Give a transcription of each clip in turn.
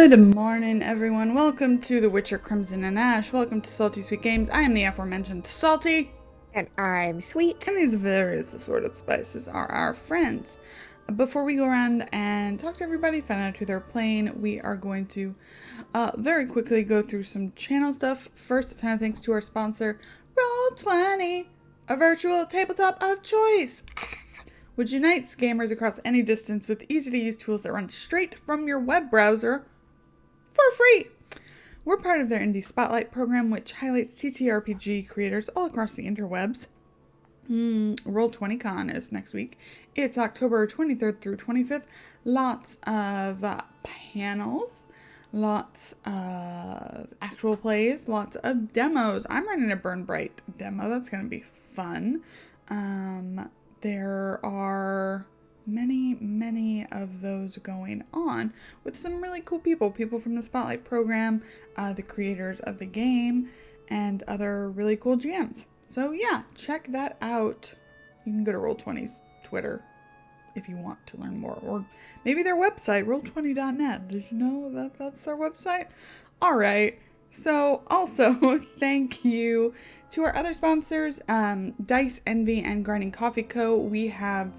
Good morning, everyone. Welcome to The Witcher Crimson and Ash. Welcome to Salty Sweet Games. I am the aforementioned Salty. And I'm sweet. And these various assorted spices are our friends. Before we go around and talk to everybody, find out who they're playing, we are going to very quickly go through some channel stuff. First, a ton of thanks to our sponsor, Roll20, a virtual tabletop of choice, which unites gamers across any distance with easy-to-use tools that run straight from your web browser for free. We're part of their Indie Spotlight program, which highlights TTRPG creators all across the interwebs. Roll20Con is next week. It's October 23rd through 25th. Lots of panels, lots of actual plays, lots of demos. I'm running a Burn Bright demo. That's going to be fun. There are many of those going on with some really cool people from the Spotlight program, the creators of the game, and other really cool GMs. So yeah, check that out. You can go to Roll20's Twitter if you want to learn more, or maybe their website, roll20.net. Did you know that that's their website? All right. So also thank you to our other sponsors, Dice Envy and Grinding Coffee Co. We have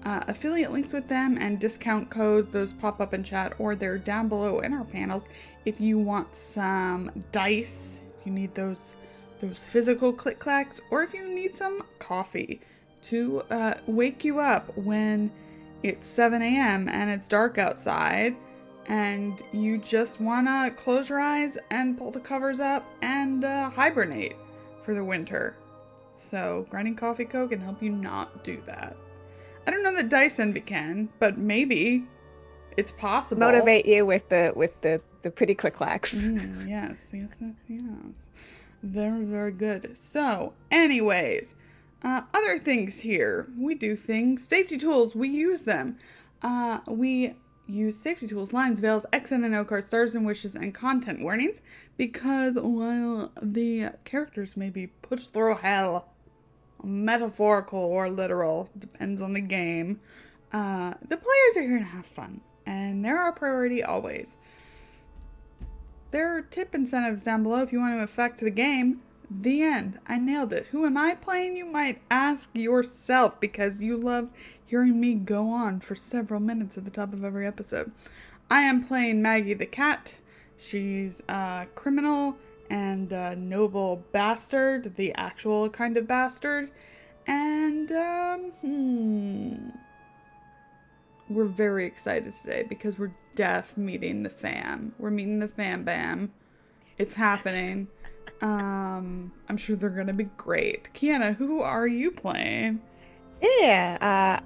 affiliate links with them and discount codes. Those pop up in chat, or they're down below in our panels if you want some dice, if you need those physical click clacks, or if you need some coffee to wake you up when it's 7 a.m. and it's dark outside and you just want to close your eyes and pull the covers up and hibernate for the winter. So Grinding Coffee Co. can help you not do that. I don't know that Dice Envy can, but maybe it's possible. Motivate you with the pretty click clacks. Yes. Very good. So, anyways, other things here. We do things. Safety tools, we use them. We use safety tools, lines, veils, X and O cards, stars and wishes, and content warnings, because while the characters may be put through hell, metaphorical or literal, depends on the game, the players are here to have fun, and they're our priority always. There are tip incentives down below if you want to affect the game. The end. I nailed it. Who am I playing? You might ask yourself, because you love hearing me go on for several minutes at the top of every episode. I am playing Maggie the Cat. She's a criminal and a noble bastard, the actual kind of bastard. And, we're very excited today because we're meeting the fam. We're meeting the fam bam. It's happening. I'm sure they're gonna be great. Kiana, who are you playing? Yeah,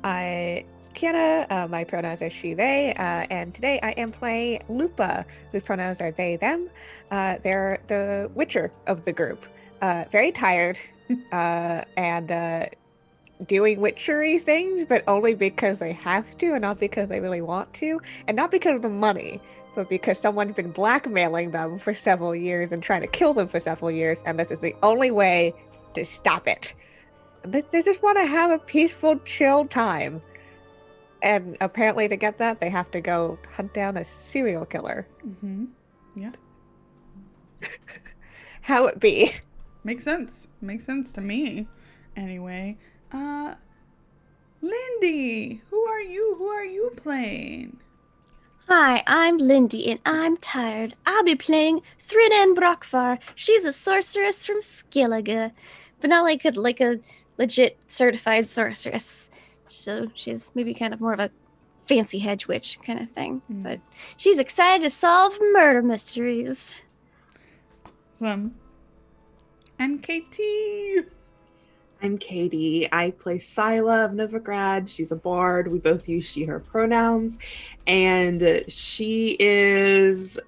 Kiana, my pronouns are she, they, and today I am playing Lupa, whose pronouns are they, them. They're the Witcher of the group. Very tired, and doing witchery things, but only because they have to and not because they really want to, and not because of the money, but because someone's been blackmailing them for several years and trying to kill them for several years, and this is the only way to stop it. They just want to have a peaceful, chill time. And apparently to get that, they have to go hunt down a serial killer. Mm-hmm. Yeah. How it be? Makes sense. Makes sense to me. Anyway, Lindy, who are you? Who are you playing? Hi, I'm Lindy, and I'm tired. I'll be playing Thrinan Brockvar. She's a sorceress from Skellige, but not like a legit certified sorceress. So she's maybe kind of more of a fancy hedge witch kind of thing. But she's excited to solve murder mysteries. Awesome. And Katie. I'm Katie. I play Sila of Novigrad. She's a bard. We both use she, her pronouns. And she is...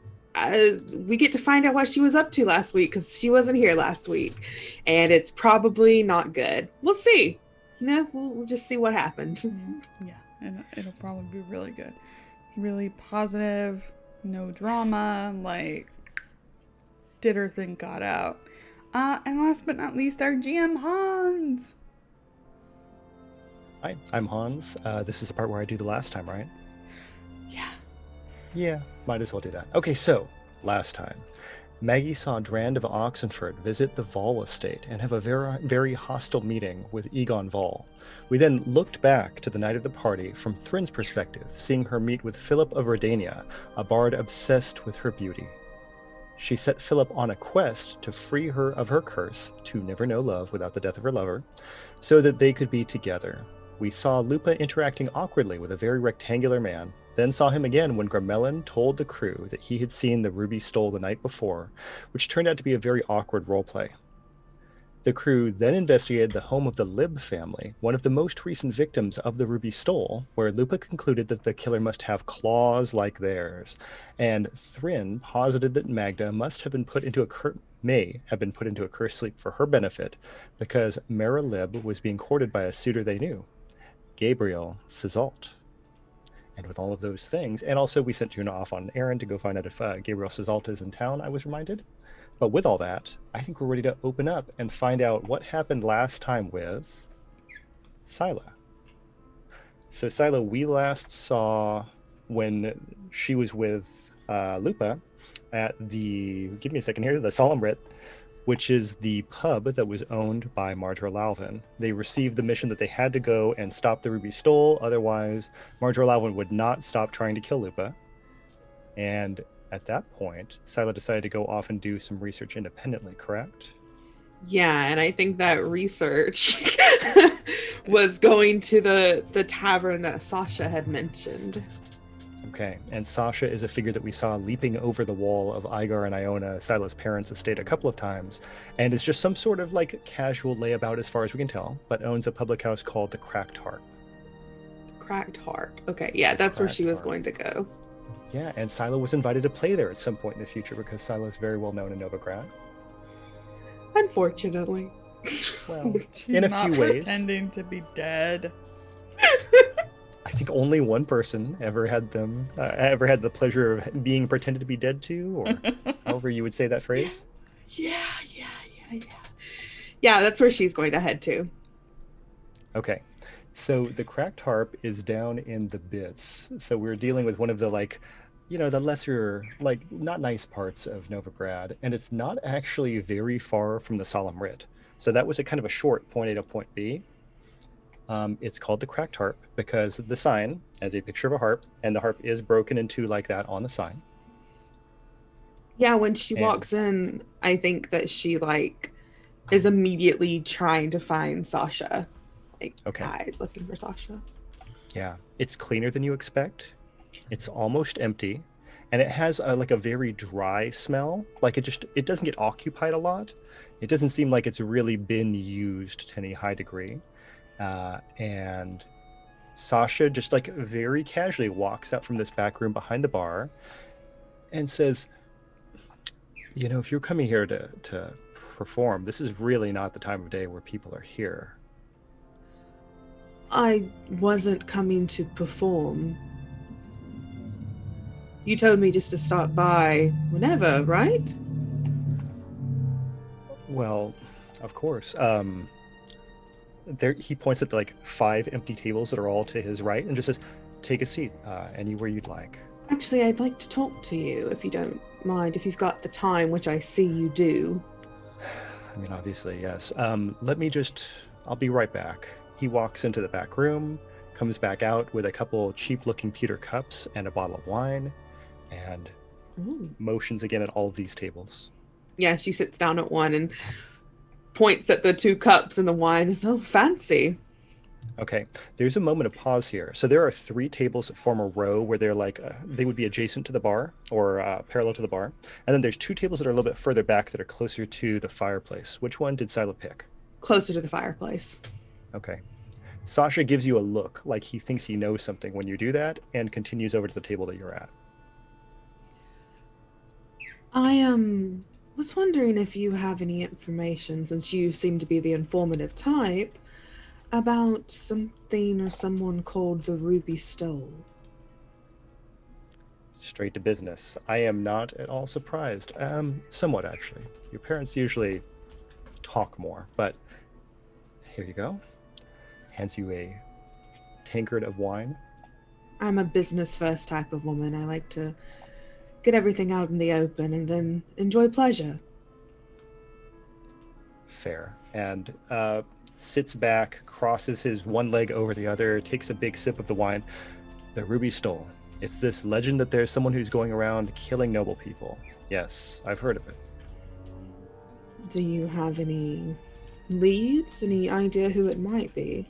we get to find out what she was up to last week, because she wasn't here last week. And it's probably not good. We'll see. We'll just see what happens. Yeah, and it'll probably be really good. Really positive, no drama, did her thing, got out. And last but not least, our GM, Hans. Hi, I'm Hans. This is the part where I do the last time, right? Yeah. Yeah, might as well do that. Okay, so, last time. Maggie saw Drand of Oxenford visit the Vol estate and have a very hostile meeting with Egon Vol. We then looked back to the night of the party from Thrin's perspective, seeing her meet with Philip of Redania, a bard obsessed with her beauty. She set Philip on a quest to free her of her curse, to never know love without the death of her lover, so that they could be together. We saw Lupa interacting awkwardly with a very rectangular man, then saw him again when Gramelin told the crew that he had seen the Ruby Stole the night before, which turned out to be a very awkward roleplay. The crew then investigated the home of the Lib family, one of the most recent victims of the Ruby Stole, where Lupa concluded that the killer must have claws like theirs, and Thrin posited that Magda must have been put into may have been put into a curse sleep for her benefit, because Mara Lib was being courted by a suitor they knew, Gabriel Sizalt. And with all of those things, and also we sent Juna off on an errand to go find out if Gabriel Sizalt is in town, I was reminded. But with all that, I think we're ready to open up and find out what happened last time with Scylla. So Scylla, we last saw when she was with Lupa at the, give me a second here, the Solemn Writ, which is the pub that was owned by Marjora Lalvin. They received the mission that they had to go and stop the Ruby Stole, otherwise Marjora Lalvin would not stop trying to kill Lupa. And at that point, Scylla decided to go off and do some research independently, correct? Yeah, and I think that research was going to the tavern that Sasha had mentioned. Okay, and Sasha is a figure that we saw leaping over the wall of Igar and Iona, Scylla's parents' estate, a couple of times, and is just some sort of like casual layabout as far as we can tell, but owns a public house called the Cracked Harp. Cracked Harp. Okay, yeah, that's where she was Harp. going to go. Yeah, and Scylla was invited to play there at some point in the future because Scylla is very well known in Novigrad. Unfortunately. Well, She's in a not few ways. pretending to be dead. I think only one person ever had the pleasure of being pretended to be dead to, or however you would say that phrase. Yeah. Yeah, that's where she's going to head to. Okay, so the Cracked Harp is down in the Bits. So we're dealing with one of the the lesser, not nice parts of Novigrad, and it's not actually very far from the Solemn Writ. So that was a kind of a short point A to point B. It's called the Cracked Harp because the sign has a picture of a harp, and the harp is broken in two like that on the sign. Yeah, when she And- walks in, I think that she is immediately trying to find Sasha. Okay. Eyes looking for Sasha. Yeah, it's cleaner than you expect. It's almost empty, and it has a very dry smell. It doesn't get occupied a lot. It doesn't seem like it's really been used to any high degree. And Sasha just very casually walks out from this back room behind the bar and says, if you're coming here to perform, this is really not the time of day where people are here. I wasn't coming to perform. You told me just to stop by whenever, right? Well, of course. There, he points at the 5 empty tables that are all to his right and just says, take a seat anywhere you'd like. Actually, I'd like to talk to you, if you don't mind, if you've got the time, which I see you do. I mean, obviously, yes. I'll be right back. He walks into the back room, comes back out with a couple cheap-looking pewter cups and a bottle of wine, and Ooh. motions again at all of these tables. Yeah, she sits down at one and points at the 2 cups and the wine is so fancy. Okay, there's a moment of pause here. So there are 3 tables that form a row where they're they would be adjacent to the bar or parallel to the bar. And then there's 2 tables that are a little bit further back that are closer to the fireplace. Which one did Scylla pick? Closer to the fireplace. Okay. Sasha gives you a look like he thinks he knows something when you do that and continues over to the table that you're at. I was wondering if you have any information, since you seem to be the informative type, about something or someone called the Ruby Stole. Straight to business. I am not at all surprised. Somewhat, actually. Your parents usually talk more, but here you go. Hands you a tankard of wine. I'm a business first type of woman. I like to get everything out in the open and then enjoy pleasure. Fair. And sits back, crosses his one leg over the other, takes a big sip of the wine. The Ruby Stole. It's this legend that there's someone who's going around killing noble people. Yes, I've heard of it. Do you have any leads? Any idea who it might be?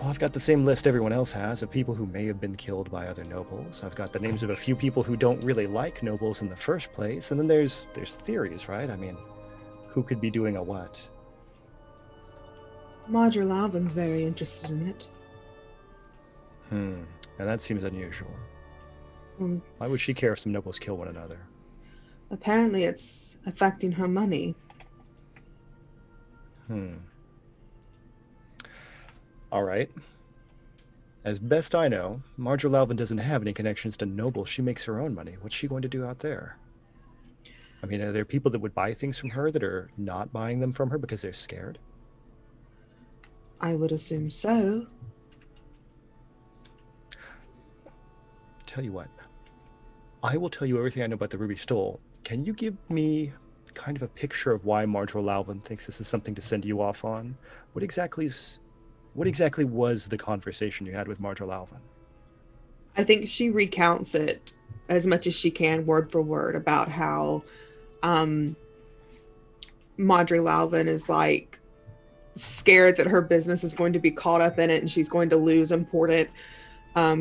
Well, I've got the same list everyone else has of people who may have been killed by other nobles. I've got the names of a few people who don't really like nobles in the first place, and then there's theories, right? I mean, who could be doing a what? Marjorie Lalvin's very interested in it. And that seems unusual. Um, Why would she care if some nobles kill one another? Apparently it's affecting her money. All right. As best I know, Marjorie Lalvin doesn't have any connections to nobles. She makes her own money. What's she going to do out there? I mean, are there people that would buy things from her that are not buying them from her because they're scared? I would assume so. Tell you what, I will tell you everything I know about the Ruby Stole. Can you give me kind of a picture of why Marjorie Lalvin thinks this is something to send you off on? What exactly was the conversation you had with Marjorie Lalvin? I think she recounts it as much as she can, word for word, about how Marjorie Lalvin is like scared that her business is going to be caught up in it and she's going to lose important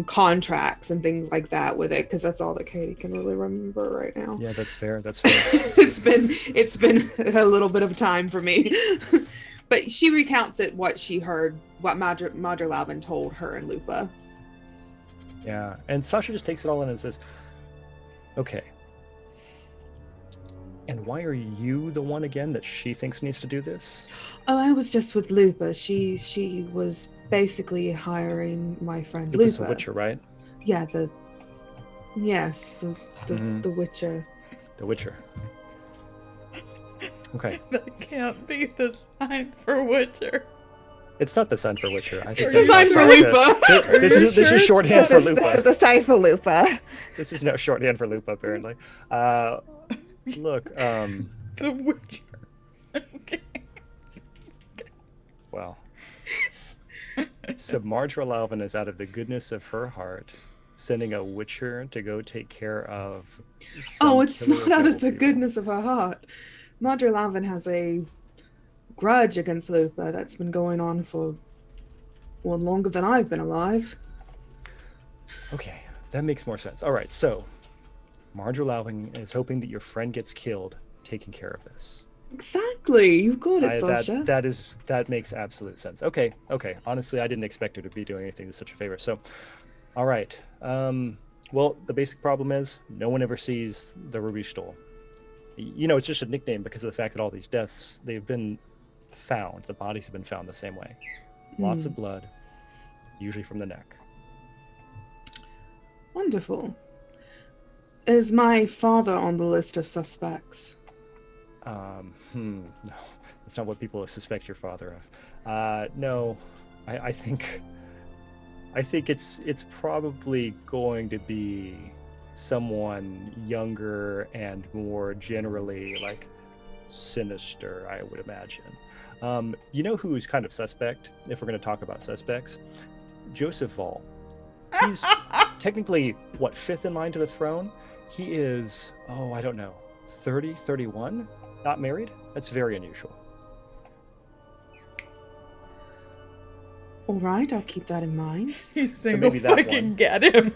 contracts and things like that with it, because that's all that Katie can really remember right now. Yeah, that's fair. That's fair. it's been a little bit of time for me. But she recounts it, what she heard, what Marjorie Lalvin told her and Lupa. Yeah, and Sasha just takes it all in and says, okay. And why are you the one again that she thinks needs to do this? Oh, I was just with Lupa. She was basically hiring my friend Lupa's Lupa. the Witcher, right? Yeah, the Witcher. The Witcher. Okay. That can't be the sign for Witcher. It's not the sign for Witcher. I think It's the sign for Lupa. This is shorthand for Lupa. The sign for Lupa. This is no shorthand for Lupa, apparently. Look, The Witcher. Okay. well. So Marjorie Lalvin is out of the goodness of her heart sending a Witcher to go take care of Oh, it's killer not out of noble the people. goodness of her heart. Marjorie Lalvin has a grudge against Lupa that's been going on for, well, longer than I've been alive. Okay, that makes more sense. All right, so Marjorie Lalvin is hoping that your friend gets killed taking care of this. Exactly. You got it, Sasha. That makes absolute sense. Okay. Honestly, I didn't expect her to be doing anything to such a favor. So, all right. Well, the basic problem is no one ever sees the Ruby Stole. You know, it's just a nickname because of the fact that all these deaths, they've been found. The bodies have been found the same way. Lots of blood, usually from the neck. Wonderful. Is my father on the list of suspects? No, that's not what people suspect your father of. No, I think it's probably going to be someone younger and more generally like sinister, I would imagine. You know who's kind of suspect, if we're going to talk about suspects? Joseph Vall. He's technically, fifth in line to the throne? He is, I don't know, 30, 31? Not married? That's very unusual. All right, I'll keep that in mind. He's So single. maybe that Fucking one. get him.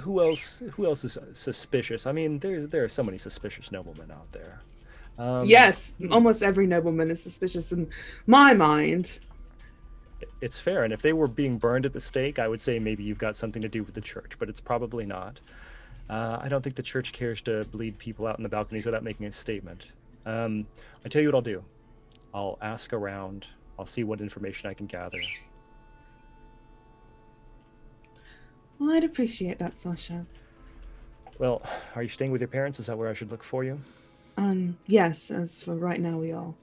Who else is suspicious? I mean, there are so many suspicious noblemen out there. Yes, almost every nobleman is suspicious in my mind. It's fair, and if they were being burned at the stake, I would say maybe you've got something to do with the church, but it's probably not. I don't think the church cares to bleed people out in the balconies without making a statement. I tell you what I'll do. I'll ask around. I'll see what information I can gather. Well, I'd appreciate that, Sasha. Well, are you staying with your parents? Is that where I should look for you? Yes, as for right now, we are.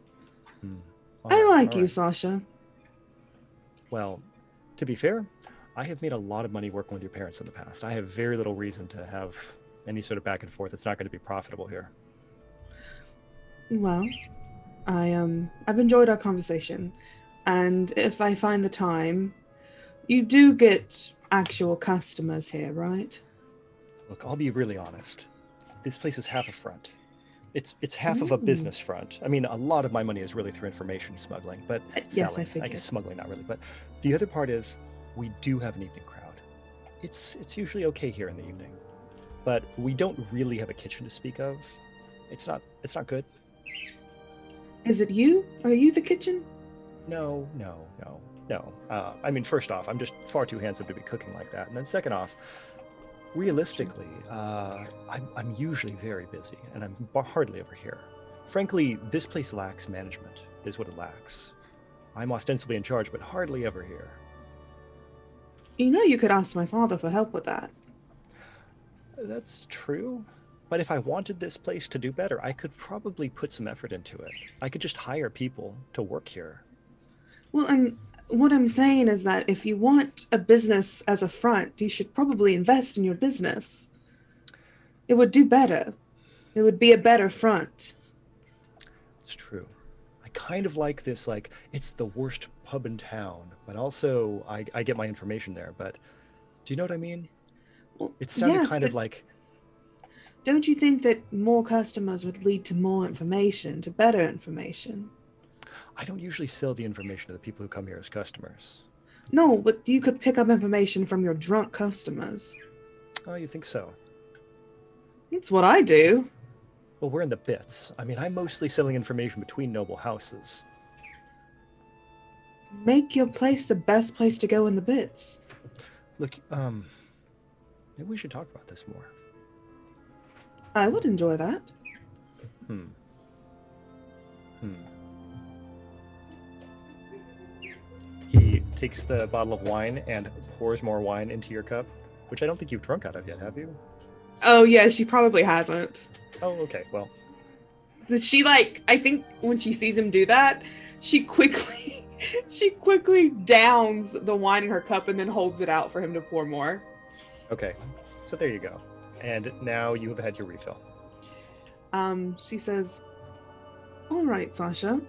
I like all you, right. Sasha. Well, to be fair, I have made a lot of money working with your parents in the past. I have very little reason to have any sort of back and forth. It's not going to be profitable here. Well, I've enjoyed our conversation, and if I find the time, you do get actual customers here, right? Look, I'll be really honest. This place is half a front. It's half of a Ooh. business front. I mean, a lot of my money is really through information smuggling, but Yes, selling. I figured. guess smuggling not really, but the other part is we do have an evening crowd. It's usually okay here in the evening, but we don't really have a kitchen to speak of. It's not good. Is it you? Are you the kitchen? No. I mean, first off, I'm just far too handsome to be cooking like that, and then second off, realistically, I'm usually very busy, and I'm hardly ever here. Frankly, this place lacks management, is what it lacks. I'm ostensibly in charge, but hardly ever here. You know you could ask my father for help with that. That's true, but if I wanted this place to do better, I could probably put some effort into it. I could just hire people to work here. Well, what I'm saying is that if you want a business as a front, you should probably invest in your business. It would do better. It would be a better front. It's true. I kind of like this, like, it's the worst pub in town, but also I get my information there, but do you know what I mean? Well, It sounded yes, kind of but like, don't you think that more customers would lead to more information, to better information? I don't usually sell the information to the people who come here as customers. No, but you could pick up information from your drunk customers. Oh, you think so? That's what I do. Well, we're in the bits. I mean, I'm mostly selling information between noble houses. Make your place the best place to go in the bits. Look, maybe we should talk about this more. I would enjoy that. Hmm. He takes the bottle of wine and pours more wine into your cup, which I don't think you've drunk out of yet, have you? Oh yeah, she probably hasn't. Oh, okay. Well, She I think when she sees him do that, she quickly downs the wine in her cup and then holds it out for him to pour more. okay. So there you go. And now you have had your refill. She says, "All right, Sasha,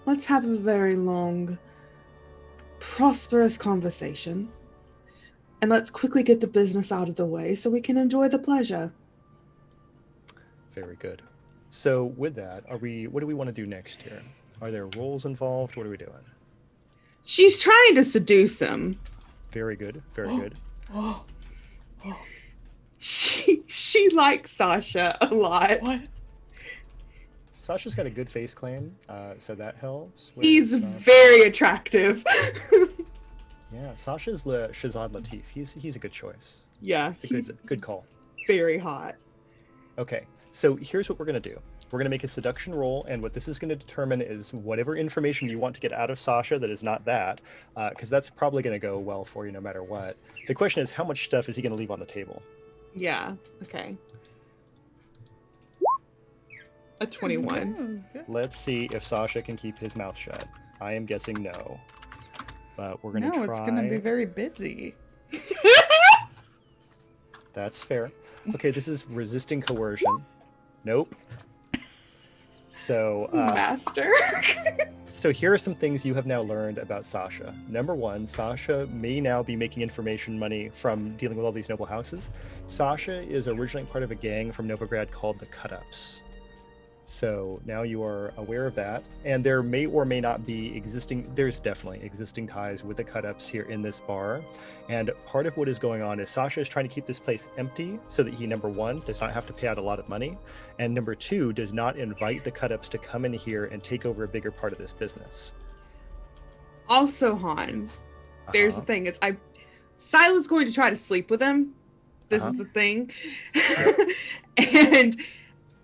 let's have a very long, prosperous conversation. And let's quickly get the business out of the way so we can enjoy the pleasure." Very good. So with that, what do we want to do next here? Are there roles involved? What are we doing? She's trying to seduce him. Very good. Very good. She likes Sasha a lot. What? Sasha's got a good face claim, so that helps. He's Sasha. very attractive. Yeah, Sasha's Shazad Latif. He's a good choice. Yeah, It's a he's good call. very hot. Okay, so here's what we're gonna do. We're gonna make a seduction roll, and what this is gonna determine is whatever information you want to get out of Sasha that is not that, because that's probably gonna go well for you no matter what. The question is, how much stuff is he gonna leave on the table? Yeah, okay. A 21. Oh, that's good. Let's see if Sasha can keep his mouth shut. I am guessing no, but we're gonna No, try. it's gonna be very busy. That's fair. Okay, this is resisting coercion. Nope. So, Master. so here are some things you have now learned about Sasha. Number one, Sasha may now be making information money from dealing with all these noble houses. Sasha is originally part of a gang from Novigrad called the Cut-Ups. So now you are aware of that, and there may or may not be there's definitely existing ties with the Cut-Ups here in this bar. And part of what is going on is Sasha is trying to keep this place empty so that he, number one, does not have to pay out a lot of money, and number two, does not invite the Cut-Ups to come in here and take over a bigger part of this business. Also, Hans, there's the Uh-huh. thing. Sila's going to try to sleep with him. This is the thing. And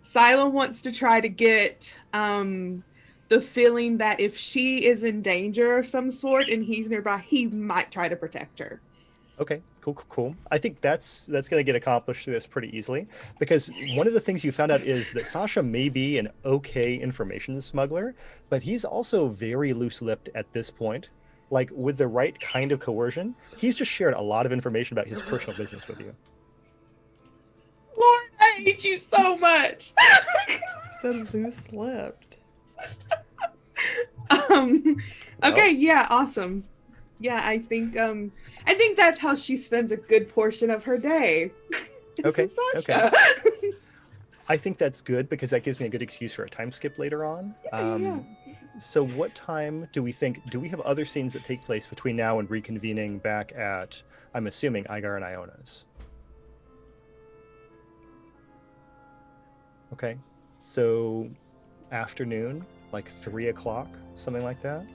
Sila wants to try to get the feeling that if she is in danger of some sort and he's nearby, he might try to protect her. Okay, cool. I think that's going to get accomplished through this pretty easily, because one of the things you found out is that Sasha may be an okay information smuggler, but he's also very loose-lipped at this point. Like, with the right kind of coercion, he's just shared a lot of information about his personal business with you. Lord, I hate you so much. Said loose-lipped. Okay, yeah, awesome. Yeah, I think that's how she spends a good portion of her day. Okay, Sasha. I think that's good because that gives me a good excuse for a time skip later on. Yeah. So what time do we have other scenes that take place between now and reconvening back at, I'm assuming, Igar and Iona's? Okay, so afternoon, like 3 o'clock, something like that?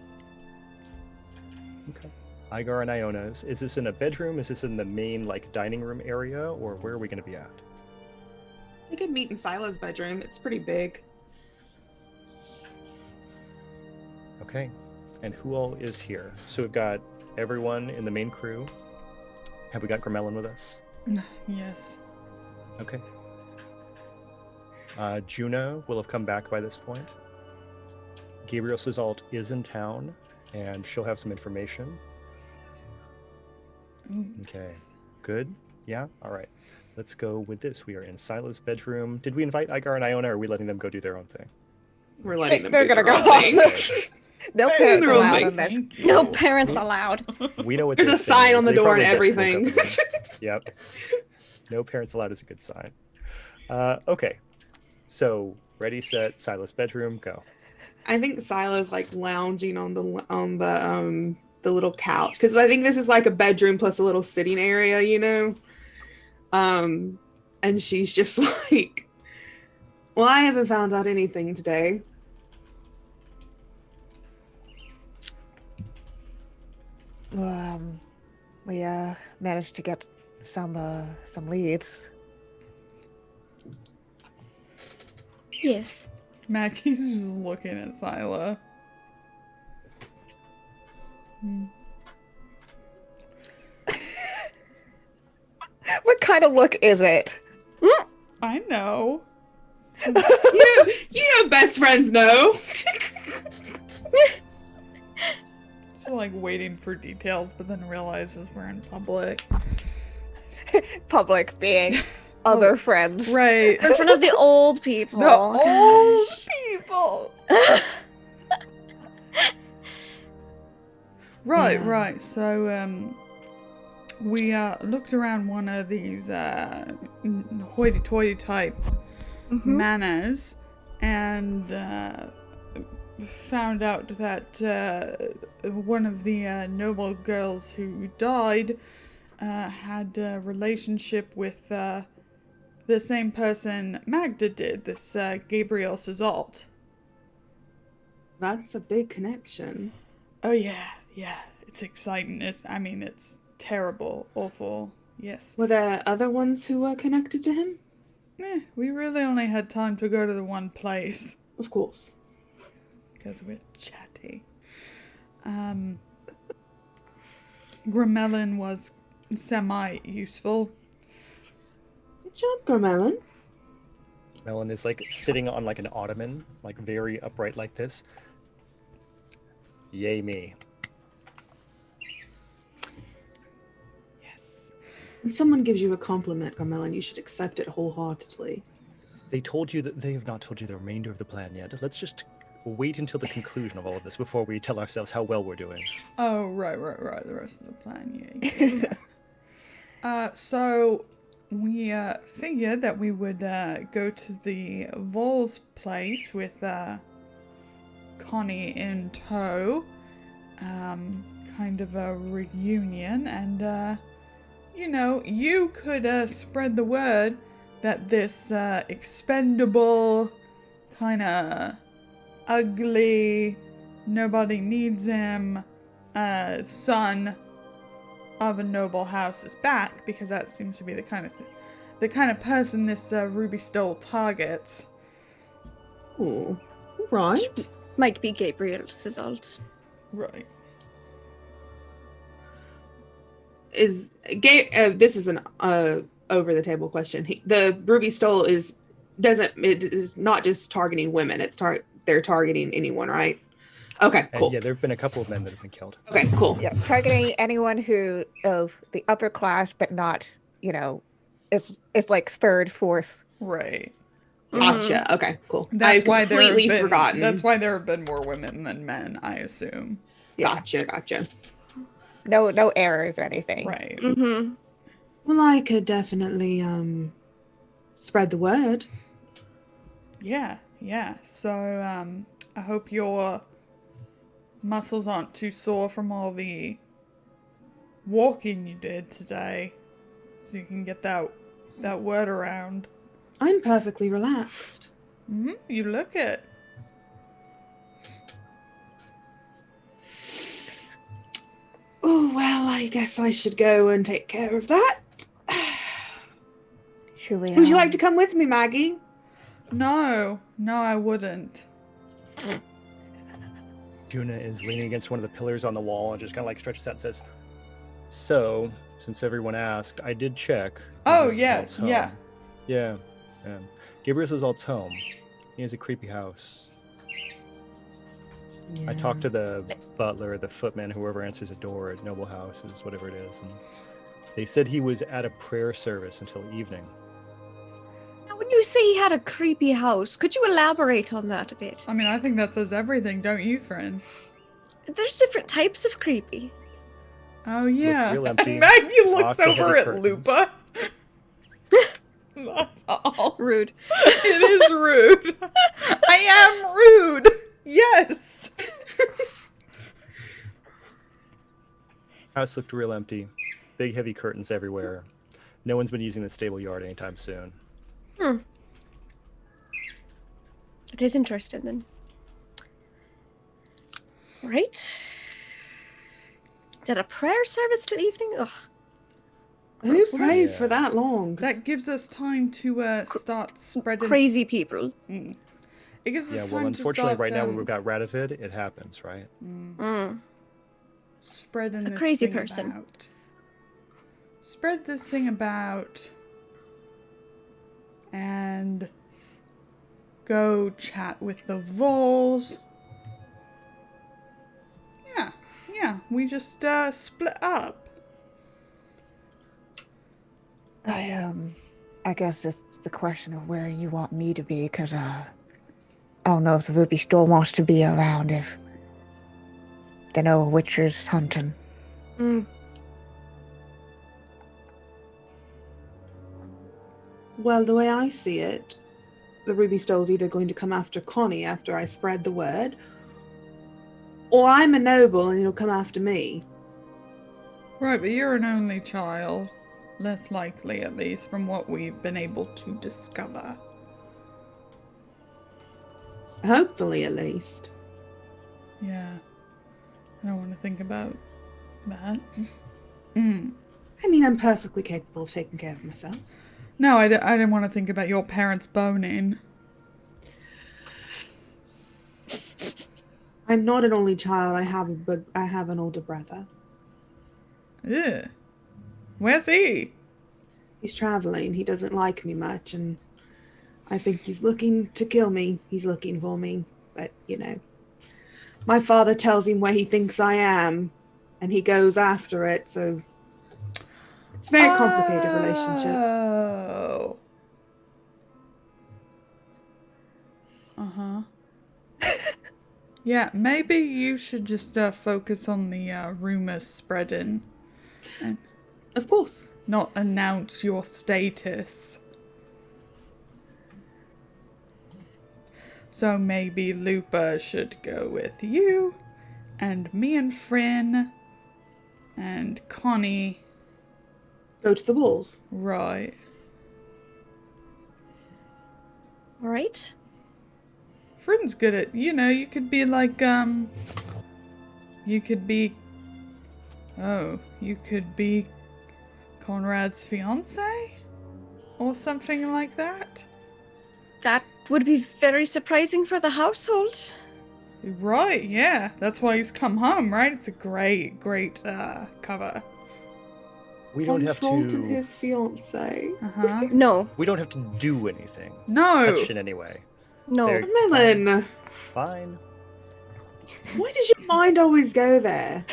Okay. Igar and Iona's. Is this in a bedroom? Is this in the main, like, dining room area? Or where are we going to be at? We could meet in Sila's bedroom. It's pretty big. Okay. And who all is here? So we've got everyone in the main crew. Have we got Gramelin with us? Yes. Okay. Juno will have come back by this point. Gabriel Sizalt is in town, and she'll have some information. Okay. Good. Yeah? All right. Let's go with this. We are in Sila's bedroom. Did we invite Igar and Iona, or are we letting them go do their own thing? We're letting them. They're do gonna their go own thing. off. No parents They're all allowed like, in this. Thank you. No parents allowed. We know what There's their a thing sign is. on the They door and probably just woke everything. up again. Yep. No parents allowed is a good sign. Okay. So, ready, set, Sila's bedroom, go. I think Sila's like lounging on the little couch because I think this is like a bedroom plus a little sitting area, you know. And she's just like, "Well, I haven't found out anything today." We managed to get some leads. Yes. Maggie's just looking at Sila. What kind of look is it? I know. You know, best friends know. She's like waiting for details, but then realizes we're in public. Public being other friends. Right. In front of the old people. The old people. Right, Yeah. right. So, we looked around one of these hoity-toity type Mhm. manors and found out that one of the noble girls who died had a relationship with the same person Magda did, this Gabriel Sizalt. That's a big connection. Oh yeah, it's exciting. It's terrible, awful. Yes. Were there other ones who were connected to him? We really only had time to go to the one place Of course. because we're chatty. Gramelin was semi-useful. Good job, Gramelin. Melon is like sitting on like an ottoman, like very upright like this. Yay me. Yes. When someone gives you a compliment, Gramelin, you should accept it wholeheartedly. They told you that they have not told you the remainder of the plan yet. Let's just wait until the conclusion of all of this before we tell ourselves how well we're doing. Oh, right. The rest of the plan, yeah. So we figured that we would go to the Vols place with Connie in tow. Kind of a reunion, and you could spread the word that this expendable, kind of ugly, nobody needs him son of a noble house is back, because that seems to be the kind of person this Ruby Stoll targets. Oh, right. Might be Gabriel Sizalt. Right. this is an over the table question. The Ruby Stole is not just targeting women. They're targeting anyone, right? Okay, cool. Yeah, there have been a couple of men that have been killed. Okay, cool. Yeah, targeting anyone who of the upper class, but not, it's like third, fourth. Right. Gotcha. Okay, cool. That's why completely forgotten. That's why there have been more women than men, I assume. Yeah. Gotcha. No errors or anything. Right. Mm-hmm. Well, I could definitely spread the word. Yeah. So, I hope your muscles aren't too sore from all the walking you did today, so you can get that word around. I'm perfectly relaxed. You look it. Oh, well, I guess I should go and take care of that. Should we? Would you like to come with me, Maggie? No, I wouldn't. Juna is leaning against one of the pillars on the wall and just kind of like stretches out and says, "So, since everyone asked, I did check. Oh, Gabriel yeah. Yeah. Gabriel Zalt's home. He has a creepy house. I talked to the butler, the footman, whoever answers the door at Noble House, is whatever it is, and they said he was at a prayer service until evening. Now, when you say he had a creepy house, could you elaborate on that a bit? I mean, I think that says everything, don't you, friend? There's different types of creepy. Oh, yeah. real empty. And Maggie looks Lots of over heavy at curtains. Lupa. That's all. Rude. It is rude. I am rude. Yes. House looked real empty. Big heavy curtains everywhere. No one's been using the stable yard anytime soon. It is interesting then. Right. Is that a prayer service till evening? Ugh. Who prays Yeah. for that long? That gives us time to start spreading. Crazy people. It gives us Yeah, time well, to unfortunately, start, right now we've got Radovid. It happens, right? spreading A this crazy thing person. about. Spread this thing about. And go chat with the Vols. Yeah. We just split up. I guess it's the question of where you want me to be, because I don't know if the Ruby Store wants to be around if they know a Witcher's hunting. Well, the way I see it, the Ruby Stole's either going to come after Connie after I spread the word, or I'm a noble and he'll come after me. Right, but you're an only child. Less likely, at least, from what we've been able to discover. Hopefully, at least. Yeah. I don't want to think about that. I mean, I'm perfectly capable of taking care of myself. No, I didn't want to think about your parents boning. I'm not an only child. I have an older brother. Ugh. Where's he? He's traveling. He doesn't like me much, and I think he's looking to kill me. He's looking for me, but my father tells him where he thinks I am, and he goes after it. So it's a very complicated relationship. Oh. Yeah, maybe you should just focus on the rumors spreading and Of course. not announce your status. So maybe Lupa should go with you, and me and Fryn, and Connie. Go to the walls. Right. All right. Fryn's good at, you could be like, you could be Conrad's fiance? Or something like that? That would be very surprising for the household. Right, yeah. That's why he's come home, right? It's a great cover. We don't have Confronting to. his fiance. Uh-huh. No, We don't have to do anything. No. Touch in any way. no. There- Melon, Fine. why does your mind always go there?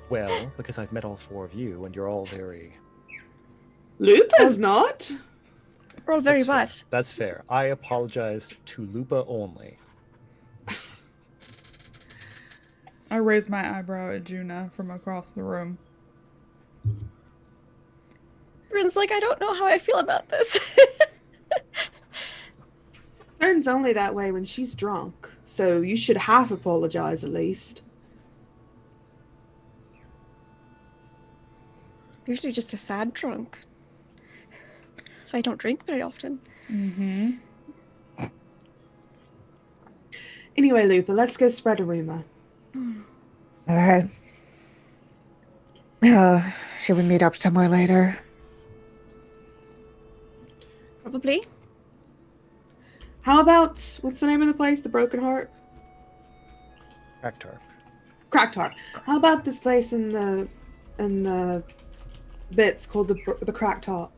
Well, because I've met all four of you, and you're all very. Lupa's not. We're all very That's fair. what? That's fair. I apologize to Lupa only. I raised my eyebrow at Juna from across the room. Rin's like, I don't know how I feel about this. Erin's only that way when she's drunk, so you should half apologize at least. Usually just a sad drunk. So I don't drink very often. Mm-hmm. Anyway, Lupa, let's go spread a rumor. All right. Should we meet up somewhere later? Probably. How about, what's the name of the place? The Broken Heart? Actor. Cracked Heart. How about this place in the bits called the Cracked Heart?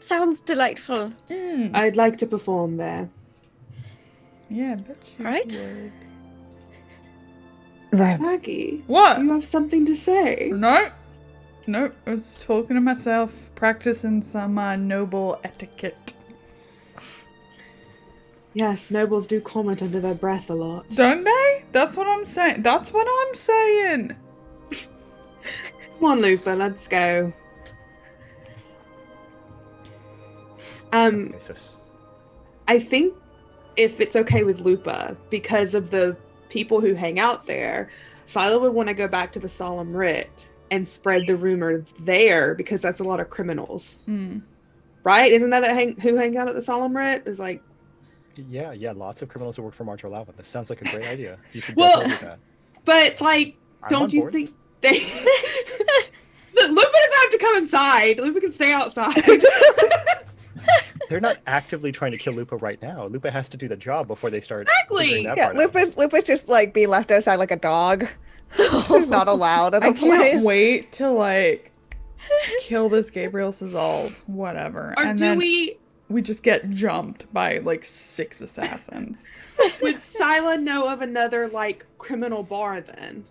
Sounds delightful. Mm. I'd like to perform there. Yeah, I bet you Right? would. Right. Maggie, What? do you have something to say? No. Nope. I was talking to myself, practicing some noble etiquette. Yes, nobles do comment under their breath a lot. Don't they? That's what I'm saying. That's what I'm saying. Come on, Lupa, let's go. Okay, so I think if it's okay with Lupa, because of the people who hang out there, Silo would want to go back to the Solemn Writ and spread the rumor there because that's a lot of criminals, Mm. right? Isn't that who hang out at the Solemn Writ? Is like, yeah, lots of criminals who work for Marshal Alvin. This sounds like a great idea. You should Well, definitely do that. but like, I'm don't on you board. think they? So Lupa doesn't have to come inside. Lupa can stay outside. They're not actively trying to kill Lupa right now. Lupa has to do the job before they start Exactly! figuring that Yeah, part out. Lupa's just like being left outside like a dog. Not allowed in I the place. can't wait to like kill this Gabriel Cizald, whatever, Or and do then we? we just get jumped by like 6 assassins. Would Sila know of another like criminal bar then?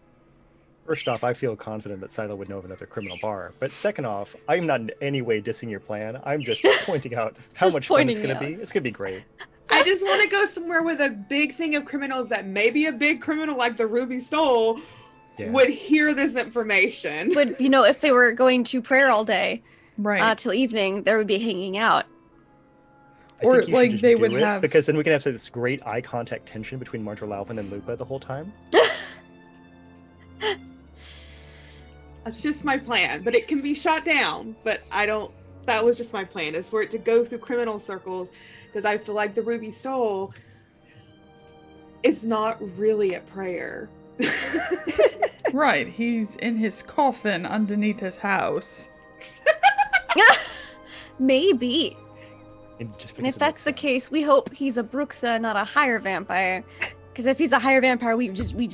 First off, I feel confident that Silo would know of another criminal bar. But second off, I'm not in any way dissing your plan. I'm just pointing out how Just much fun it's pointing going to out. be. It's going to be great. I just want to go somewhere with a big thing of criminals that maybe a big criminal like the Ruby Soul Yeah. would hear this information. But, you know, if they were going to prayer all day Right. till evening, they would be hanging out. I Or, think you should like, just they do would it, have- because then we can have this great eye contact tension between Marshal Alvin and Lupa the whole time. That's just my plan, but it can be shot down. But I don't. That was just my plan, is for it to go through criminal circles, because I feel like the Ruby Soul is not really at prayer. Right. He's in his coffin underneath his house. Maybe. And just And because if it that's makes the sense. case, we hope he's a Bruxa, not a higher vampire. Because if he's a higher vampire, we just leave.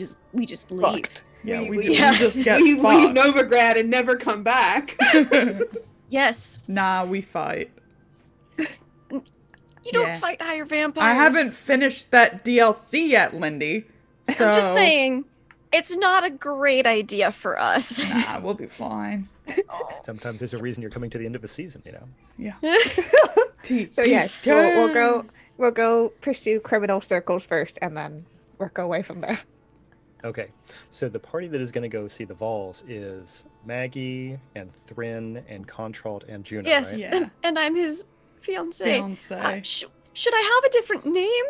Fucked. Yeah, we we just get we leave fucked. Novigrad and never come back. Yes. Nah, we fight. You don't Yeah. fight higher vampires. I haven't finished that DLC yet, Lindy. So I'm just saying, it's not a great idea for us. Nah, we'll be fine. Sometimes there's a reason you're coming to the end of a season, you know? Yeah. So yes, we'll go pursue criminal circles first, and then work our way from there. Okay, so the party that is going to go see the Vols is Maggie and Thrin and Contralt and Juno, Yes, right? Yeah. and I'm his fiance. Fiance. Should I have a different name?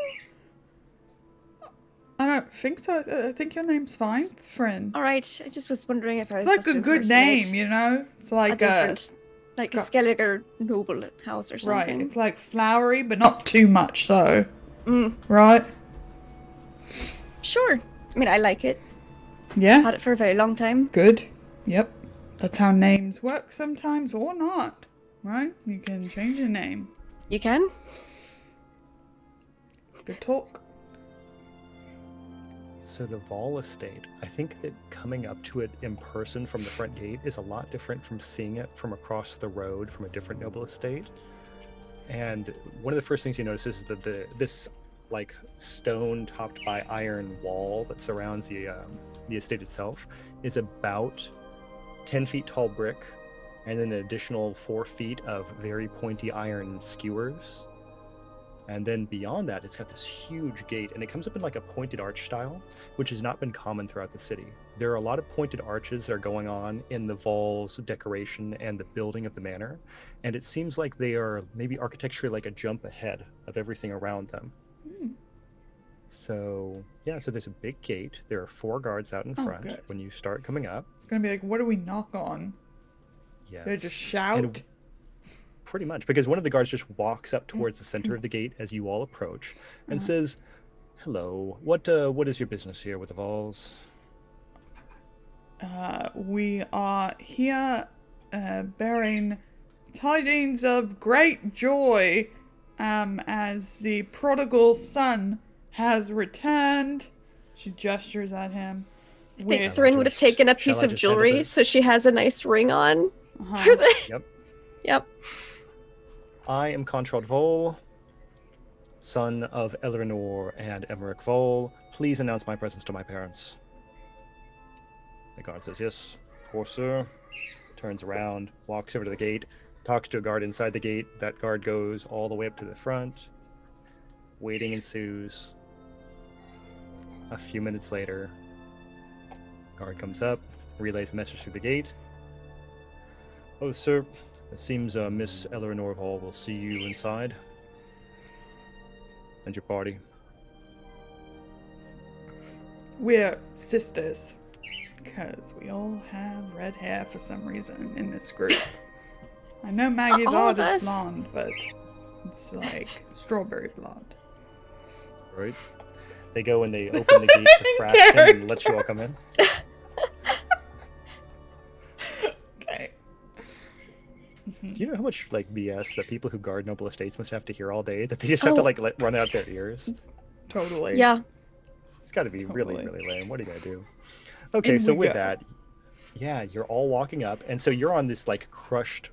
I don't think so. I think your name's fine, friend. All right, I just was wondering if I was It's like supposed a to good impersonate name, you know? It's a like different, like a got- Skelliger noble house or right. something. It's like flowery, but not too much so. Mm, Right? sure. I mean, I like it. Yeah. Had it for a very long time. Good. Yep. That's how names work sometimes or not. Right? You can change your name. You can? Good talk. So the Vol estate, I think that coming up to it in person from the front gate is a lot different from seeing it from across the road from a different noble estate. And one of the first things you notice is that this like stone topped by iron wall that surrounds the estate itself is about 10 feet tall brick, and then an additional 4 feet of very pointy iron skewers. And then beyond that, it's got this huge gate, and it comes up in like a pointed arch style, which has not been common throughout the city. There are a lot of pointed arches that are going on in the Vol's decoration and the building of the manor, and it seems like they are maybe architecturally like a jump ahead of everything around them. So, yeah, so there's a big gate. There are 4 guards out in front good. when you start coming up. It's gonna be like, what do we knock on? Yes. They just shout. And pretty much, because one of the guards just walks up towards the center of the gate as you all approach and says, "Hello, what is your business here with the Vols?" We are here bearing tidings of great joy as the prodigal son has returned. She gestures at him. I think with- Thrin would have taken a Shall piece I of just handle jewelry this? so she has a nice ring on Uh-huh. for the. Yep. Yep. I am Conrad Vol, son of Eleanor and Emmerich Vol. Please announce my presence to my parents. The guard says, "Yes, of course, sir." Turns around, walks over to the gate, talks to a guard inside the gate. That guard goes all the way up to the front. Waiting ensues. A few minutes later, guard comes up, relays a message through the gate. "Oh, sir, it seems Miss Eleanor Vol will see you inside. And your party." We're sisters. Because we all have red hair for some reason in this group. I know Maggie's all odd of is us. blonde, but it's like strawberry blonde. Right? They go and they open the gate to Fraston and let you all come in. Okay. Do you know how much like BS that people who guard noble estates must have to hear all day? That they just have to Oh. like run out their ears? Totally. Yeah. It's got to be really, Totally. really lame. What are you gonna do? Okay, In so we with go. that, yeah, you're all walking up, and so you're on this like crushed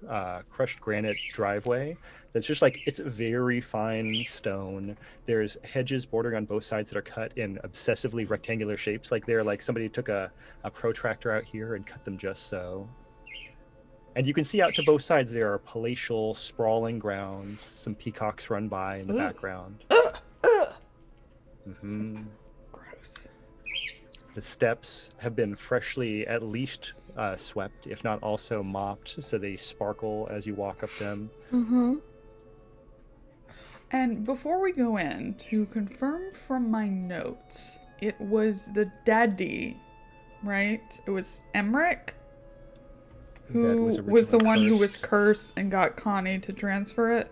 granite driveway. That's just like it's very fine stone. There's hedges bordering on both sides that are cut in obsessively rectangular shapes. Like they're like somebody took a protractor out here and cut them just so. And you can see out to both sides there are palatial, sprawling grounds. Some peacocks run by in the Ugh. background. hmm Gross. The steps have been freshly at least swept, if not also mopped, so they sparkle as you walk up them. Mm-hmm. And before we go in, to confirm from my notes, it was the daddy, right? It was Emmerich who was the originally one who was cursed. cursed and got Connie to transfer it.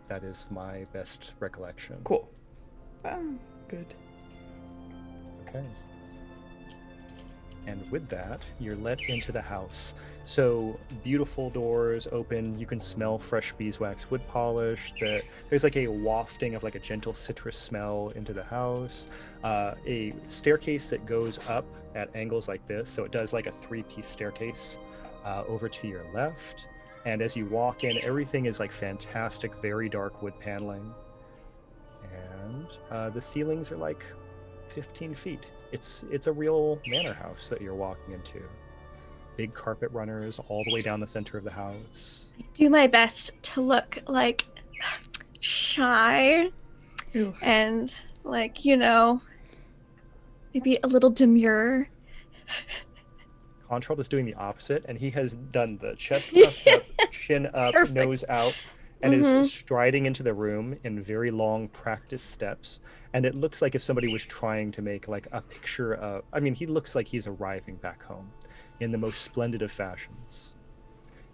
That is my best recollection. Cool. Good. Okay. And with that, you're let into the house. So beautiful doors open. You can smell fresh beeswax wood polish. There's like a wafting of like a gentle citrus smell into the house. A staircase that goes up at angles like this. So it does like a 3-piece staircase over to your left. And as you walk in, everything is like fantastic, very dark wood paneling. And the ceilings are like 15 feet. It's a real manor house that you're walking into. Big carpet runners all the way down the center of the house. I do my best to look like shy Ew. and like, you know, maybe a little demure. Contrald is doing the opposite, and he has done the chest puffed up, chin up, Perfect. nose out, and Mhm. is striding into the room in very long practice steps. And it looks like if somebody was trying to make like a picture of, I mean, he looks like he's arriving back home in the most splendid of fashions.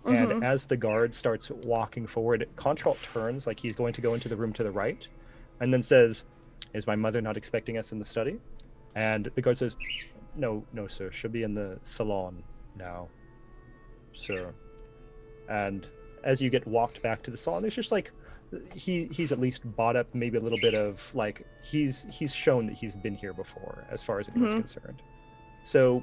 Mhm. And as the guard starts walking forward, Contralt turns like he's going to go into the room to the right, and then says, "Is my mother not expecting us in the study?" And the guard says, No, sir. She'll be in the salon now, sir." And as you get walked back to the salon, there's just like he's at least bought up maybe a little bit of like he's shown that he's been here before as far as anyone's concerned. So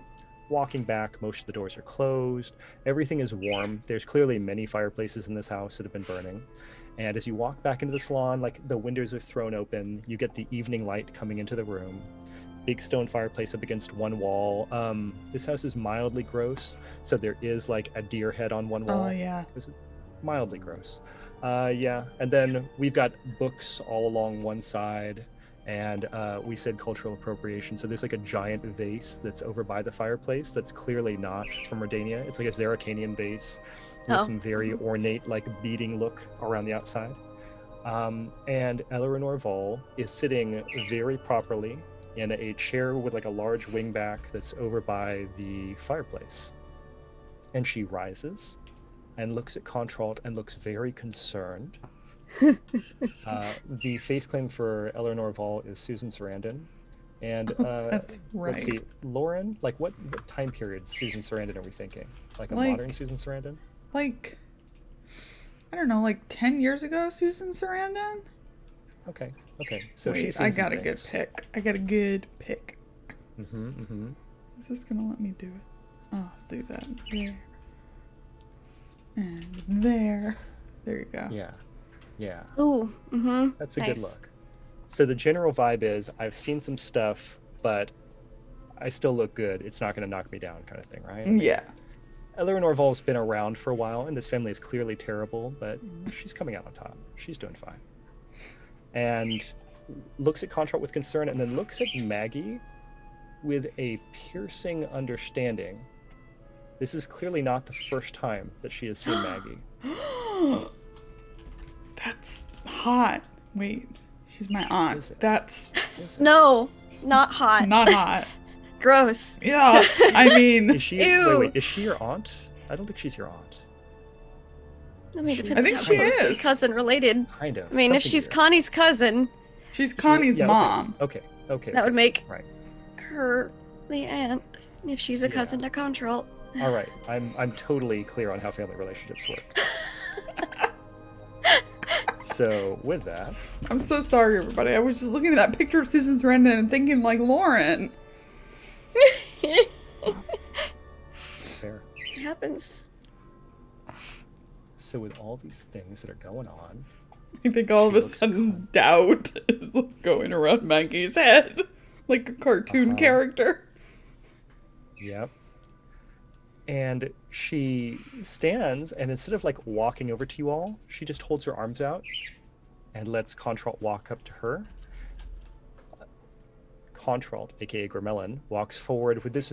walking back, most of the doors are closed. Everything is warm. There's clearly many fireplaces in this house that have been burning. And as you walk back into the salon, like the windows are thrown open, you get the evening light coming into the room. Big stone fireplace up against one wall. This house is mildly gross, so there is like a deer head on one wall. Oh yeah. This is mildly gross. Yeah, and then we've got books all along one side, and we said cultural appropriation. So there's like a giant vase that's over by the fireplace that's clearly not from Redania. It's like a Zeracanian vase with some very ornate, like beading look around the outside. And Eleanor Vol is sitting very properly in a chair with like a large wingback that's over by the fireplace. And she rises and looks at Contralt and looks very concerned. The face claim for Eleanor Vol is Susan Sarandon. And That's right. let's see, Lauren, like what time period Susan Sarandon are we thinking? Like a Like- modern Susan Sarandon? Like, I don't know, like 10 years ago, Susan Sarandon? Okay. So Wait, she's I got a good pick. I got a good pick. Mm-hmm. Is this gonna let me do it? Oh, I'll do that. There. And there. There you go. Yeah. Ooh. Mm-hmm. That's a Nice. good look. So the general vibe is I've seen some stuff, but I still look good. It's not going to knock me down, kind of thing, right? Yeah. Eleanor Vol's been around for a while, and this family is clearly terrible, but she's coming out on top. She's doing fine. And looks at Contralt with concern, and then looks at Maggie with a piercing understanding. This is clearly not the first time that she has seen Maggie. That's hot. Wait, she's my aunt. Is it? That's No, not hot. not hot. Gross. Yeah, I mean, Is she? Ew. Wait. Is she your aunt? I don't think she's your aunt. I mean, She- depends I think on she how closely is. cousin related. Kind of. I mean, if something she's weird. Connie's cousin, she's Connie's Yeah, mom. Okay. that would make Right. her the aunt. If she's a Yeah. cousin to Contralt. All right. I'm totally clear on how family relationships work. So with that, I'm so sorry, everybody. I was just looking at that picture of Susan Sarandon and thinking like Lauren. it's fair. It happens. So with all these things that are going on, I think all of She a looks sudden doubt is like going around Maggie's head, like a cartoon Uh-huh. character. yep. And she stands, and instead of like walking over to you all, she just holds her arms out and lets Contralt walk up to her. Contralt, aka Grimelin, walks forward with this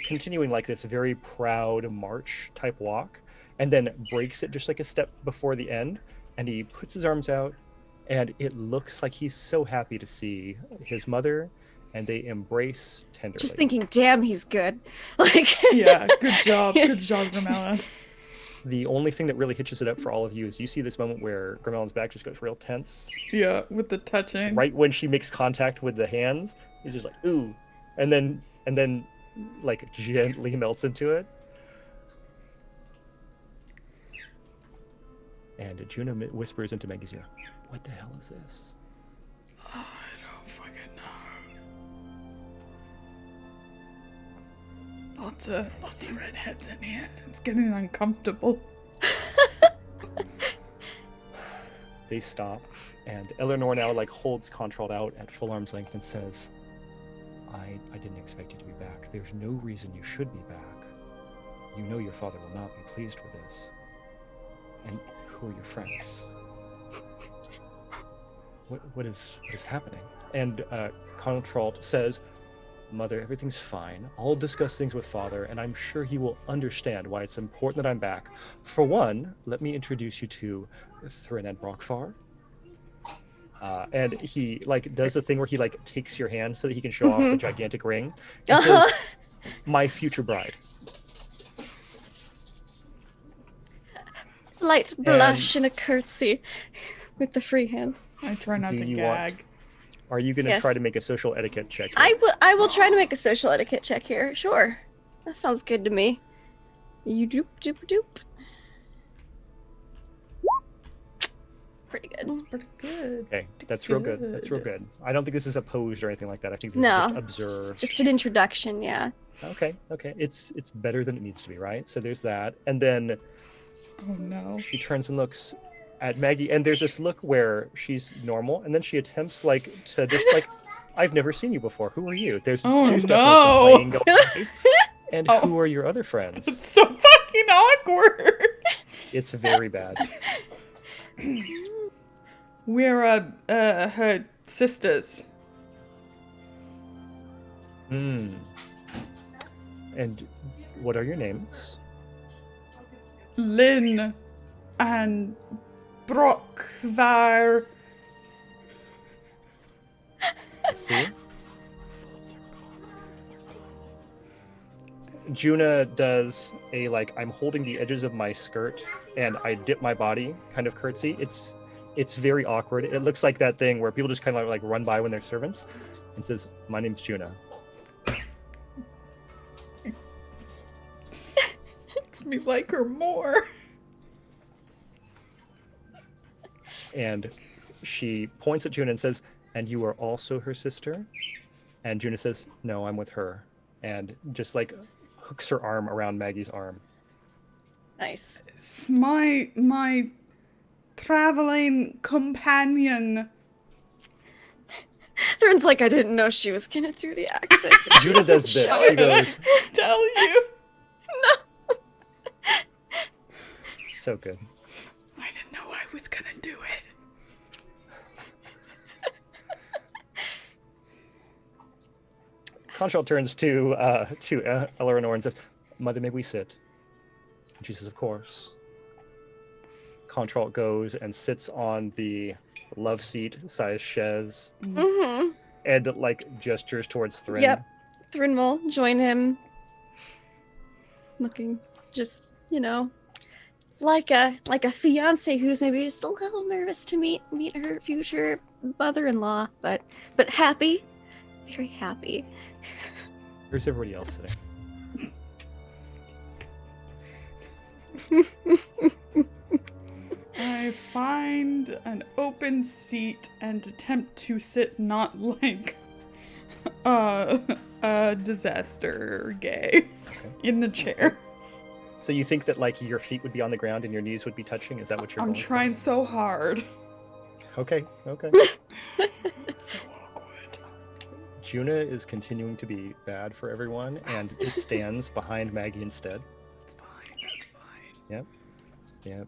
continuing like this very proud march type walk, and then breaks it just like a step before the end, and he puts his arms out, and it looks like he's so happy to see his mother, and they embrace tenderly. Just thinking, damn, he's good. Like, Yeah, good job, Gramella. The only thing that really hitches it up for all of you is you see this moment where Grimelin's back just goes real tense. Yeah, with the touching. Right when she makes contact with the hands, he's just like, ooh. And then like gently melts into it. And Juna whispers into Maggie's ear, "What the hell is this?" I don't fucking know. Lots of redheads in here. It's getting uncomfortable. They stop, and Eleanor now like holds Contralt out at full arm's length and says, I didn't expect you to be back. There's no reason you should be back. You know your father will not be pleased with this. And who are your friends? What is happening? And Contralt says, Mother, everything's fine. I'll discuss things with Father, and I'm sure he will understand why it's important that I'm back. For one, let me introduce you to Thrined Brockfar. And he like does the thing where he like takes your hand so that he can show off the gigantic ring. And says, my future bride. Slight blush and a curtsy with the free hand. I try not Do to you gag. Are you going to Yes. try to make a social etiquette check? here? I will try to make a social etiquette check here. Sure. That sounds good to me. You doop doop doop. pretty That good. was pretty good. Okay, that's real good. That's real good. I don't think this is opposed or anything like that. I think this is No, just observed. just an introduction, yeah. Okay. It's better than it needs to be, right? So there's that. And then Oh no. she turns and looks at Maggie, and there's this look where she's normal, and then she attempts to just I've never seen you before. Who are you? There's Oh, definitely no. some playing going on. And Oh. who are your other friends? It's so fucking awkward. It's very bad. We're her sisters. Hmm. And what are your names? Lynn and Brock there. See? Juna does a I'm holding the edges of my skirt and I dip my body kind of curtsy. It's very awkward. It looks like that thing where people just kind of run by when they're servants and says, "My name's Juna." Makes me like her more. And she points at Juna and says, "And you are also her sister?" And Juna says, "No, I'm with her." And just hooks her arm around Maggie's arm. Nice. It's my traveling companion. Thrin's like, I didn't know she was gonna do the accent. Juna does this. She goes, Tell you. so good. I didn't know I was gonna do it. Conchal turns to Eleanor and says, "Mother, may we sit?" And she says, "Of course." Conchal goes and sits on the love seat size chaise Mm-hmm. and gestures towards Thrin. Yep. Thrin will join him. Looking just, like a fiance who's maybe just a little nervous to meet her future mother-in-law, but happy. Very happy. Where's everybody else sitting? I find an open seat and attempt to sit not like a disaster gay in the chair. So you think that your feet would be on the ground and your knees would be touching? Is that what you're I'm going for? trying so hard. Okay. It's so awkward. Juna is continuing to be bad for everyone and just stands behind Maggie instead. That's fine. Yep.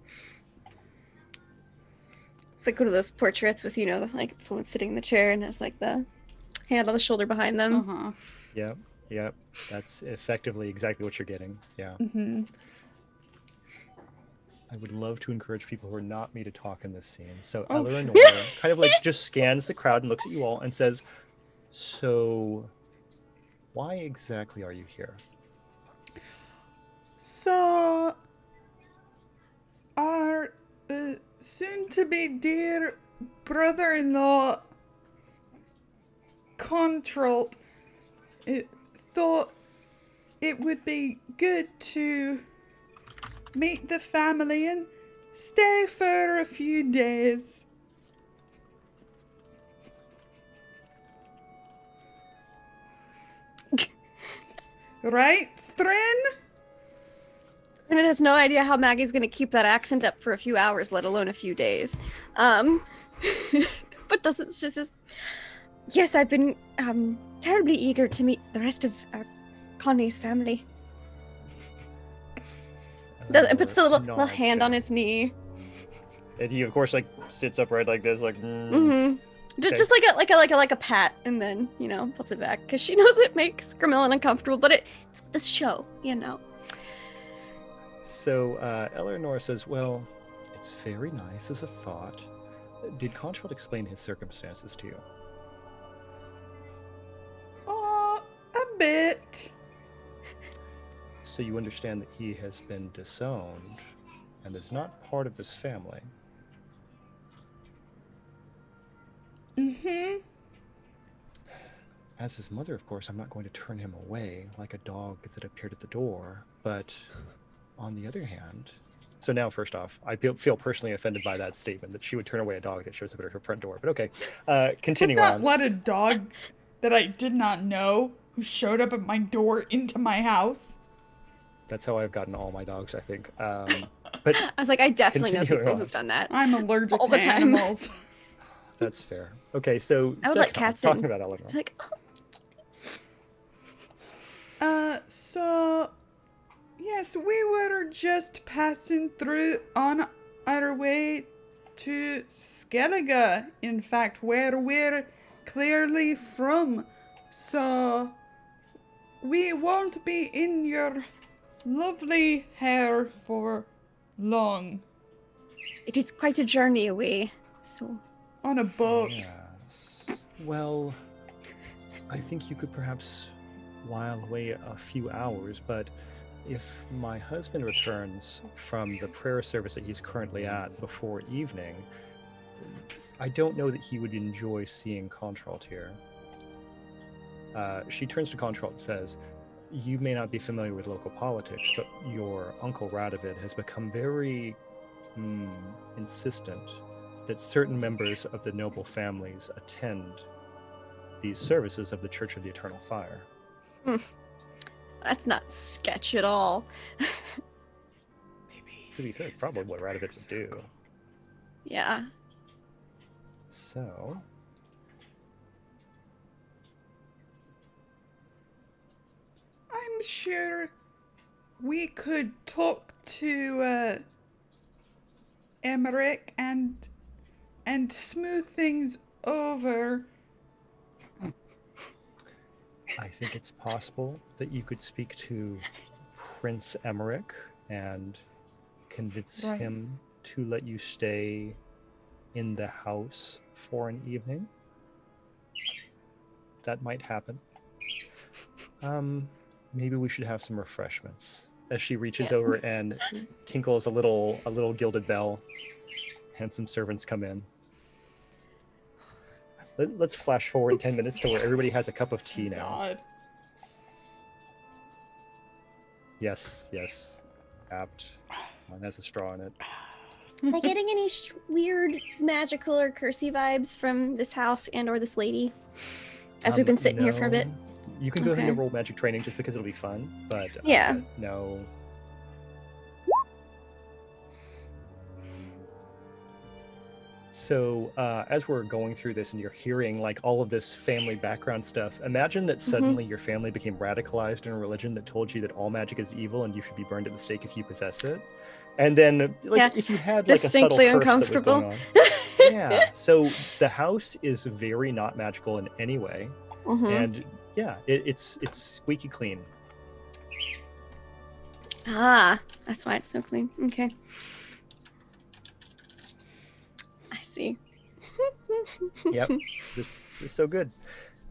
It's like one of those portraits with, someone sitting in the chair and has the hand on the shoulder behind them. Uh-huh. Yep. That's effectively exactly what you're getting. Yeah. Mm-hmm. I would love to encourage people who are not me to talk in this scene. So Oh, Eleanor kind of just scans the crowd and looks at you all and says, "So, why exactly are you here?" So, our soon-to-be dear brother-in-law, Contralt, thought it would be good to meet the family and stay for a few days. Right, Thrin? And it has no idea how Maggie's gonna keep that accent up for a few hours, let alone a few days. But doesn't just yes, I've been terribly eager to meet the rest of Connie's family. And puts the little Nods hand on down. his knee. And he, of course, sits upright like this, Mm-hmm. Okay. Just like a pat, and then puts it back because she knows it makes Grimillin uncomfortable. But it's the show, So Eleanor says, "Well, it's very nice as a thought. Did Contralt explain his circumstances to you?" A bit. So you understand that he has been disowned and is not part of this family. Mm-hmm. As his mother, of course, I'm not going to turn him away like a dog that appeared at the door. But on the other hand, So now, first off, I feel personally offended by that statement that she would turn away a dog that shows up at her front door. But okay, continue Would not on. let a dog that I did not know who showed up at my door into my house. That's how I've gotten all my dogs, I think. But I was like, I definitely know Continuing people on. who've done that. I'm allergic All to the time. animals. that's fair. Okay, so I would let Sekar, cats talking in. about Eleanor. Like, So yes, we were just passing through on our way to Skellige, in fact, where we're clearly from. So we won't be in your lovely hair for long. it is quite a journey away. So, On a boat. Yes. Well, I think you could perhaps while away a few hours, but if my husband returns from the prayer service that he's currently at before evening, I don't know that he would enjoy seeing Contralt here. She turns to Contralt and says, you may not be familiar with local politics, but your uncle Radovid has become very insistent that certain members of the noble families attend these services of the Church of the Eternal Fire. that's not sketch at all. Maybe. To be fair, it's probably what Radovid would do. Yeah. So, I'm sure we could talk to Emmerich and smooth things over. I think it's possible that you could speak to Prince Emmerich and convince Right. him to let you stay in the house for an evening. That might happen. Maybe we should have some refreshments. As she reaches over and tinkles a little gilded bell, and some servants come in. Let's flash forward 10 minutes to where everybody has a cup of tea now. God. Yes, apt. Mine has a straw in it. Am I getting any weird magical or cursey vibes from this house and or this lady? As we've been sitting here for a bit. No. You can go ahead Okay. and roll magic training just because it'll be fun, but Yeah. no. So as we're going through this and you're hearing like all of this family background stuff, imagine that suddenly your family became radicalized in a religion that told you that all magic is evil and you should be burned at the stake if you possess it. And then like Yeah, if you had like a subtle distinctly curse that was uncomfortable. going on. Yeah. So the house is very not magical in any way. Mhm. And yeah, it's squeaky clean. Ah, that's why it's so clean. Okay. I see. Yep, this is so good.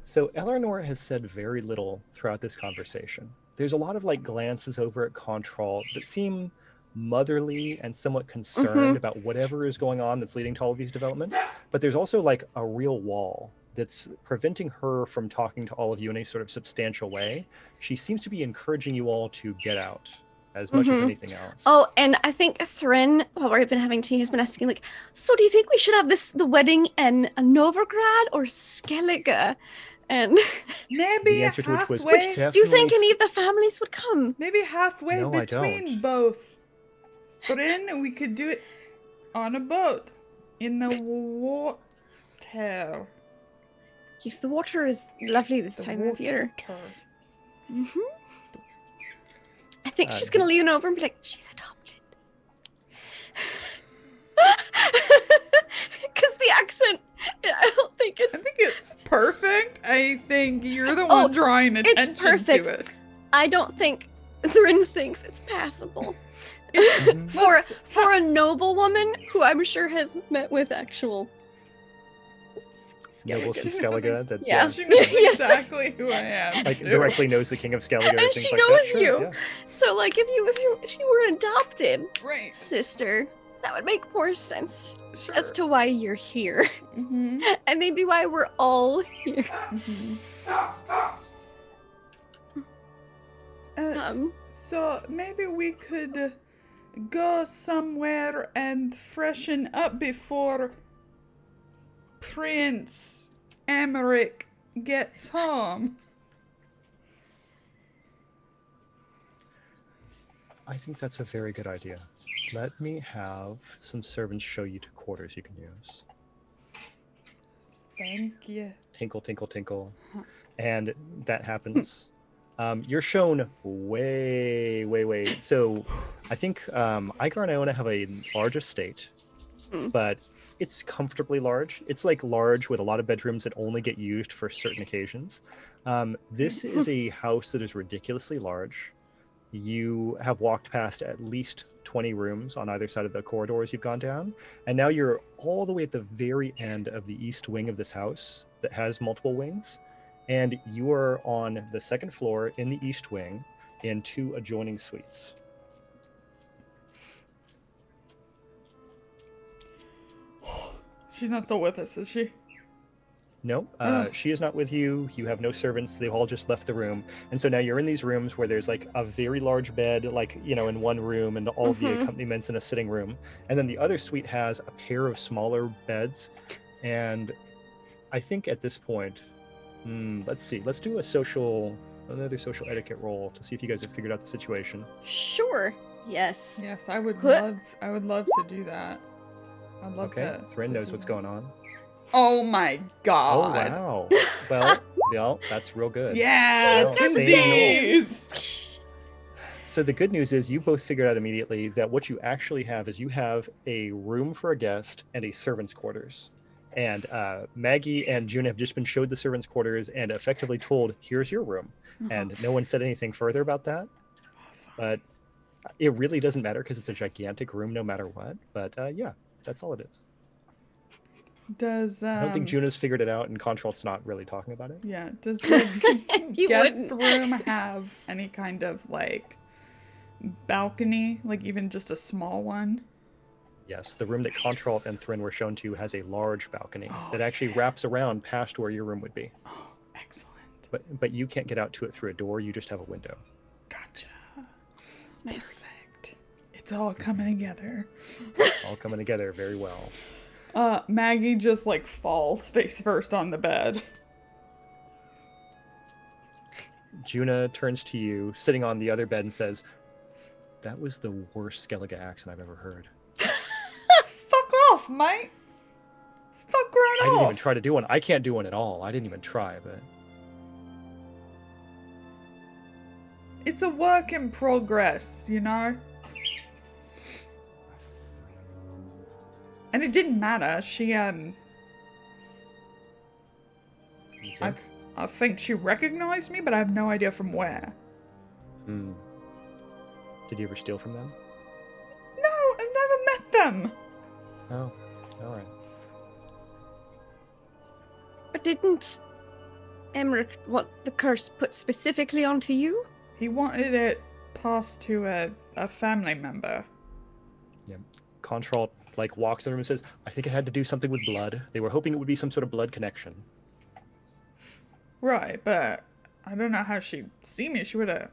So Eleanor has said very little throughout this conversation. There's a lot of like glances over at Contralt that seem motherly and somewhat concerned about whatever is going on that's leading to all of these developments. But there's also like a real wall that's preventing her from talking to all of you in any sort of substantial way. She seems to be encouraging you all to get out as much as anything else. Oh, and I think Thrin, while we've been having tea, has been asking, like, so do you think we should have the wedding in Novigrad or Skellige? And Maybe The answer to which was halfway. do you think definitely any of the families would come? Maybe halfway No, I between don't. both. Then we could do it on a boat in the water. Yes, the water is lovely this The time of year. water. I think she's gonna lean over and be like, she's adopted. Because the accent, I don't think I it's. think it's perfect. I think you're the Oh, one drawing attention it's perfect. to it. I don't think Thrin thinks it's passable. It's- For a noble woman who I'm sure has met with actual Noble Skellige. Chief Skellige that Yeah. She knows Yes. exactly who I am. like too. directly knows the King of Skellige And things she like knows that. Sure, you. yeah. So like if you were an adopted Right. sister, that would make more sense Sure. as to why you're here. Mm-hmm. And maybe why we're all here. Mm-hmm. Um So maybe we could go somewhere and freshen up before Prince Emmerich gets home. I think that's a very good idea. Let me have some servants show you to quarters you can use. Thank you. Tinkle, tinkle, tinkle. And that happens. You're shown way. So I think Igar and Iona have a large estate, but it's comfortably large. It's like large with a lot of bedrooms that only get used for certain occasions. This is a house that is ridiculously large. You have walked past at least 20 rooms on either side of the corridors you've gone down, and now you're all the way at the very end of the east wing of this house that has multiple wings, and you are on the second floor in the east wing in 2 adjoining suites. She's not still with us, is she? No, she is not with you. You have no servants. They've all just left the room. And so now you're in these rooms where there's like a very large bed, like, you know, in one room, and all of the accompaniments in a sitting room. And then the other suite has a pair of smaller beds. And I think at this point, let's see. Let's do another social etiquette roll to see if you guys have figured out the situation. Sure. Yes. Yes, I would Huh? love to do that. I'd love Okay, to. Thrin knows what's going on. Oh my god. Oh, wow. Well, that's real good. Yeah, Well, twinsies! So the good news is you both figured out immediately that what you actually have is you have a room for a guest and a servant's quarters. And Maggie and June have just been showed the servant's quarters and effectively told, here's your room. And no one said anything further about that. But it really doesn't matter because it's a gigantic room no matter what. But yeah, that's all it is. Does I don't think June has figured it out, and Contralt's not really talking about it. Yeah, does the You guest wouldn't. room have any kind of like balcony, like even just a small one? Yes, the room that Contralt and Thrin were shown to has a large balcony that actually wraps around past where your room would be. Oh, excellent. But you can't get out to it through a door, you just have a window. Gotcha. Nice. Perfect. It's all coming together. All coming together very well. Maggie just like falls face first on the bed. Juna turns to you, sitting on the other bed, and says, "That was the worst Skellige accent I've ever heard. Fuck off, mate. Fuck right I didn't off. even try to do one. I can't do one at all. I didn't even try, but It's a work in progress, you know? And it didn't matter. She, you think? I think she recognized me, but I have no idea from where. Hmm. Did you ever steal from them? No, I've never met them. Oh, all right. But didn't Emmerich want the curse put specifically onto you? He wanted it passed to a family member. Contralt walks in the room and says, "I think it had to do something with blood. They were hoping it would be some sort of blood connection." Right, but I don't know how she'd see me. She would have...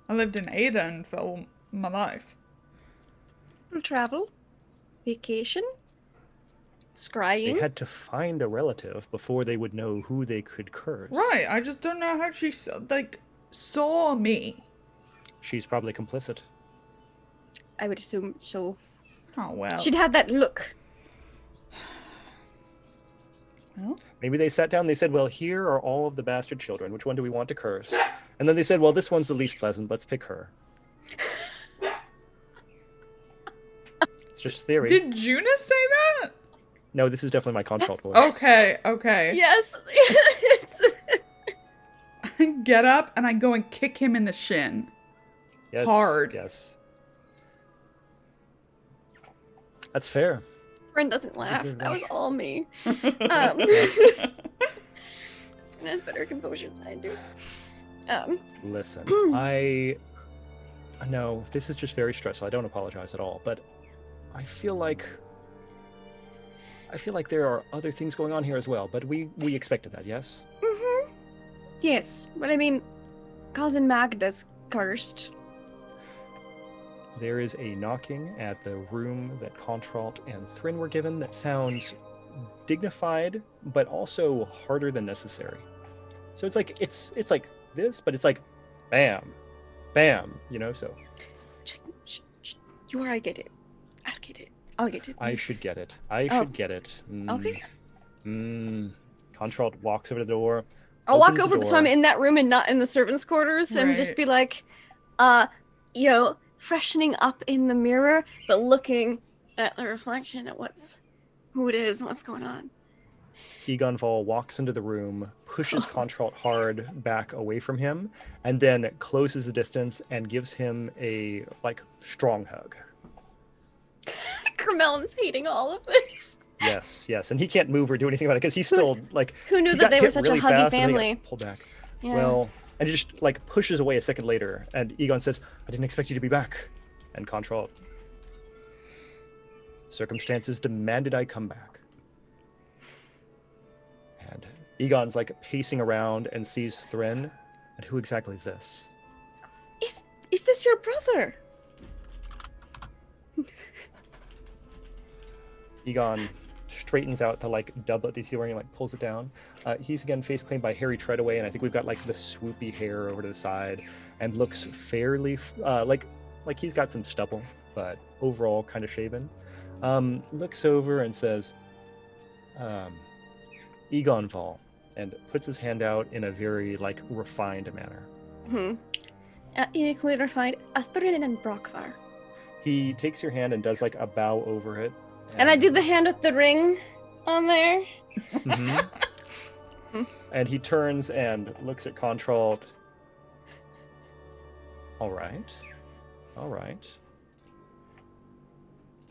I lived in Aden for all my life. Travel? Vacation? They Scrying? had to find a relative before they would know who they could curse. Right, I just don't know how she, saw me. She's probably complicit. I would assume so. Oh, well. She'd had that look. Well, Maybe they sat down and they said, "Well, here are all of the bastard children. Which one do we want to curse?" And then they said, "Well, this one's the least pleasant. Let's pick her." It's just theory. did Juna say that? No, this is definitely my Contralt voice. Okay, okay. Yes! I get up and I go and kick him in the shin. Yes, hard. Yes. That's fair. Friend doesn't laugh. Deserve That was that. all me. He has better composure than I do. Listen, I know this is just very stressful. I don't apologize at all, but I feel like there are other things going on here as well. But we expected that, yes? Mm-hmm. Yes. But I mean, cousin Magda's cursed. there is a knocking at the room that Contralt and Thrin were given that sounds dignified, but also harder than necessary. So it's like this, but it's like bam, bam, so You are get it. I'll get it. I should get it. Okay. Contralt walks over to the door. I'll walk opens the over so door. I'm in that room and not in the servants' quarters and just Right. be like, freshening up in the mirror, but looking at the reflection at who it is and what's going on. Egon Vol walks into the room, pushes Contralt hard back away from him, and then closes the distance and gives him a strong hug. Carmelon's hating all of this. Yes, and he can't move or do anything about it because he's still Who knew he that got they were hit such really a huggy fast and then he got family? pulled back. Yeah. Well, and he just pushes away a second later, and Egon says, "I didn't expect you to be back." And Contralt, "Circumstances demanded I come back." And Egon's pacing around and sees Thrin. And who exactly is this? Is this your brother? Egon straightens out the doublet that he's wearing, pulls it down. He's again face claimed by Harry Treadaway, and I think we've got the swoopy hair over to the side, and looks fairly like he's got some stubble, but overall kind of shaven. Looks over and says, Egon Vol, and puts his hand out in a very refined manner. Equally refined, a Thrin and Brockvar. He takes your hand and does a bow over it. And I do the hand with the ring on there. Mm-hmm. And he turns and looks at Contralt. All right.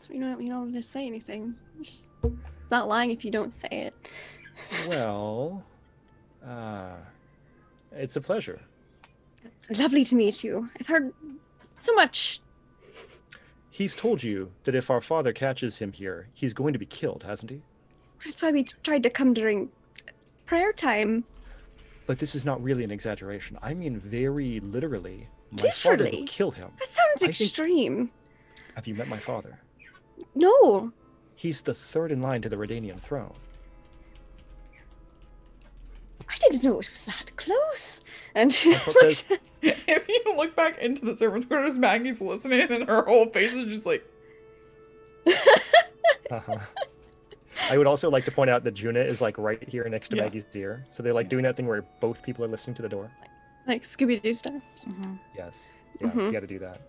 So you don't have to say anything. Just not lying if you don't say it. Well, it's a pleasure. It's lovely to meet you. I've heard so much. He's told you that if our father catches him here, he's going to be killed, hasn't he? That's why we tried to come during prayer time. But this is not really an exaggeration. I mean very literally. My father Literally? will kill him. That sounds I think- extreme. Have you met my father? No. He's the third in line to the Redanian throne. I didn't know it was that close. And she That's what says- If you look back into the servants' quarters, Maggie's listening, and her whole face is just like. Uh-huh. I would also like to point out that Juna is right here next to Yeah. Maggie's ear. So they're doing that thing where both people are listening to the door. like Scooby-Doo style. Yes. Yeah, Mhm. you got to do that.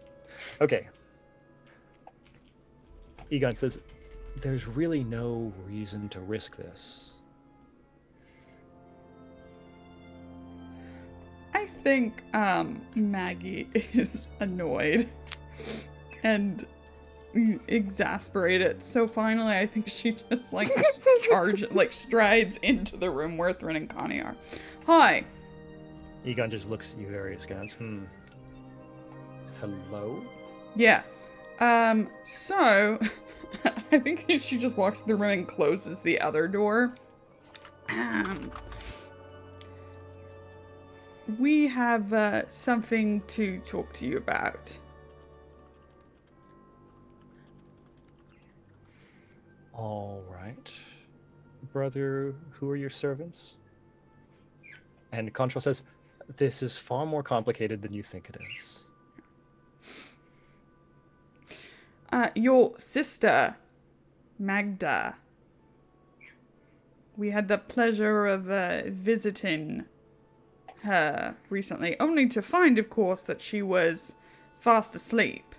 Okay. Egon says, "There's really no reason to risk this." I think Maggie is annoyed and exasperated. So finally, I think she just strides into the room where Thrin and Connie are. Hi. Egon just looks at you very askance. Hello? Yeah. So I think she just walks through the room and closes the other door. We have something to talk to you about. All right. Brother, who are your servants? And Contral says, "This is far more complicated than you think it is." Your sister, Magda. We had the pleasure of visiting her recently, only to find, of course, that she was fast asleep.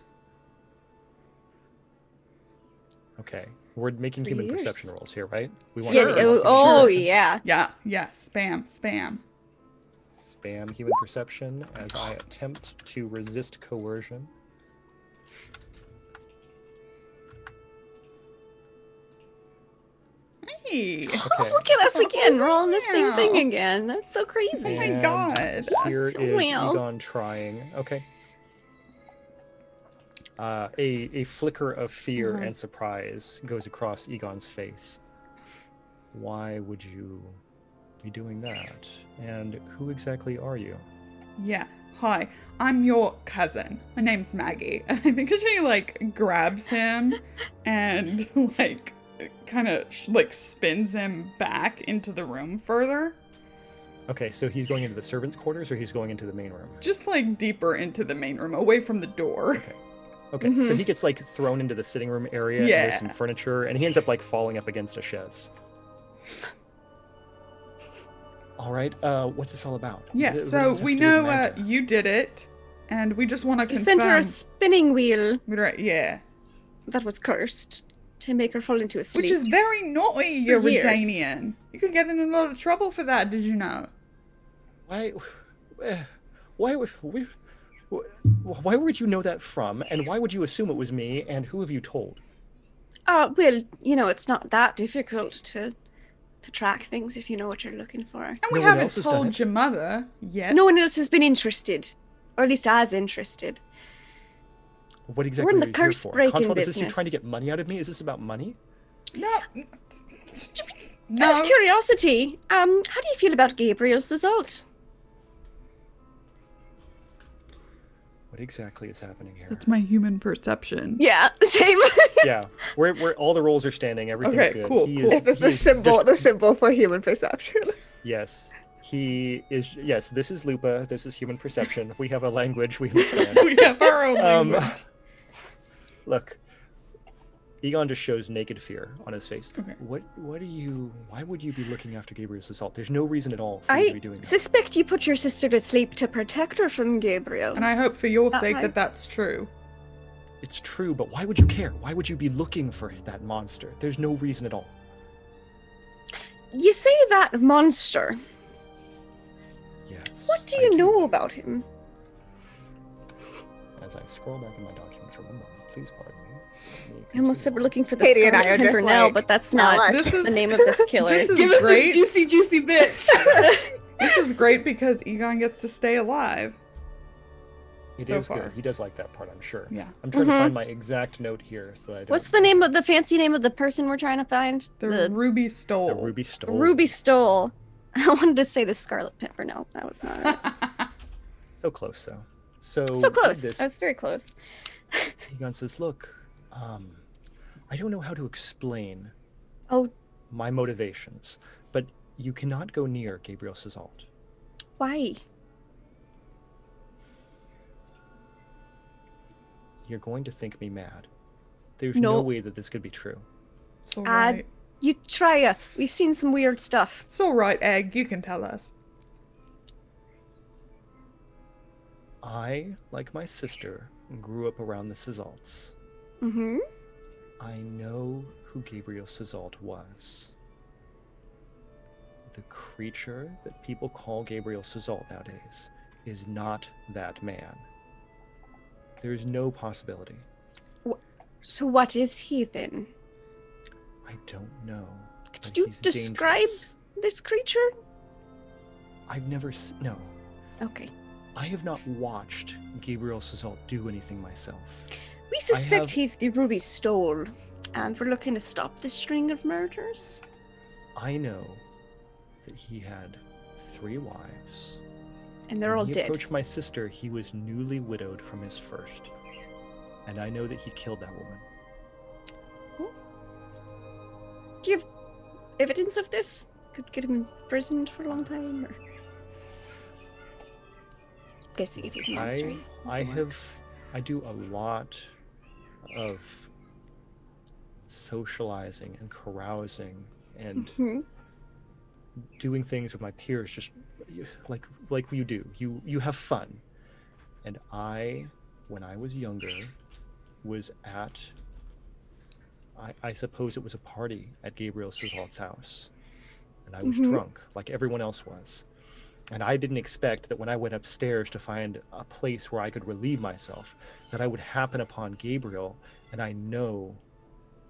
Okay. We're making human Years. perception rolls here, right? We want Sure. we want human Oh, perception. yeah. Yeah, spam. Spam human perception as I attempt to resist coercion. Hey! Okay. Look at us again. We're all in the same Wow. thing again. That's so crazy. Oh my And God. Here is Wow. Egon trying. Okay. A flicker of fear Mhm. and surprise goes across Egon's face. Why would you be doing that? And who exactly are you? Yeah. hi, I'm your cousin. My name's Maggie. And I think she, like, grabs him and, like, kind of, like, spins him back into the room further. Okay, so he's going into the servants' quarters or he's going into the main room? Just, like, deeper into the main room, away from the door. Okay. Okay, so he gets, like, thrown into the sitting room area. Yeah. And there's some furniture, and he ends up, like, falling up against a chaise. All right, what's this all about? Yeah, What does so this have we to do with know magic? you did it, and we just want to You confirm. sent her a spinning wheel Right, yeah. that was cursed to make her fall into a sleep. Which is very naughty, you years. Redanian. You could get in a lot of trouble for that, did you know? Why would you know that from, and why would you assume it was me, and who have you told? Well, you know, it's not that difficult to track things if you know what you're looking for. And we No one haven't else has done told it. your mother yet. No one else has been interested, or at least as interested. What exactly in are the you here curse for? breaking Control, is this you business. trying to get money out of me? Is this about money? No. Out No. of curiosity, how do you feel about Gabriel's result? What exactly is happening here? That's my human perception. Yeah, same. Yeah, where all the rolls are standing, everything's Okay, good. cool, He cool. is- This is he the is symbol, just- the symbol for human perception. Yes, he is. Yes, this is Lupa. This is human perception. We have a language we understand. We have our own language. Look, Egon just shows naked fear on his face. Okay. Why would you be looking after Gabriel's assault? There's no reason at all for you to I be doing that. suspect you put your sister to sleep to protect her from Gabriel. And I hope for your That sake right? that that's true. It's true, but why would you care? Why would you be looking for that monster? There's no reason at all. You say that monster. Yes. What do I you know about him? As I scroll back in my document for one moment, please pardon me. Let me I almost said we're continue. looking for the Katie and I Scarlet are just Pimpernel, like, but that's "Now not what?" This is the name of this killer. This is Give us great. those juicy bits. This is great because Egon gets to stay alive. It so is far. good. He does like that part, I'm sure. Yeah. I'm trying to Mhm. find my exact note here so I don't. What's the name of the fancy name of the person we're trying to find? The Ruby Stole. The Ruby Stole. Ruby Stole. I wanted to say the Scarlet Pimpernel. That was not it. So close, though. So So close. This, I was very close. Egon says, "Look, I don't know how to explain Oh, my motivations, but you cannot go near Gabriel Cesalt. why? You're going to think me mad. There's no No. way that this could be true. It's alright. You try us. We've seen some weird stuff. It's alright, Egg. You can tell us. I, like my sister, grew up around the Cesalts. Mm-hmm. I know who Gabriel Cesalt was. The creature that people call Gabriel Cesalt nowadays is not that man. There's no possibility. So what is he then? I don't know. Could but you he's describe dangerous. this creature? I've never no. Okay. I have not watched Gabriel Cesalt do anything myself. We suspect have- he's the Ruby Stole, and we're looking to stop this string of murders. I know that he had 3 wives. And they're When all he dead. approached my sister, he was newly widowed from his first. And I know that he killed that woman. Do you have evidence of this? Could get him imprisoned for a long time, or guessing if he's a monster. I do a lot of socializing and carousing and Mhm. doing things with my peers, just like you do. You have fun. And when I was younger, was at I suppose it was a party at Gabriel Cesalt's house. And I was Mhm. drunk, like everyone else was. And I didn't expect that when I went upstairs to find a place where I could relieve myself, that I would happen upon Gabriel, and I know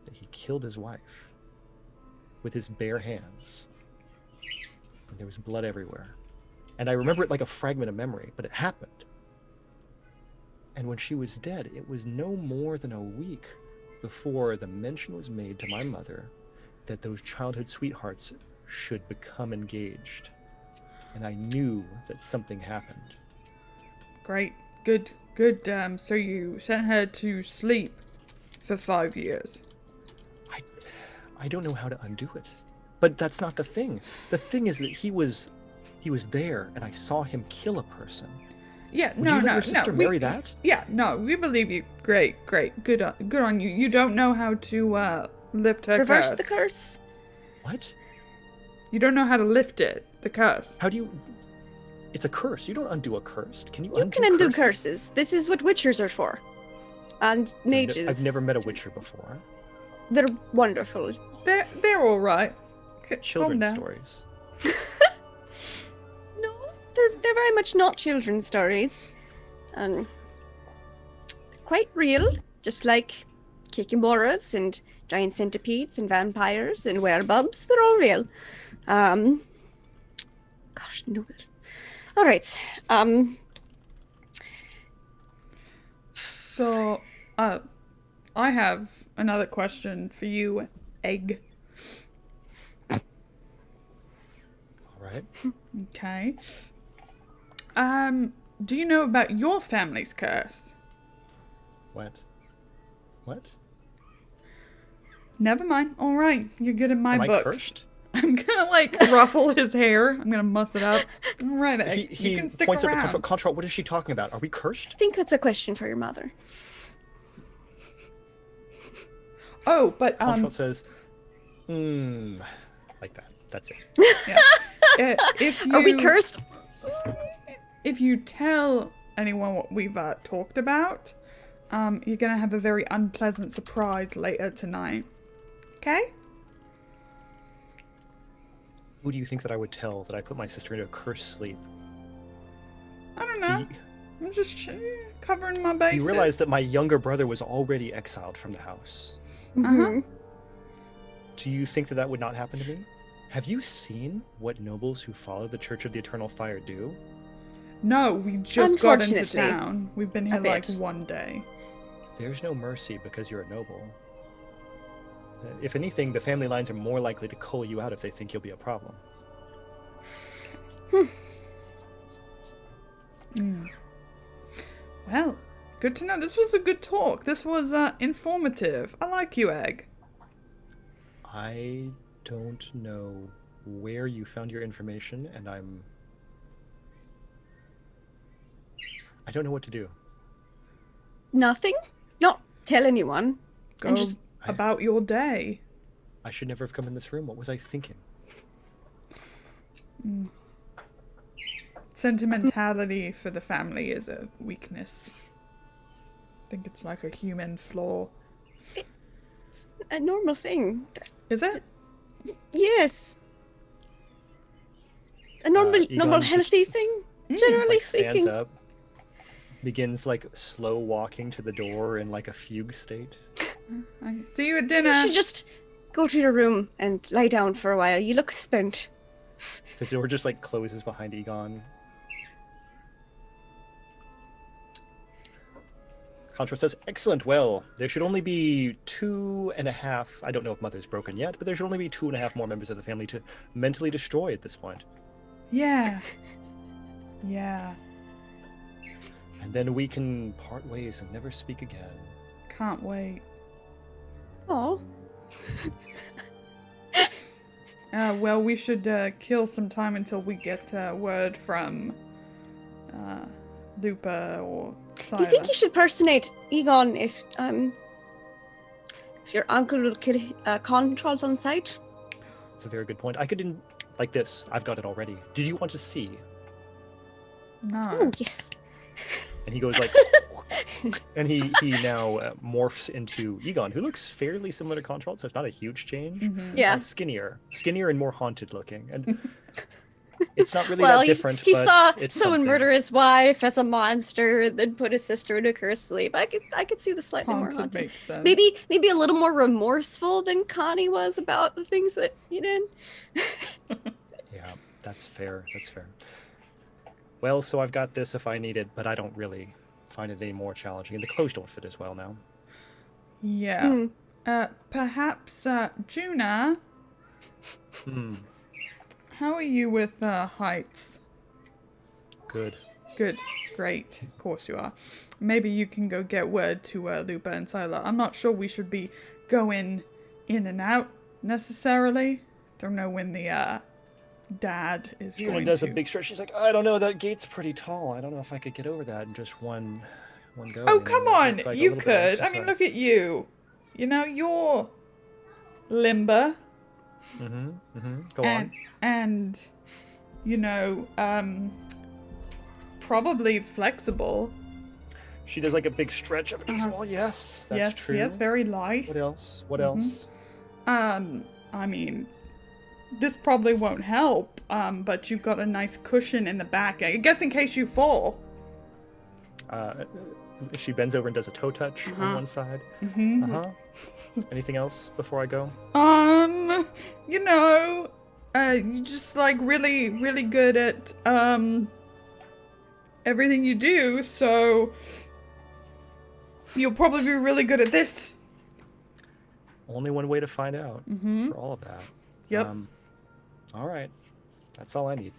that he killed his wife with his bare hands. And there was blood everywhere. And I remember it like a fragment of memory, but it happened. And when she was dead, it was no more than a week before the mention was made to my mother that those childhood sweethearts should become engaged. And I knew that something happened. Great. Good. Good. So you sent her to sleep for 5 years. I don't know how to undo it. But that's not the thing. The thing is that he was there, and I saw him kill a person. Yeah, Would no, you let no, your sister no. marry that? Yeah, no, we believe you. Great. Good on you. You don't know how to lift her Reverse curse. the curse. What? You don't know how to lift it, the curse. How do you... It's a curse. You don't undo a curse. Can you You undo can undo curses? curses. This is what witchers are for. And mages. I've never met a witcher before. They're wonderful. They're all right. Calm Children's down. stories. No, they're very much not children's stories. And quite real, just like Kikimoras and giant centipedes and vampires and werebubs. They're all real. Gosh, no. All right. So, I have another question for you, Egg. All right. Okay. Do you know about your family's curse? What? Never mind. All right, you're good in my Am I books. cursed? I'm gonna ruffle his hair. I'm gonna muss it up. All right, Egg. He you can stick points around. at the contract. Contract, what is she talking about? Are we cursed? I think that's a question for your mother. Oh, but Contract says, like that. That's it. if you, Are we cursed? If you tell anyone what we've talked about, you're gonna have a very unpleasant surprise later tonight. Okay? Who do you think that I would tell that I put my sister into a cursed sleep? I don't know. I'm just covering my bases. You realize that my younger brother was already exiled from the house. Mhm. Do you think that that would not happen to me? Have you seen what nobles who follow the Church of the Eternal Fire do? No, we just got into Unfortunately, town. We've been here like bit. 1 day. There's no mercy because you're a noble. If anything, the family lines are more likely to cull you out if they think you'll be a problem. Well, good to know. This was a good talk. This was informative. I like you, Egg. I don't know where you found your information, and I don't know what to do. Nothing? Not tell anyone. Go And just about your day. I should never have come in this room. What was I thinking? Sentimentality for the family is a weakness. I think it's like a human flaw. it's a normal thing. Is it? Yes. A normal, Egon normal just- healthy thing, generally Like, stands speaking. up, begins like slow walking to the door in like a fugue state. I see you at You dinner. should just go to your room and lie down for a while. You look spent. The door just like closes behind Egon. Contra says, "Excellent. Well, there should only be 2.5. I don't know if Mother's broken yet, but there should only be 2.5 more members of the family to mentally destroy at this point. Yeah. Yeah. And then we can part ways and never speak again." Can't wait. Oh, Well, we should kill some time until we get word from Lupa or Sila. do you think you should personate Egon if your uncle will kill Contralt on sight? That's a very good point. I could like this. I've got it already. Did you want to see? No. Oh yes. And he goes like, and he now morphs into Egon, who looks fairly similar to Contralt, so it's not a huge change. Mhm. Yeah. Skinnier and more haunted looking, and it's not really Well, that different. he but saw it's someone something. murder his wife as a monster, and then put his sister in a cursed sleep. I could see the slightly more Haunted haunted. makes sense. Maybe a little more remorseful than Connie was about the things that he did. Yeah, that's fair. That's fair. Well, so I've got this if I need it, but I don't really find it any more challenging, and the clothes don't fit as well now. Yeah. Perhaps, Juna, Hmm. how are you with heights? Good. Good. Great. Of course you are. Maybe you can go get word to Lupa and Sila. I'm not sure we should be going in and out necessarily. Don't know when the dad is Juna going does to. a big stretch. She's like, I don't know, that gate's pretty tall. I don't know if I could get over that in just one go. Oh, you know? come on. It's like a You little bit of could. I mean, exercise. look at you. You know, you're limber Go on. and you know, probably flexible. She does like a big stretch up against the wall. Yes, that's yes, true. yes, very light. What else? What else? I mean, this probably won't help, but you've got a nice cushion in the back. I guess in case you fall. She bends over and does a toe touch on one side. Anything else before I go? You know, you're just like really, really good at everything you do, so you'll probably be really good at this. Only one way to find out for all of that. Yep. All right. That's all I need.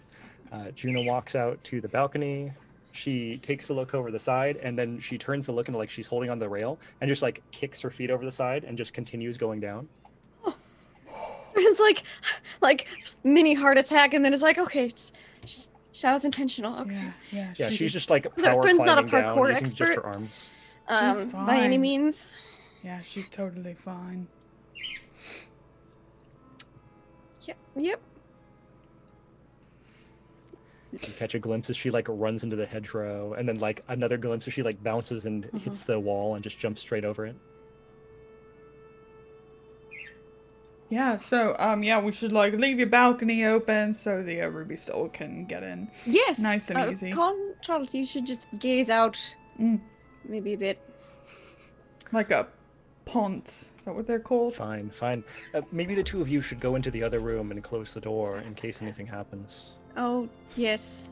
Juna walks out to the balcony. She takes a look over the side, and then she turns to look into like she's holding on the rail and just like kicks her feet over the side and just continues going down. It's like mini heart attack, and then it's like, okay, that was intentional. Okay. Yeah, She's just like power Thrin's not a climbing down parkour using just expert. her arms. She's By any fine. means. Yeah, she's totally fine. Yep. You catch a glimpse as she like runs into the hedgerow, and then like another glimpse as she like bounces and hits the wall and just jumps straight over it. Yeah, so we should like leave your balcony open so the Ruby Stole can get in. Yes. Nice and easy. Charlotte, you should just gaze out. Maybe a bit. Like a ponce. Is that what they're called? Fine. Maybe the two of you should go into the other room and close the door in case anything happens. Oh, yes.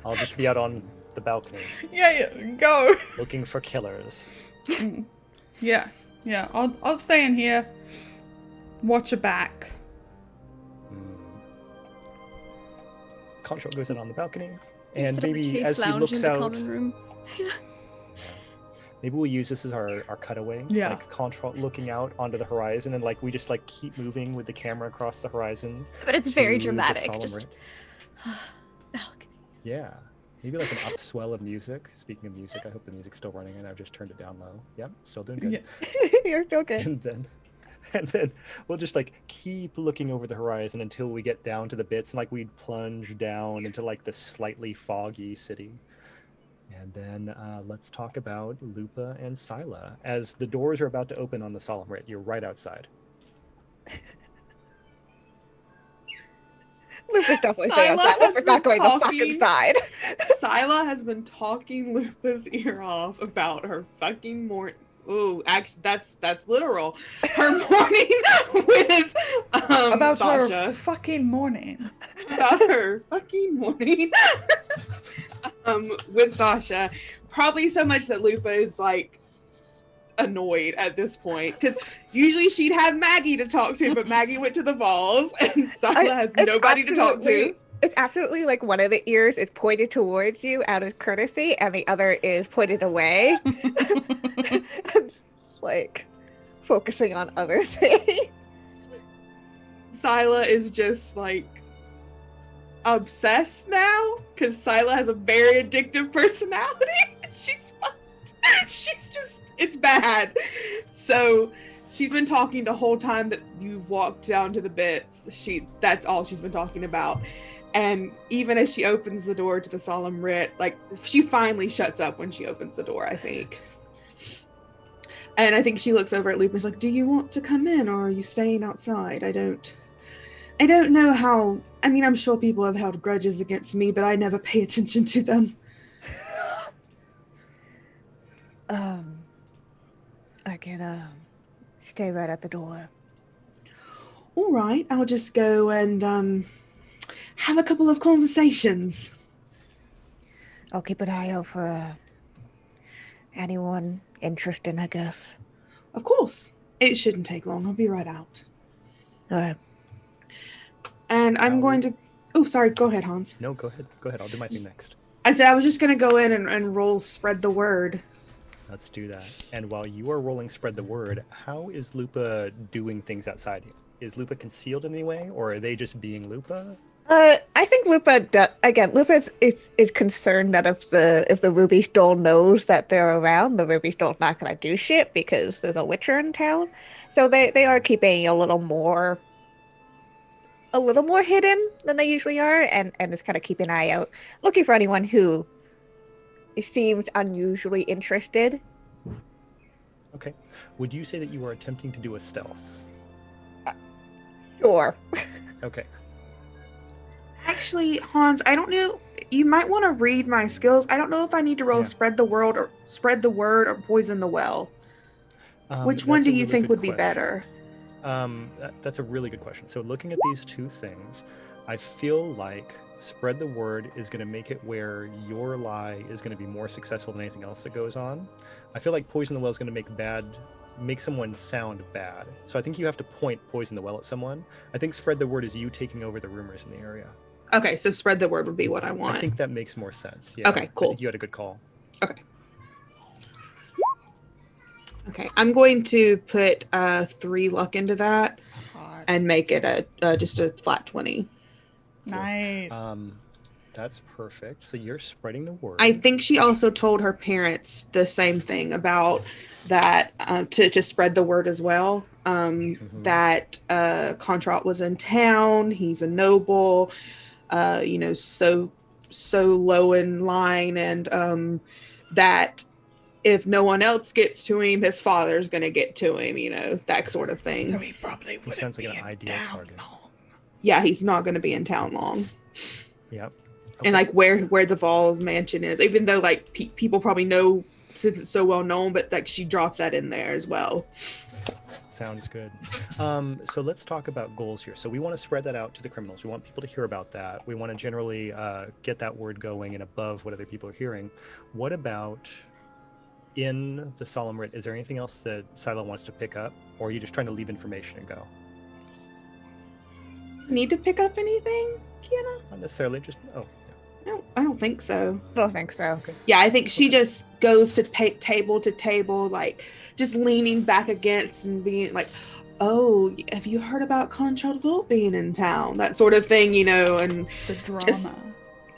I'll just be out on the balcony Yeah, go. looking for killers. Yeah. I'll stay in here. Watch your back. Control goes in on the balcony, and Set up a maybe chase as he lounge looks in the out, common room. maybe we'll use this as our cutaway. Yeah. Like Control looking out onto the horizon, and like we just like keep moving with the camera across the horizon. But it's very to the dramatic. solemn Just rite. balconies. Yeah. Maybe like an upswell of music. Speaking of music, I hope the music's still running and I've just turned it down low. Yep, still doing good. Yeah. You're joking. And then we'll just like keep looking over the horizon until we get down to the bits and like we'd plunge down into like the slightly foggy city. And then let's talk about Lupa and Sila. As the doors are about to open on the solemn rite, you're right outside. Lupa's definitely staying Sila outside. has Lupa's not been going the talking. fucking side. Sila has been talking Lupa's ear off about her fucking morning. Ooh, actually, that's literal. Her morning with About Sasha. her fucking morning. About her fucking morning with Sasha. Probably so much that Lupa is like annoyed at this point because usually she'd have Maggie to talk to, but Maggie went to the balls and Sila has It's nobody to talk to. absolutely- It's absolutely like one of the ears is pointed towards you out of courtesy, and the other is pointed away. Like focusing on other things. Sila is just like obsessed now because Sila has a very addictive personality. She's just, it's bad. So she's been talking the whole time that you've walked down to the bits. That's all she's been talking about. And even as she opens the door to the solemn writ, like she finally shuts up when she opens the door, I think. And I think she looks over at Lupa and is like, do you want to come in or are you staying outside? I don't know how, I mean, I'm sure people have held grudges against me, but I never pay attention to them. I can stay right at the door. All right, I'll just go and have a couple of conversations. I'll keep an eye out for anyone interesting, I guess. Of course. It shouldn't take long. I'll be right out. And I'm Now going to. Oh, sorry. Go ahead, Hans. No, go ahead. Go ahead. I'll do my thing next. I said I was just going to go in and roll spread the word. Let's do that. And while you are rolling spread the word, how is Lupa doing things outside you? Is Lupa concealed in any way, or are they just being Lupa? I think Lupa is concerned that if the Ruby Stole knows that they're around, the Ruby Stole's not gonna do shit because there's a Witcher in town. So they are keeping a little more hidden than they usually are, and just kind of keeping an eye out, looking for anyone who seems unusually interested. Okay. Would you say that you are attempting to do a stealth? Sure. Okay. Actually, Hans, I don't know. You might want to read my skills. I don't know if I need to roll Yeah. spread the word or poison the well. Which one That's do a you really think good would be question. better? That's a really good question. So looking at these two things, I feel like spread the word is going to make it where your lie is going to be more successful than anything else that goes on. I feel like poison the well is going to make someone sound bad. So I think you have to point poison the well at someone. I think spread the word is you taking over the rumors in the area. Okay, so spread the word would be what I want. I think that makes more sense. Yeah. Okay, cool. I think you had a good call. Okay, I'm going to put 3 luck into that Hot. and make it just a flat 20. Nice. That's perfect. So you're spreading the word. I think she also told her parents the same thing about that to spread the word as well. That Contralt was in town. He's a noble, so low in line, and that if no one else gets to him, his father's gonna get to him. That sort of thing. So he probably wouldn't sounds like be an in ideal town target. long. Yeah, he's not gonna be in town long. Yep. And like where the Vols mansion is, even though like people probably know since it's so well known, but like she dropped that in there as well. Sounds good. So let's talk about goals here. So we want to spread that out to the criminals. We want people to hear about that. We want to generally get that word going and above what other people are hearing. What about in the Solemn Writ? Is there anything else that Silo wants to pick up, or are you just trying to leave information and go? Need to pick up anything, Kiana? Not necessarily. Just I don't think so. I don't think so. Yeah, I think she just goes to table to table, like just leaning back against and being like, "Oh, have you heard about Contralt Volt being in town?" That sort of thing, and The drama.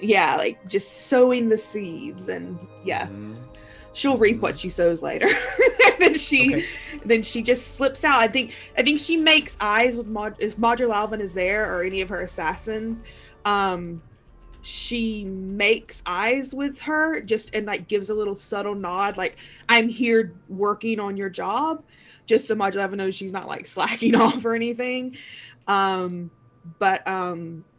like just sowing the seeds, and she'll reap what she sows later. And then she just slips out. I think she makes eyes with if Madra Lalvin is there or any of her assassins. She makes eyes with her and like gives a little subtle nod, like I'm here working on your job, just so Madra Lalvin knows she's not like slacking off or anything. But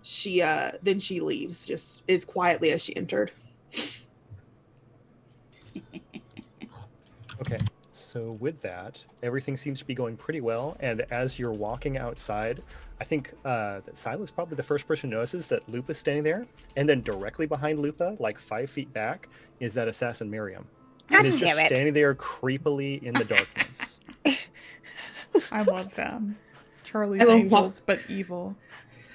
she then she leaves just as quietly as she entered. Okay. So with that, everything seems to be going pretty well. And as you're walking outside, I think that Sila's probably the first person who notices that Lupa's standing there. And then directly behind Lupa, like 5 feet back, is that assassin Miriam. And is just standing there creepily in the darkness. I love them. Charlie's Angels, but evil.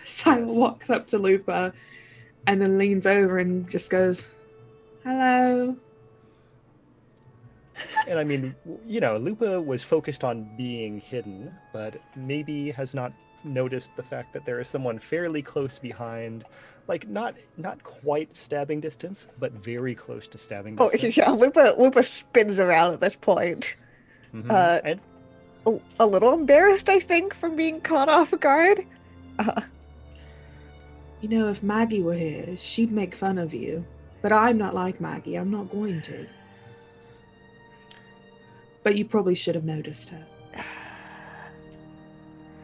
Sila walks up to Lupa and then leans over and just goes, "Hello." And I mean, Lupa was focused on being hidden, but maybe has not noticed the fact that there is someone fairly close behind, like not quite stabbing distance, but very close to stabbing distance. Oh yeah, Lupa spins around at this point. And A little embarrassed, I think, from being caught off guard. If Maggie were here, she'd make fun of you. But I'm not like Maggie. I'm not going to. But you probably should have noticed her.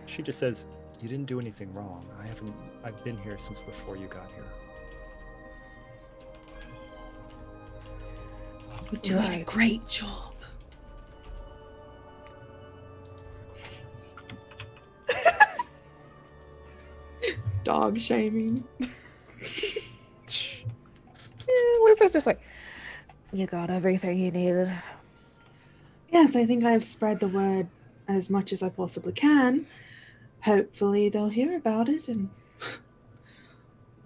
she just says, "You didn't do anything wrong. I've been here since before you got here." You're doing a great job. Dog shaming. Lupa's just like, you got everything you needed. Yes, I think I've spread the word as much as I possibly can. Hopefully they'll hear about it and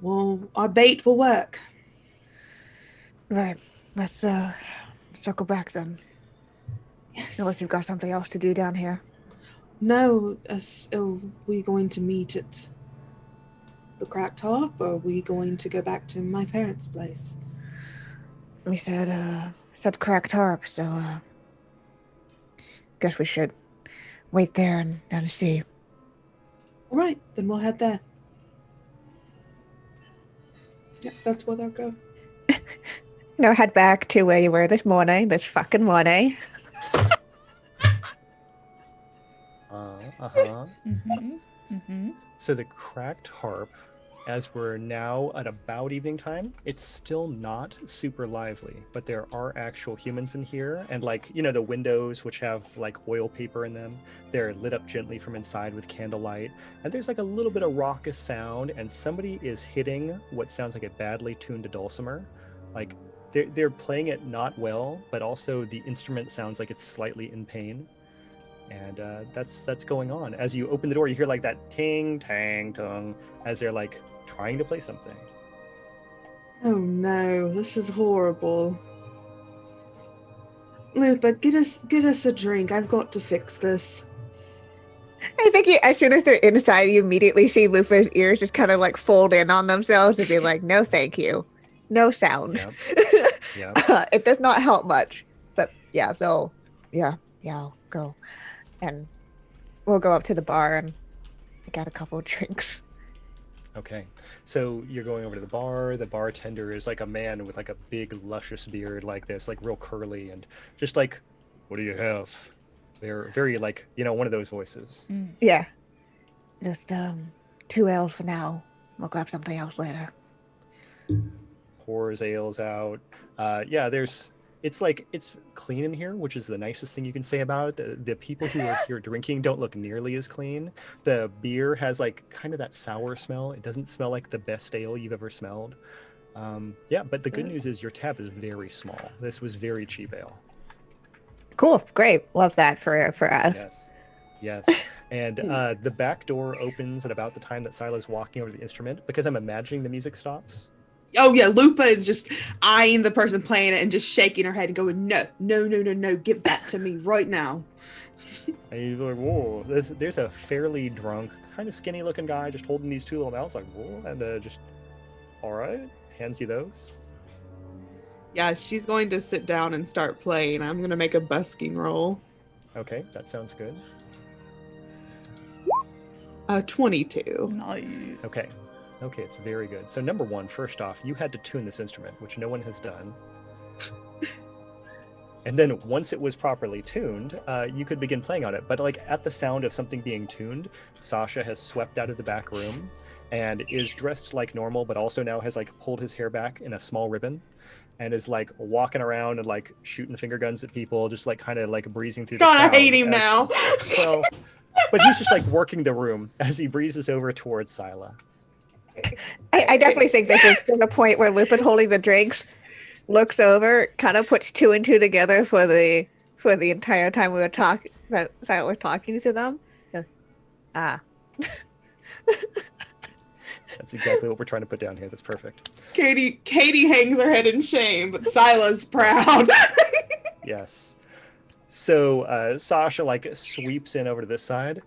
well, our bait will work. Right. Let's circle back then. Yes. Unless you've got something else to do down here. No, are we going to meet at the Cracked Harp, or are we going to go back to my parents' place? We said Cracked Harp, so guess we should wait there and see. All right, then we'll head there. Yep, that's where they'll go. Head back to where you were this fucking morning. So the Cracked Harp, as we're now at about evening time, it's still not super lively, but there are actual humans in here, and the windows which have oil paper in them, they're lit up gently from inside with candlelight, and there's a little bit of raucous sound, and somebody is hitting what sounds like a badly tuned dulcimer. They're playing it not well, but also the instrument sounds like it's slightly in pain. And that's going on. As you open the door, you hear that ting, tang, tung, as they're trying to play something. Oh no, this is horrible. Lupa, get us a drink. I've got to fix this. I think as soon as they're inside, you immediately see Lupa's ears just kind of fold in on themselves and be like, no, thank you. No sound. Yep. It does not help much. But yeah, I'll go. And we'll go up to the bar and get a couple of drinks. Okay. So you're going over to the bar. The bartender is a man with a big luscious beard like this, real curly, and just what do you have? They're very one of those voices. Yeah. Just 2 ales for now. We'll grab something else later. Pours ales out. It's clean in here, which is the nicest thing you can say about it. The people who are here drinking don't look nearly as clean. The beer has kind of that sour smell. It doesn't smell like the best ale you've ever smelled. But the good news is your tab is very small. This was very cheap ale. Cool, great, love that for us. Yes. And the back door opens at about the time that Sila's walking over to the instrument, because I'm imagining the music stops. Oh yeah, Lupa is just eyeing the person playing it and just shaking her head and going, no, give that to me right now. And he's like, whoa, there's a fairly drunk, kind of skinny looking guy just holding these 2 little mouths whoa, and just, all right, hands you those. Yeah, she's going to sit down and start playing. I'm going to make a busking roll. Okay, that sounds good. 22. Nice. Okay, it's very good. So number 1, first off, you had to tune this instrument, which no one has done. And then once it was properly tuned, you could begin playing on it. But at the sound of something being tuned, Sasha has swept out of the back room and is dressed like normal, but also now has pulled his hair back in a small ribbon and is walking around and shooting finger guns at people, just kind of breezing through the crowd. God, I hate him now. Well, but he's just working the room as he breezes over towards Sila. I definitely think this is a point where Lupin, holding the drinks, looks over, kind of puts 2 and 2 together for the entire time we were talking to them. That's exactly what we're trying to put down here. That's perfect. Katie hangs her head in shame, but Sila's proud. Yes. So Sasha sweeps in over to this side.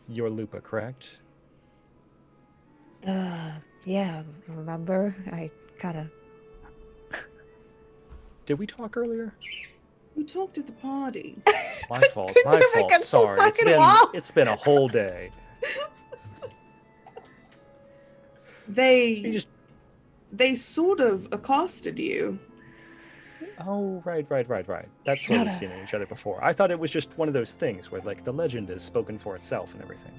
You're Lupa, correct? Yeah, remember? I kind of... Did we talk earlier? We talked at the party. My fault. Sorry. It's been a whole day. They sort of accosted you. Oh, right. That's where we've seen each other before. I thought it was just one of those things where the legend is spoken for itself and everything.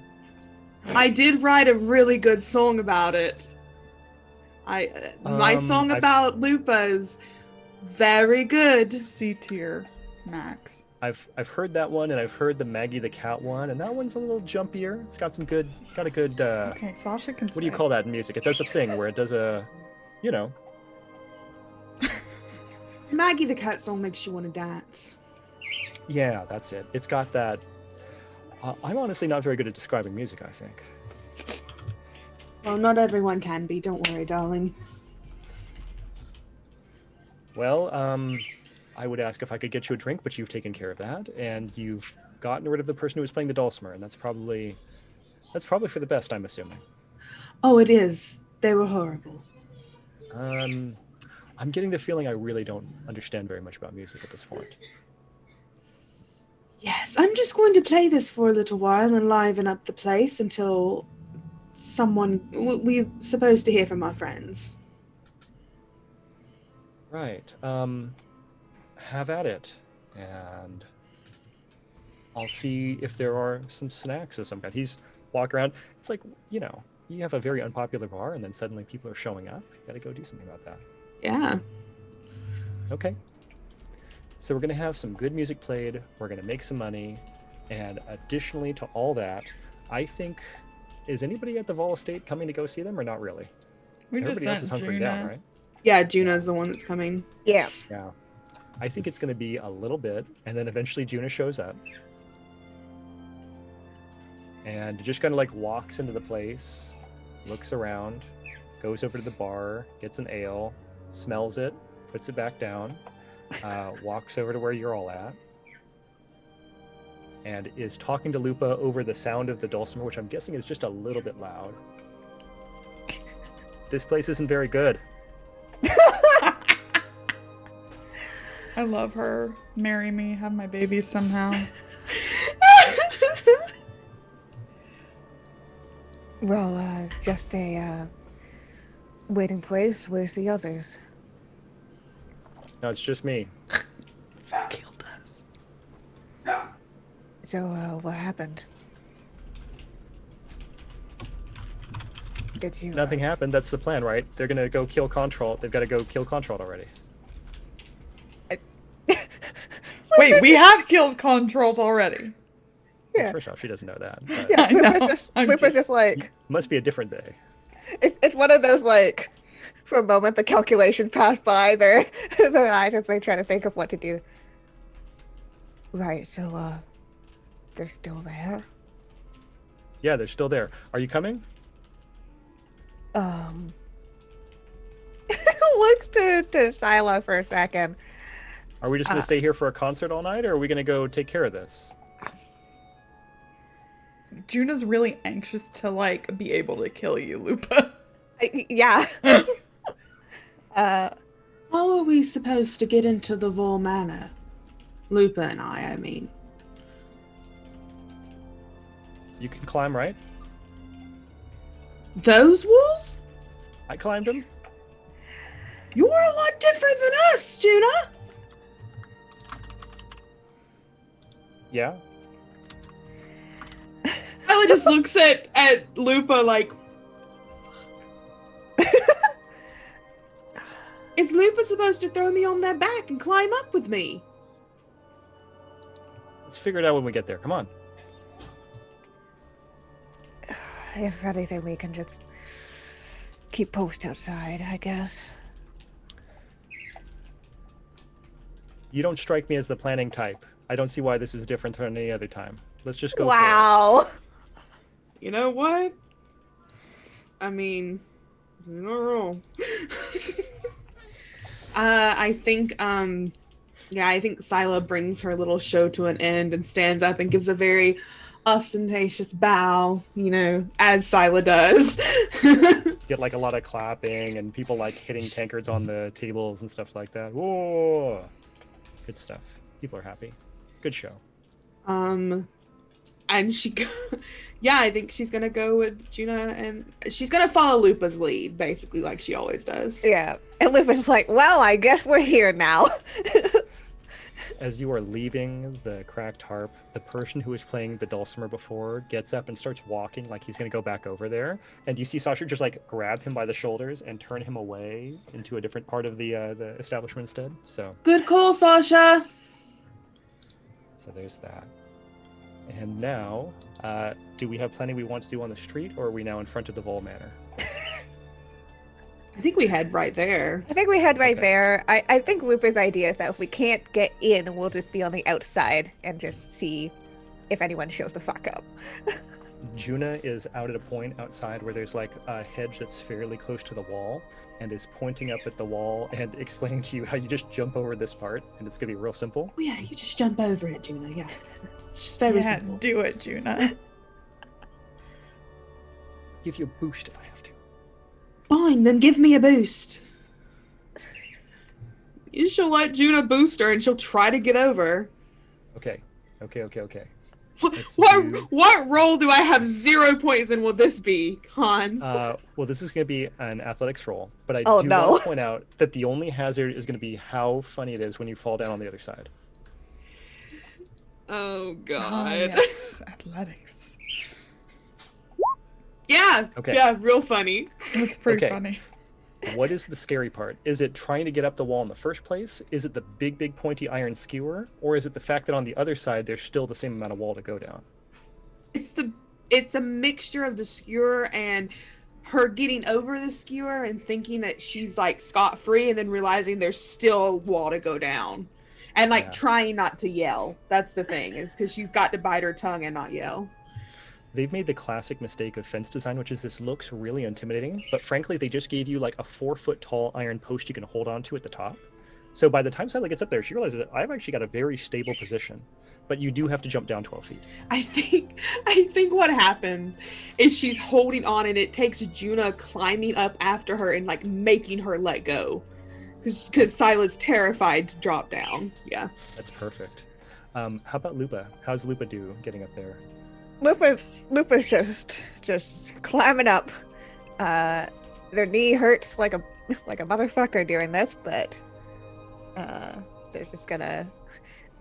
I did write a really good song about it. My song about Lupa is very good. C tier, max. I've heard that one, and I've heard the Maggie the Cat one, and that one's a little jumpier. It's got a good. Okay, Sasha can. What do you call that music? It does a thing where it does a, Maggie the Cat song makes you want to dance. Yeah, that's it. It's got that. I'm honestly not very good at describing music, I think. Well, not everyone can be. Don't worry, darling. Well, I would ask if I could get you a drink, but you've taken care of that, and you've gotten rid of the person who was playing the dulcimer, and that's probably for the best, I'm assuming. Oh, it is. They were horrible. I'm getting the feeling I really don't understand very much about music at this point. Yes, I'm just going to play this for a little while and liven up the place until we're supposed to hear from our friends. Right. Have at it, and I'll see if there are some snacks of some kind. He's walk around. It's like, you have a very unpopular bar, and then suddenly people are showing up. You got to go do something about that. Yeah. Okay. So we're going to have some good music played. We're going to make some money. And additionally to all that, I think, is anybody at the Vol Estate coming to go see them or not really? We Everybody else is just sent hunkering down, Juna. right? Yeah, Juna's the one that's coming. Yeah. Yeah. I think it's going to be a little bit, and then eventually Juna shows up. And just kind of like walks into the place, looks around, goes over to the bar, gets an ale, smells it, puts it back down, walks over to where you're all at, and is talking to Lupa over the sound of the dulcimer, which I'm guessing is just a little bit loud. This place isn't very good. I love her. Marry me, have my babies somehow. Well, it's just a waiting place. Where's the others? No, it's just me. Killed us. So, what happened? Did you? Nothing happened. That's the plan, right? They're gonna go kill Control. They've got to go kill Control already. Wait, we have killed Controls already. Yeah. First off, she doesn't know that. But Yeah, I know. Lupa's I'm just like, must be a different day. it's one of those, like, for a moment the calculation passed by their eyes as they try to think of what to do. Right, so, they're still there? Yeah, they're still there. Are you coming? Looks to Sila for a second. Are we just gonna stay here for a concert all night, or are we gonna go take care of this? Juna's really anxious to like be able to kill you, Lupa. Yeah. How are we supposed to get into the Vol Manor? Lupa and I mean. You can climb, right? Those walls? I climbed them. You're a lot different than us, Juna! Yeah. Ella just looks at Lupa like... Is Lupa supposed to throw me on their back and climb up with me? Let's figure it out when we get there. Come on. If anything, we can just keep post outside, I guess. You don't strike me as the planning type. I don't see why this is different from any other time. Let's just go. Wow. You know what? I mean, you're not wrong. I think Sila brings her little show to an end and stands up and gives a very ostentatious bow, as Sila does. Get like a lot of clapping and people like hitting tankards on the tables and stuff like that. Whoa! Good stuff. People are happy. Good show. And she, I think she's gonna go with Juna, and she's gonna follow Lupa's lead, basically, like she always does. Yeah. And Lupa's like, well, I guess we're here now. As you are leaving the cracked harp, the person who was playing the dulcimer before gets up and starts walking like he's going to go back over there. And you see Sasha just like grab him by the shoulders and turn him away into a different part of the establishment instead. So Good call, Sasha. there's that. And now, do we have plenty we want to do on the street, or are we now in front of the Vol Manor? I think we head right there. I think we head right Okay. there. I think Lupa's idea is that if we can't get in, we'll just be on the outside and just see if anyone shows the fuck up. Juna is out at a point outside where there's like a hedge that's fairly close to the wall and is pointing up at the wall and explaining to you how you just jump over this part and it's gonna be real simple. Oh, yeah, you just jump over it, Juna. Yeah. It's just very Yeah, simple. do it, Juna. Give you a boost if I have to. Fine, then give me a boost. She'll let Juna boost her and she'll try to get over. Okay. What, Let's do- what role do I have 0 points in will this be, Hans? Well, this is going to be an athletics roll, but I Oh, do no. want to point out that the only hazard is going to be how funny it is when you fall down on the other side. Oh, Oh, God. yes. Athletics. Yeah. Okay. Yeah, real funny. That's pretty Okay. funny. What is the scary part? Is it trying to get up the wall in the first place? Is it the big pointy iron skewer? Or is it the fact that on the other side there's still the same amount of wall to go down? It's a mixture of the skewer and her getting over the skewer and thinking that she's like scot-free and then realizing there's still a wall to go down. And like Yeah. trying not to yell. That's the thing, is because she's got to bite her tongue and not yell. They've made the classic mistake of fence design, which is this looks really intimidating, but frankly, they just gave you like a 4-foot tall iron post you can hold on to at the top. So by the time Sila gets up there, she realizes that I've actually got a very stable position, but you do have to jump down 12 feet. I think what happens is she's holding on and it takes Juna climbing up after her and like making her let go. Because Sila's terrified to drop down. Yeah. That's perfect. How about Lupa? How's Lupa do getting up there? Lupa's just climbing up. Their knee hurts like a motherfucker doing this, but they're just gonna.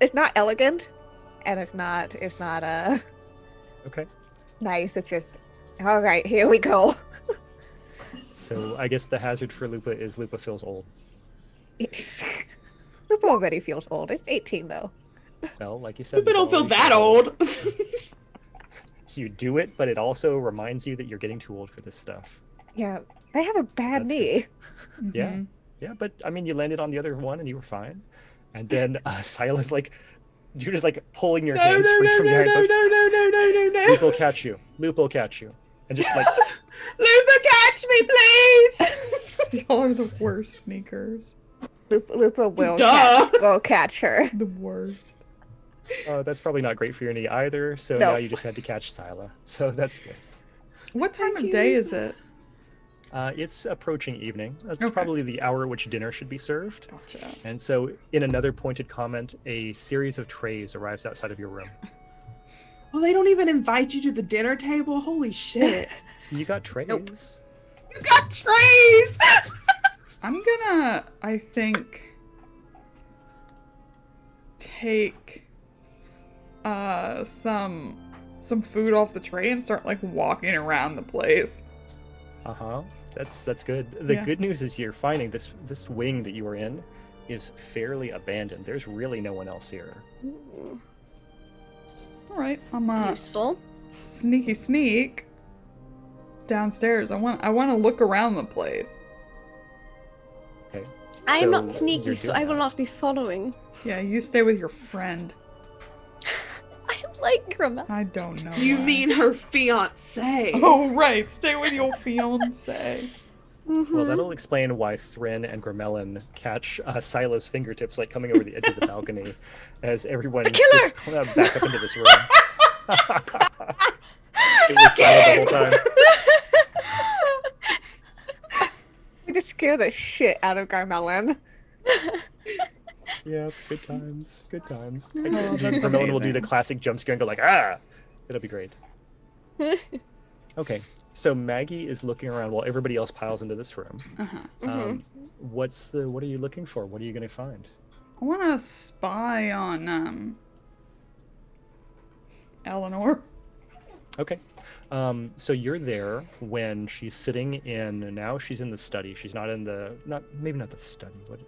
It's not elegant, and it's not Okay. nice. It's just all right. Here we go. So I guess the hazard for Lupa is Lupa feels old. Lupa already feels old. It's 18 though. Well, like you said, Lupa don't feel already that feels old. You do it, but it also reminds you that you're getting too old for this stuff. Yeah, they have a bad That's knee. Yeah. Mhm. Yeah, but I mean, you landed on the other one and you were fine. And then Sila's like, you're just like pulling your No, hands no, free no, from the no, iron no, post. no, no, no, no, no, no. Lupa will catch you. Lupa will catch you. And just like, Lupa, catch me, please! Y'all are the worst sneakers. Lupa will Duh. catch her. The worst. oh, that's probably not great for your knee either. So No. now you just had to catch Sila. So that's good. What time Thank of day you. is it? It's approaching evening. That's Okay. probably the hour at which dinner should be served. Gotcha. And so, in another pointed comment, a series of trays arrives outside of your room. Oh, they don't even invite you to the dinner table? Holy shit. You got trays. Nope. You got trays! I'm gonna, I think, take some food off the tray and start like walking around the place. Uh-huh. That's good. The Yeah. good news is you're finding this wing that you were in is fairly abandoned. There's really no one else here. Mm, All right, I'm useful. sneak downstairs. I want to look around the place. Okay. I am So not sneaky, you're so doing I will that. not be following. Yeah, you stay with your friend. I like Grandma. I don't know. You why. mean her fiance? Oh right, stay with your fiance. Well, that'll explain why Thrin and Gramelin catch Sila's fingertips like coming over the edge of the balcony as everyone The killer! gets back up into this room. It was Sila the whole time. You just scare the shit out of Garmelin. Yeah, good times. Good times. Oh, Gramelin that's will do the amazing. classic jump scare and go like, ah! It'll be great. Okay, so Maggie is looking around while everybody else piles into this room. Uh-huh. What are you looking for? What are you gonna find? I want to spy on Eleanor. Okay. So you're there when she's sitting in. Now she's in the study. She's not in the maybe not the study. What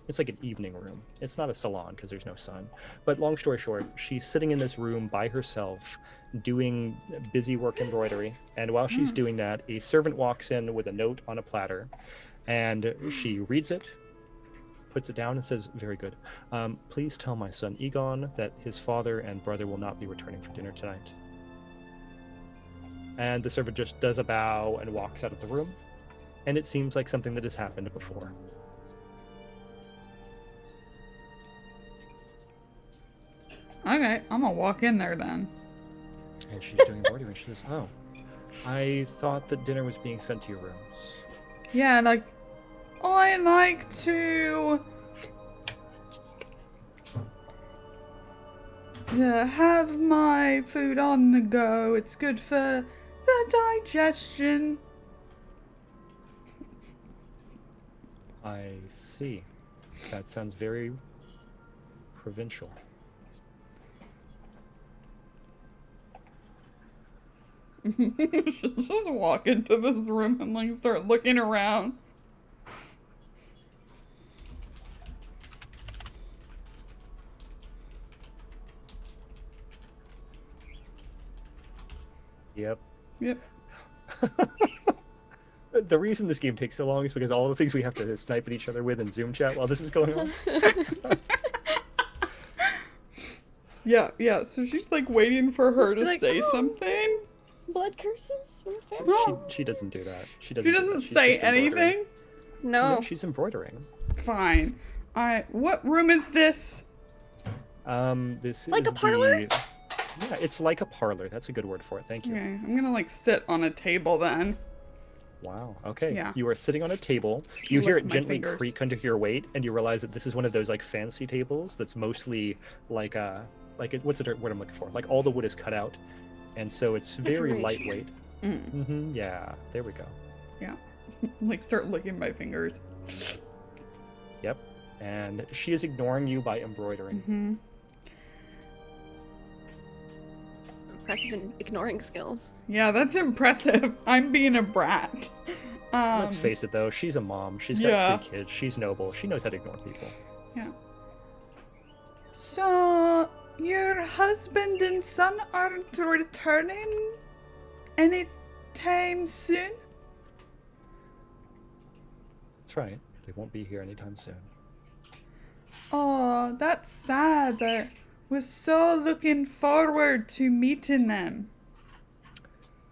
it's like an evening room. It's not a salon because there's no sun. But long story short, she's sitting in this room by herself, doing busy work embroidery. And while she's doing that, a servant walks in with a note on a platter, and she reads it, puts it down and says, "Very good. Please tell my son Egon that his father and brother will not be returning for dinner tonight." And the servant just does a bow and walks out of the room. And it seems like something that has happened before. Okay, I'm gonna walk in there then. And she's doing embroidery. She says, "Oh, I thought that dinner was being sent to your rooms." Yeah, like, I like to have my food on the go. It's good for the digestion. I see. That sounds very provincial. Just walk into this room and like start looking around. Yep. Yep. The reason this game takes so long is because all the things we have to snipe at each other with in Zoom chat while this is going on. Yeah. So she's like waiting for her Just be to like, say "Oh." something. Blood curses from the family? No, She doesn't do that. She she doesn't. do that. doesn't She's say just embroidering. anything. No. No, she's embroidering. Fine. Alright, what room is this? This Like a is parlor? Yeah, it's like a parlor. That's a good word for it. Thank you. Okay, I'm gonna like sit on a table then. Wow. Okay. Yeah. You are sitting on a table. You hear Lift it my gently fingers. creak under your weight, and you realize that this is one of those like fancy tables that's mostly like what's the word I'm looking for? Like all the wood is cut out, and so it's very Decoration. lightweight. Mm. Yeah. There we go. Like start licking my fingers. Yep. And she is ignoring you by embroidering. Mm-hmm. Impressive in ignoring skills. Yeah, that's impressive. I'm being a brat. Let's face it, though. She's a mom. She's got yeah. 3 kids. She's noble. She knows how to ignore people. So, your husband and son aren't returning anytime soon? That's right. They won't be here anytime soon. Oh, that's sad. I was so looking forward to meeting them.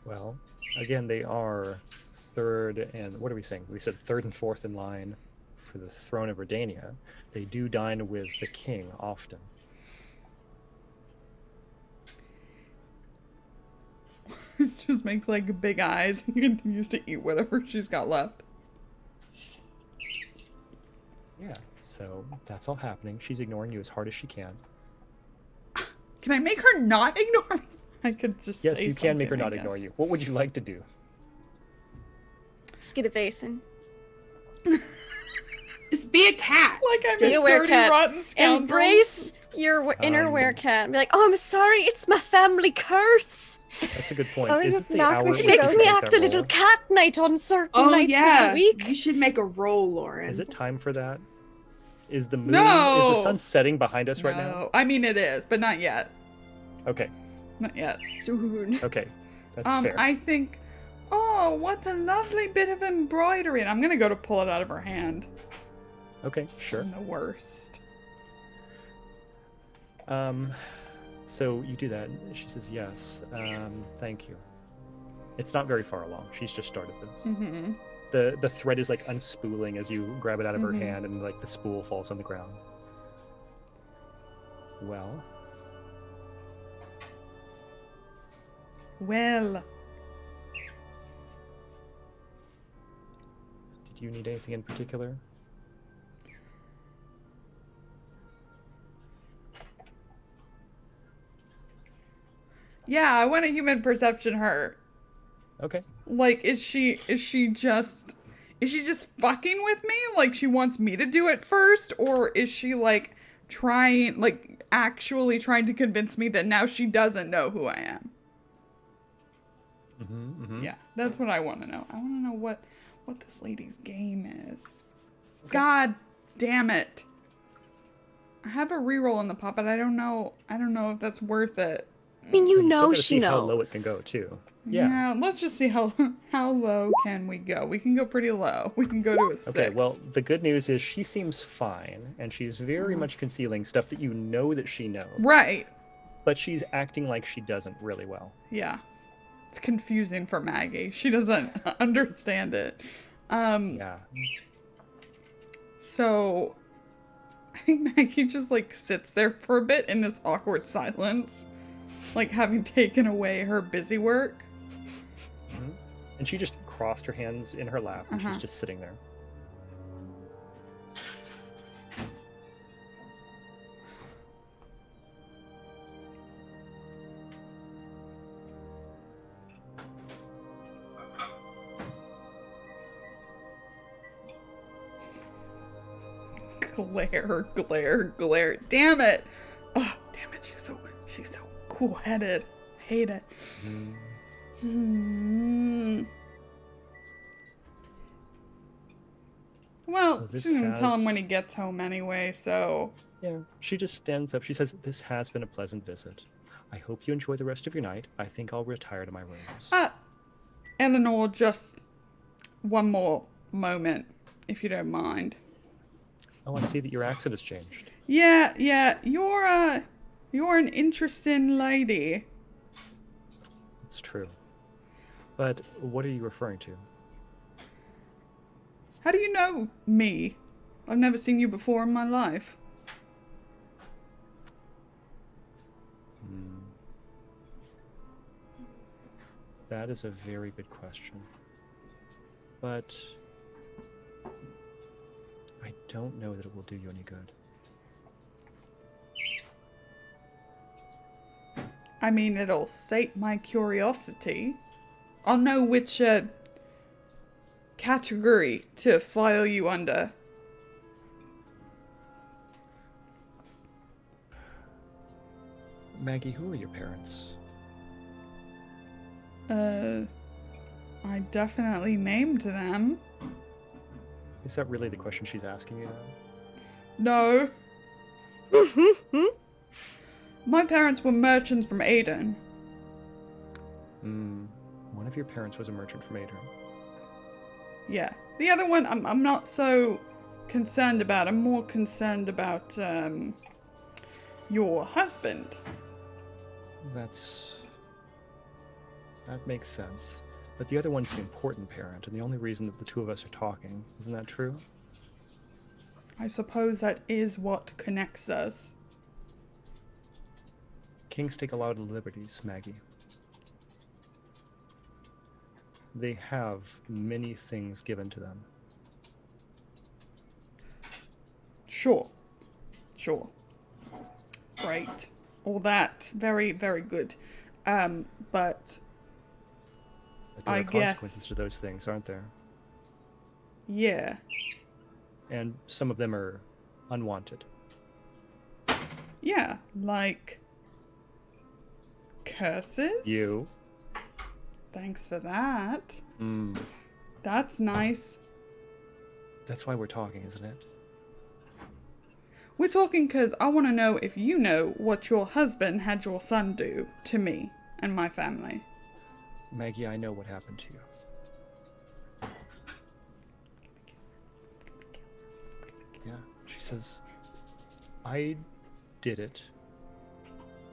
Well, again, they are third and what are we saying? We said third and fourth in line for the throne of Redania. They do dine with the king often. Just makes like big eyes and continues to eat whatever she's got left. Yeah, so that's all happening. She's ignoring you as hard as she can. Can I make her not ignore me? I could just Yes, say you can make her something, I not ignore guess. you. What would you like to do? Just get a basin. Just be a cat. Like I'm Be a a werecat. dirty, rotten scoundrel. Embrace your inner werecat and be like, "Oh, I'm sorry, it's my family curse. That's a good point. Oh, Is it's it the not hour? the we It show. makes can me make act that a little roll? cat night on certain Oh nights of yeah, the week." you should make a roll, Lauren. Is it time for that? Is the moon? No! Is the sun setting behind us right now? No, I mean it is, but not yet. Okay. Not yet. Soon. Okay. That's fair. I think, oh, what a lovely bit of embroidery. And I'm gonna go to pull it out of her hand. Okay, sure. I'm the worst. So you do that. and She says yes. Thank you. It's not very far along. She's just started this. Mm-hmm. The thread is like unspooling as you grab it out of her Mhm. hand, and like the spool falls on the ground. Well, Well, did you need anything in particular? yeah, I want a human perception her. Okay. Like, is she just fucking with me? Like, she wants me to do it first? Or is she, like, actually trying to convince me that now she doesn't know who I am? Mm-hmm, mm-hmm. Yeah, that's what I want to know. I want to know what this lady's game is. God damn it. I have a reroll in the pot, but I don't know if that's worth it. I mean, You you still know gotta she see knows. how low it can go too. Yeah. let's just see how low can we go. We can go pretty low. We can go to a 6. Okay, well, the good news is she seems fine, and she's very much concealing stuff that you know that she knows. Right. But she's acting like she doesn't really well. Yeah. It's confusing for Maggie. She doesn't understand it. Yeah. So I think Maggie just like sits there for a bit in this awkward silence, like having taken away her busy work. Mhm. And she just crossed her hands in her lap, and she's just sitting there. Glare, glare, glare. Damn it. Oh, damn it. She's so cool-headed. Hate it. Well, this she's gonna tell him has- when he gets home anyway, so Yeah, she just stands up. She says, "This has been a pleasant visit. I hope you enjoy the rest of your night. I think I'll retire to my rooms." Eleanor, just one more moment, if you don't mind. Oh, I see that your accent has changed. Yeah, you're an interesting lady. It's true. But what are you referring to? How do you know me? I've never seen you before in my life. That is a very good question. But I don't know that it will do you any good. I mean, it'll sate my curiosity. I'll know which category to file you under. Maggie, who are your parents? I definitely named them. Is that really the question she's asking you now? No. My parents were merchants from Aden. One of your parents was a merchant from Aden. Yeah. The other one, I'm not so concerned about. I'm more concerned about your husband. That makes sense. But the other one's the important parent, and the only reason that the two of us are talking. Isn't that true? I suppose that is what connects us. Kings take a lot of liberties, Maggie. They have many things given to them. Sure. Great. All that. Very, very good. But But there I are consequences guess- to those things, aren't there? yeah. And some of them are unwanted. Yeah, like curses? You? Thanks for that. Mm. That's nice. That's why we're talking, isn't it? We're talking because I want to know if you know what your husband had your son do to me and my family. Maggie, I know what happened to you. Yeah, she says, I did it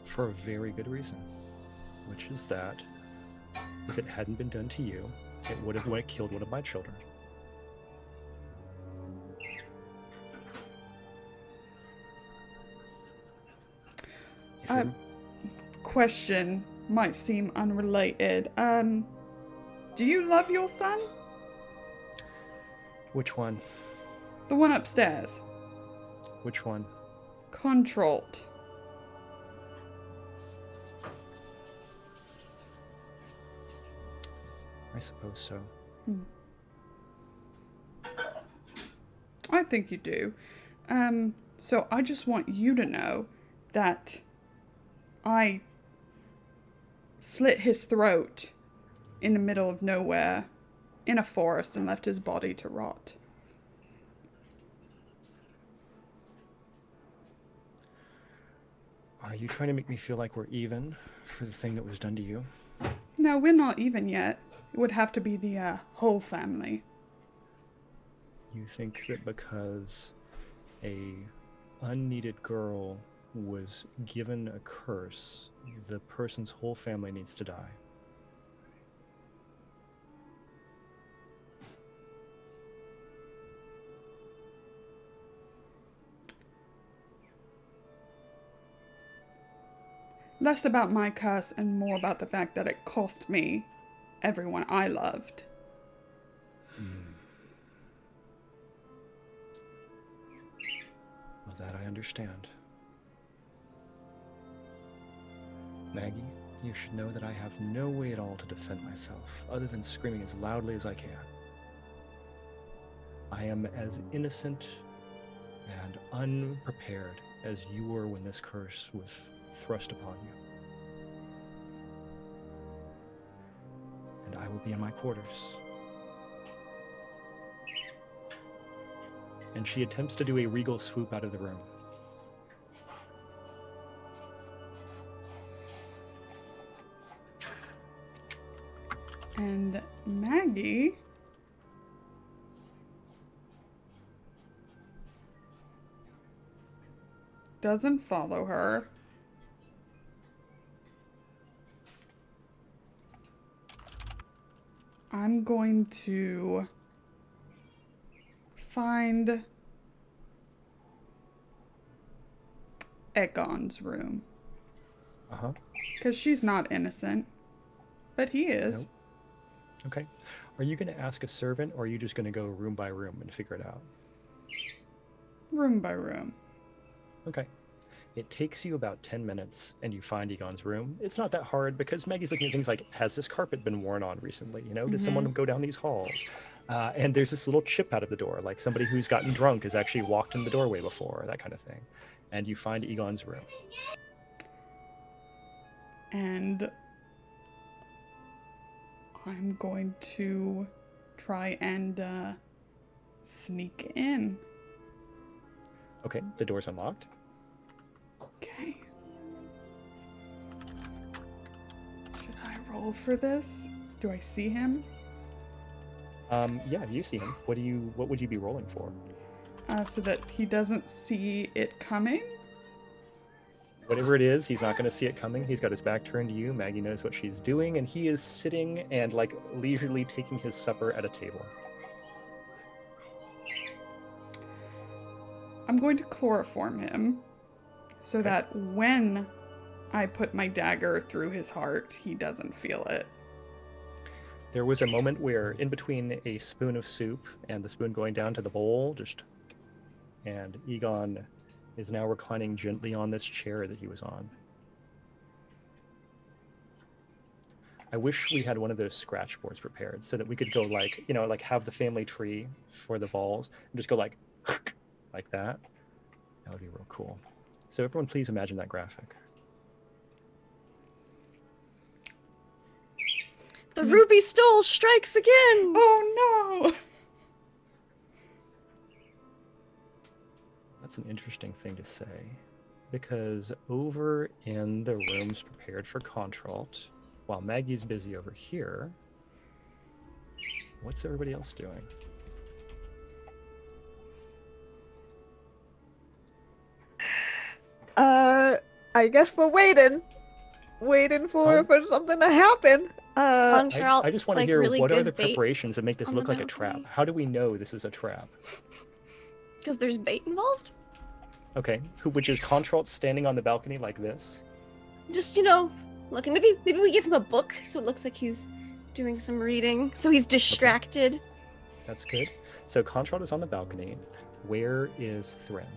for a very good reason, which is that if it hadn't been done to you, it would have killed one of my children. If you're- Question might seem unrelated. Do you love your son? Which one? The one upstairs. Which one? Contralt. I suppose so. I think you do. So I just want you to know that I slit his throat in the middle of nowhere in a forest and left his body to rot. Are you trying to make me feel like we're even for the thing that was done to you? No, we're not even yet. It would have to be the whole family. You think that because a unneeded girl was given a curse, the person's whole family needs to die? Less about my curse and more about the fact that it cost me everyone I loved. Well, that I understand. Maggie, you should know that I have no way at all to defend myself, other than screaming as loudly as I can. I am as innocent and unprepared as you were when this curse was thrust upon you. And I will be in my quarters. And she attempts to do a regal swoop out of the room. And Maggie doesn't follow her. I'm going to find Egon's room. Uh-huh. Because she's not innocent. But he is. Nope. Okay. Are you going to ask a servant, or are you just going to go room by room and figure it out? Room by room. Okay. It takes you about 10 minutes, and you find Egon's room. It's not that hard, because Maggie's looking at things like, has this carpet been worn on recently? You know, does someone go down these halls? And there's this little chip out of the door, like somebody who's gotten drunk has actually walked in the doorway before, that kind of thing. And you find Egon's room. And I'm going to try and sneak in. Okay, the door's unlocked. Okay. Should I roll for this? Do I see him? Yeah, you see him. What would you be rolling for? So that he doesn't see it coming? Whatever it is, he's not going to see it coming. He's got his back turned to you. Maggie knows what she's doing, and he is sitting and like leisurely taking his supper at a table. I'm going to chloroform him so that when I put my dagger through his heart, he doesn't feel it. There was a moment where in between a spoon of soup and the spoon going down to the bowl, and Egon is now reclining gently on this chair that he was on. I wish we had one of those scratch boards prepared so that we could go like, you know, like have the family tree for the balls and just go like that. That would be real cool. So everyone please imagine that graphic. The ruby stole strikes again. Oh no! That's an interesting thing to say, because over in the rooms prepared for Contralt, while Maggie's busy over here, what's everybody else doing? I guess we're waiting for something to happen. I just want to hear really what are good the bait preparations that make this on look the like a trap? balcony. How do we know this is a trap? Because there's bait involved. Okay, which is Contralt standing on the balcony like this? Just, you know, looking. Maybe we give him a book so it looks like he's doing some reading. So he's distracted. That's good. So Contralt is on the balcony. Where is Thrym?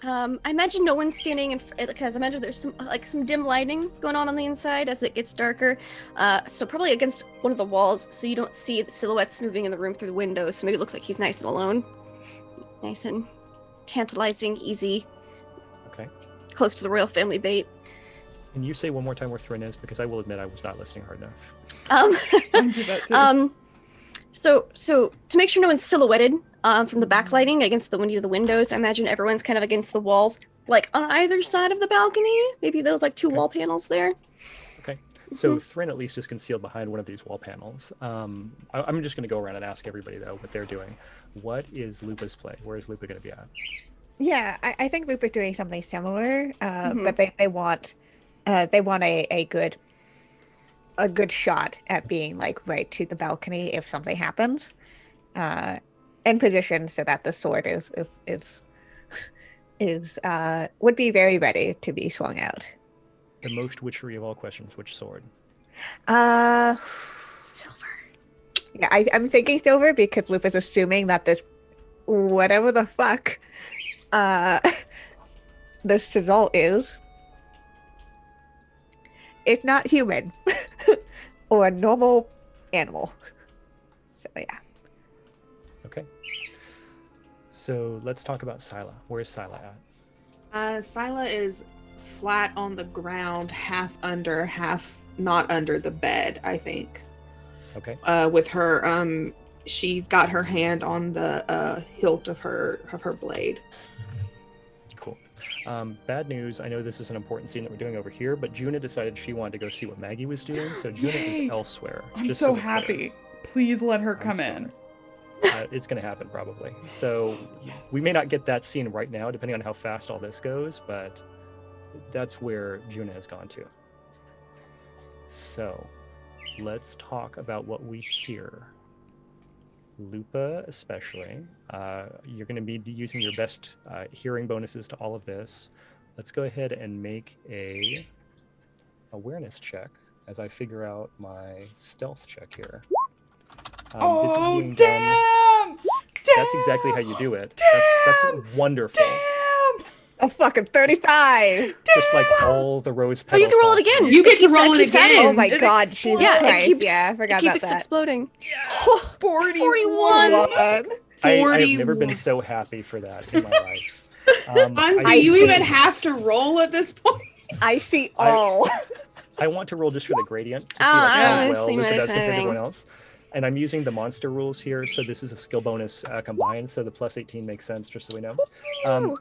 I imagine no one's standing in because I imagine there's some dim lighting going on the inside as it gets darker. So probably against one of the walls, so you don't see the silhouettes moving in the room through the windows. So maybe it looks like he's nice and alone, nice and tantalizing, easy. Okay. Close to the royal family bait. Can you say one more time where Thryn is? Because I will admit I was not listening hard enough. I do that too. So to make sure no one's silhouetted from the backlighting against the window of the windows, I imagine everyone's kind of against the walls, like on either side of the balcony. Maybe there's like two wall panels there. Okay. So Thrin at least is concealed behind one of these wall panels. I'm just going to go around and ask everybody, though, what they're doing. What is Lupa's play? Where is Lupa going to be at? Yeah, I think Lupa's doing something similar, but they want a good shot at being like right to the balcony if something happens, in position so that the sword is would be very ready to be swung out. The most witchery of all questions, which sword? Silver. Yeah, I'm thinking silver because Lupa's assuming that this whatever the fuck the sizzle is not human or a normal animal. So yeah. Okay. So let's talk about Scylla. Where's Scylla at? Scylla is flat on the ground, half under, half not under the bed, I think. Okay. With her, she's got her hand on the hilt of her blade. Cool. Bad news. I know this is an important scene that we're doing over here, but Juna decided she wanted to go see what Maggie was doing, so Juna Yay! is elsewhere. I'm just so we're clear. happy. Please let her I'm come sorry. in. It's going to happen probably. So Yes. we may not get that scene right now, depending on how fast all this goes, but that's where Juna has gone to. So let's talk about what we hear. Lupa, especially, you're going to be using your best hearing bonuses to all of this. Let's go ahead and make a awareness check as I figure out my stealth check here. This is Oh, being damn! done. Damn! That's exactly how you do it. Damn! That's wonderful. Damn! A fucking 35. Just like all the rose Oh, petals. you can roll it possible. again. You get to keeps- roll it keeps again. adding. Oh my It god, explodes. Jesus Yeah, Christ. it keeps. Yeah, I forgot it about keeps that. exploding. Yes! 41! 41. I have never 41. been so happy for that in my life. Honestly, I you see. even have to roll at this point. I see all. I want to roll just for the gradient to see Oh, like, I how wanna well see Luca what does it's compared to saying. everyone else. And I'm using the monster rules here, so this is a skill bonus combined, so the plus 18 makes sense, just so we know.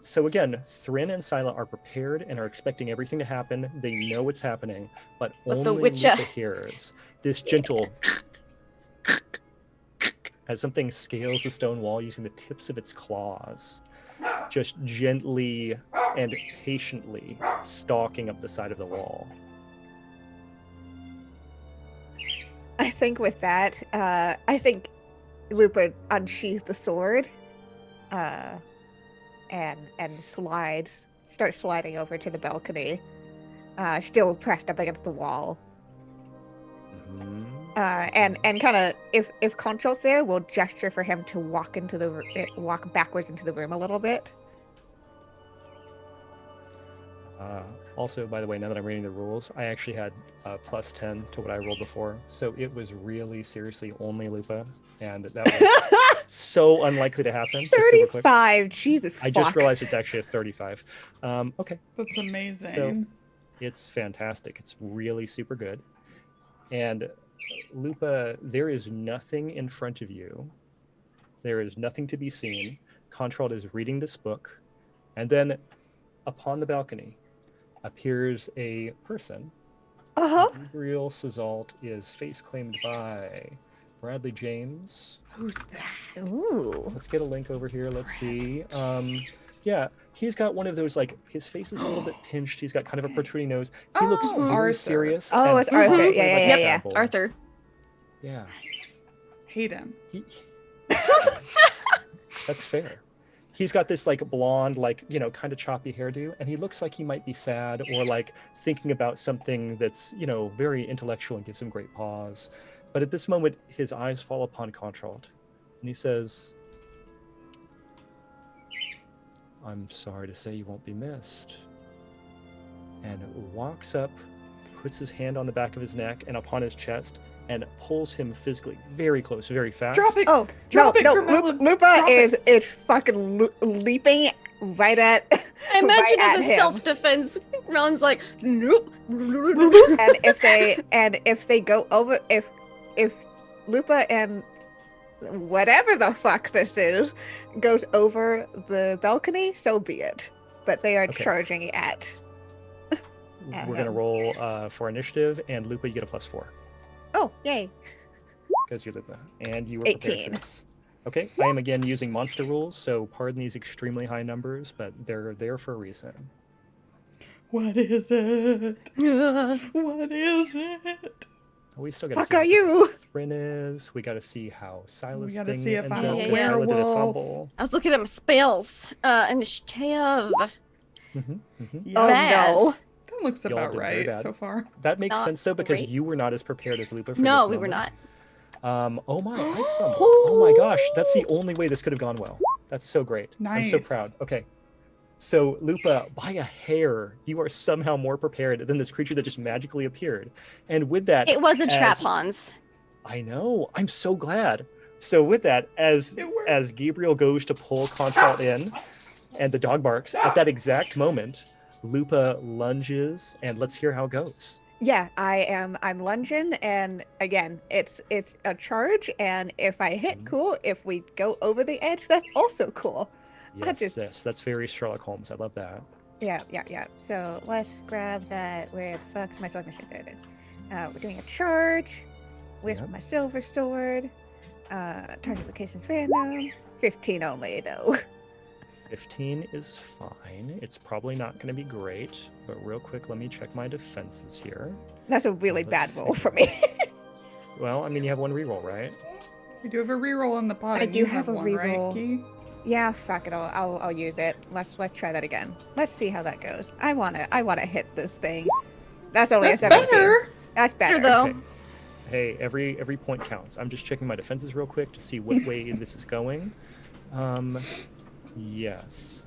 So again, Thrin and Scylla are prepared and are expecting everything to happen. They know what's happening, but But the only Witcher- Luca hears this gentle as something scales the stone wall using the tips of its claws, just gently and patiently stalking up the side of the wall. I think with that, I think Lupa unsheathes the sword, and starts sliding over to the balcony, still pressed up against the wall. Mhm. And kind of, if Control's there, we'll gesture for him to walk backwards into the room a little bit. Also, by the way, now that I'm reading the rules, I actually had plus 10 to what I rolled before. So it was really seriously only Lupa. And that was so unlikely to happen. Just super quick. 35, Jesus I fuck. just realized it's actually a 35. Okay, That's amazing. it's fantastic. It's really super good. And Lupa, there is nothing in front of you. There is nothing to be seen. Contrald is reading this book. And then upon the balcony appears a person. Uh-huh. Gabriel Sazalt is face claimed by Bradley James. Who's that? Ooh. Let's get a link over here. Let's see. Yeah, he's got one of those, like, his face is a little bit pinched. He's got kind of a protruding nose. He looks Oh, very Arthur. serious. Oh, and it's Arthur. possibly Yeah, like yeah, a yeah, Yep, yeah. sample. Arthur. Yeah. Nice. Hate him. That's fair. He's got this like blonde, like, you know, kind of choppy hairdo, and he looks like he might be sad or like thinking about something that's, you know, very intellectual and gives him great pause. But at this moment, his eyes fall upon Contrald, and he says, "I'm sorry to say you won't be missed." And walks up, puts his hand on the back of his neck and upon his chest, and pulls him physically very close, very fast. Drop it! Oh, Drop no, it, no, Grimmelin. Lupa Drop is it. fucking leaping right at I imagine right as at a him. self-defense, Ron's like, nope. and if they go over, if Lupa and whatever the fuck this is goes over the balcony, so be it. But they are Okay. charging at we're going to roll for initiative, and Lupa, you get a +4 Oh, yay. because you're Lupa, and you were prepared 18. for this. Okay, I am again using monster rules, so pardon these extremely high numbers, but they're there for a reason. What is it? What is it? We still got to Fuck see are how you? Thrin is. We got to see how Silas gotta thing see if ends I'm up, a 'cause Scylla did a werewolf. fumble. I was looking at my spells. Initiative. Yeah, Oh Bad. no. that looks Y'all about did very right bad. so far. That makes Not sense though, because great. you were not as prepared as Lupa for No, this we were moment. not. Oh my, I fumbled. Oh my gosh, that's the only way this could have gone well. That's so great. I'm so Nice. proud. Okay. So, Lupa, by a hair, you are somehow more prepared than this creature that just magically appeared. And with that, It was a trap, as- Hans. I know. I'm so glad. So with that, as It worked. as Gabriel goes to pull Contralt in, and the dog barks, at that exact moment, Lupa lunges, and let's hear how it goes. Yeah, I'm lunging, and again, it's a charge, and if I hit, cool. If we go over the edge, that's also cool. Yes, that's very Sherlock Holmes. I love that. Yeah. So let's grab that. Where the fuck's my sword mission? There it is. We're doing a charge with Yep. my silver sword. Target location random. 15 only though. 15 is fine. It's probably not going to be great, but real quick, let me check my defenses here. That's a really Let's bad roll figure for me. Well, I mean, you have one reroll, right? We do have a reroll in the pot. I and do you have a one, right, reroll. Key? Yeah, fuck it. I'll use it. Let's try that again. Let's see how that goes. I wanna hit this thing. That's only That's a 17. better. That's better. Though. Okay. Hey, every point counts. I'm just checking my defenses real quick to see what way this is going. Yes.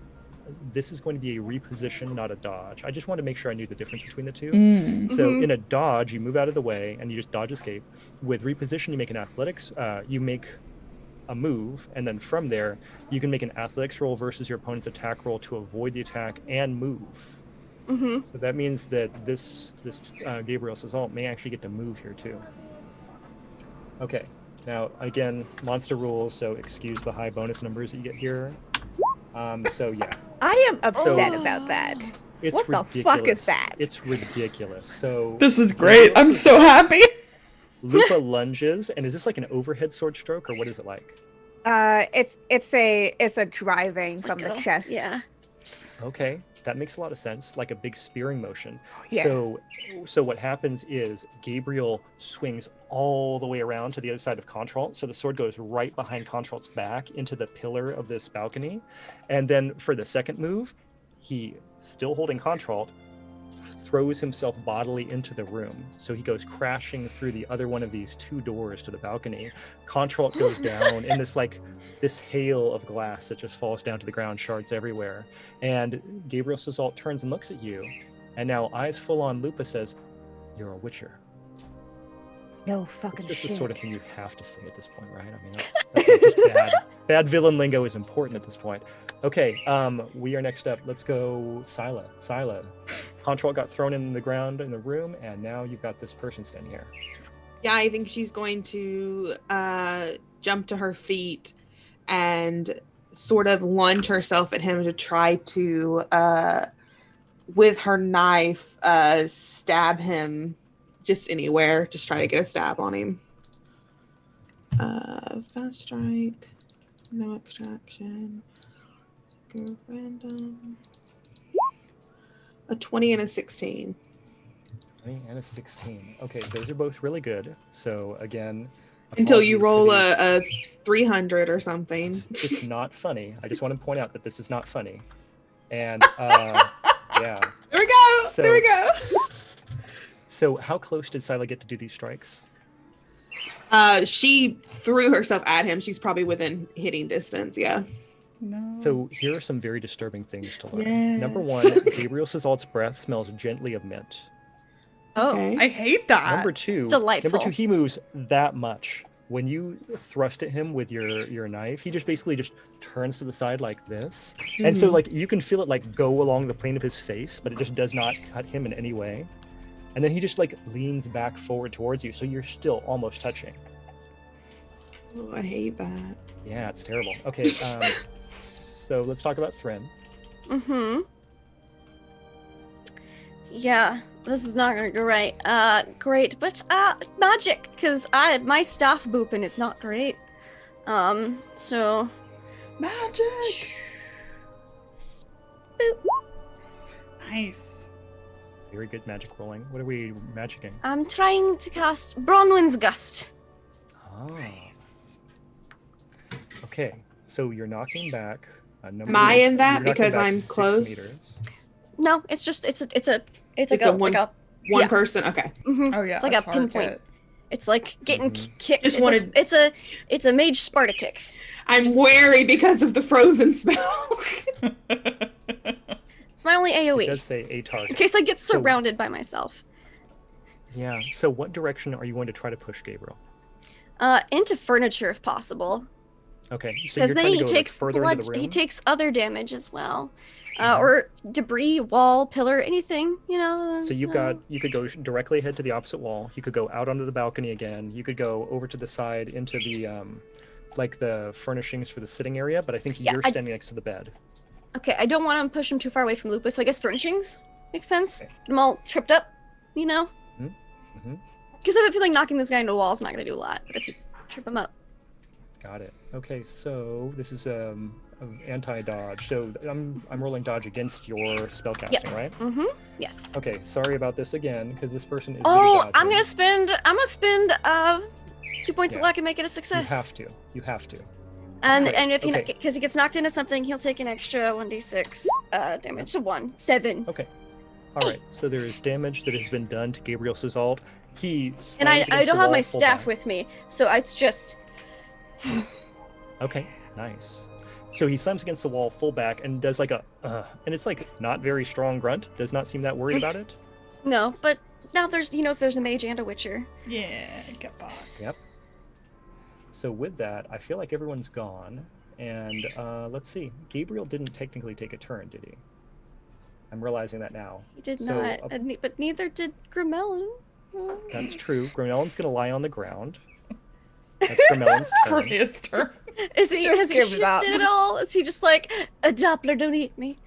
This is going to be a reposition, not a dodge. I just wanted to make sure I knew the difference between the two. So Mhm. in a dodge, you move out of the way and you just dodge escape. With reposition, you make an athletics. You make a move, and then from there, you can make an athletics roll versus your opponent's attack roll to avoid the attack and move. Mm-hmm. So that means that this Gabriel's assault may actually get to move here too. Okay. Now again, monster rules, so excuse the high bonus numbers that you get here. So yeah, I am upset about that. it's What the ridiculous. fuck is that? It's ridiculous. So This is great. I'm so happy. Lupa lunges, and is this like an overhead sword stroke, or what is it like? It's a driving from the chest. Yeah. Okay, that makes a lot of sense, like a big spearing motion. Yeah. So what happens is Gabriel swings all the way around to the other side of Contralt, so the sword goes right behind Contralt's back into the pillar of this balcony, and then for the second move, he, still holding Contralt, throws himself bodily into the room. So he goes crashing through the other one of these two doors to the balcony. Contralt goes down in this hail of glass that just falls down to the ground, shards everywhere. And Gabriel Sazalt turns and looks at you, and now eyes full on Lupa says, "You're a Witcher." No fucking It's just shit. the sort of thing you have to say at this point, right? I mean, that's like just bad. Bad villain lingo is important at this point. Okay, we are next up. Let's go, Scylla. Scylla, Contralt got thrown in the ground in the room, and now you've got this person standing here. Yeah, I think she's going to jump to her feet and sort of lunge herself at him to try to, with her knife, stab him just anywhere. Just try to get a stab on him. Fast strike, no extraction, go random. A 20 and a 16. 20 and a 16. Okay, those are both really good. So again, Until you apologies roll for these. a 300 or something. It's not funny. I just want to point out that this is not funny. And yeah. There we go. So- There we go. So how close did Scylla get to do these strikes? She threw herself at him. She's probably within hitting distance. Yeah. No. So here are some very disturbing things to learn. Yes. Number one, Gabriel Sazalt's breath smells gently of mint. Oh. Okay. I hate that. Number two, Delightful. he moves that much. When you thrust at him with your knife, he just basically turns to the side like this. And so like you can feel it like go along the plane of his face, but it just does not cut him in any way. And then he just like leans back forward towards you, so you're still almost touching. Oh, I hate that. Yeah, it's terrible. Okay, so let's talk about Thren. Mm-hmm. Yeah, this is not gonna go right. Great, but magic, because my staff booping is not great. So Magic! boop. Nice. Very good magic rolling. What are we magicking? I'm trying to cast Bronwyn's Gust. Oh. Nice. Okay, so you're knocking back a number. Am I in that you're knocking because back I'm 6 close? meters. No, it's just it's like It's a a one- like a One Yeah. person. Okay. mhm. Oh, yeah. It's like a pinpoint. target. It's like getting Mhm. kicked. Just it's, wanted- it's a mage Sparta kick. I'm Just- wary because of the frozen spell. It's my only It AoE. does say a In target. case I get So- surrounded by myself. Yeah. So what direction are you going to try to push Gabriel? Into furniture if possible. Okay. So Because you're then trying he to go takes further into the blood. room. He takes other damage as well, Mhm. or debris, wall, pillar, anything. You know. So you could go directly ahead to the opposite wall. You could go out onto the balcony again. You could go over to the side into the like the furnishings for the sitting area. But I think Yeah, you're I- standing next to the bed. Okay, I don't want to push him too far away from Lupus, so I guess furnishings makes sense. Okay. Get him all tripped up, you know. Mm-hmm. Because I have a feeling knocking this guy into a wall is not going to do a lot. But if you trip him up, Got it. Okay. So this is anti-dodge. So I'm rolling dodge against your spellcasting, right? yes. Okay. Sorry about this again because this person is. Oh, good at I'm dodging. gonna spend 2 points of Yeah. luck and make it a You success. have to. You have to. And Right, and if he okay. because he gets knocked into something, he'll take an extra 1d6 damage. So 7. Okay. All right. So there is damage that has been done to Gabriel Sizald. He And I slams I against don't the have my wall full staff back. with me, so it's just Okay. Nice. So he slams against the wall full back and does like a and it's like not very strong grunt. Does not seem that worried about it. no. But now he knows there's a mage and a witcher. Yeah, get back. Yep. So with that, I feel like everyone's gone. And let's see. Gabriel didn't technically take a turn, did he? I'm realizing that now. He did So, not, but neither did Grimelin. That's true. Grimellin's gonna lie on the ground. That's Grimellin's For turn. his turn. Is he? Just Has he give it shifted up. at all? Is he just like a Doppler? Don't eat me.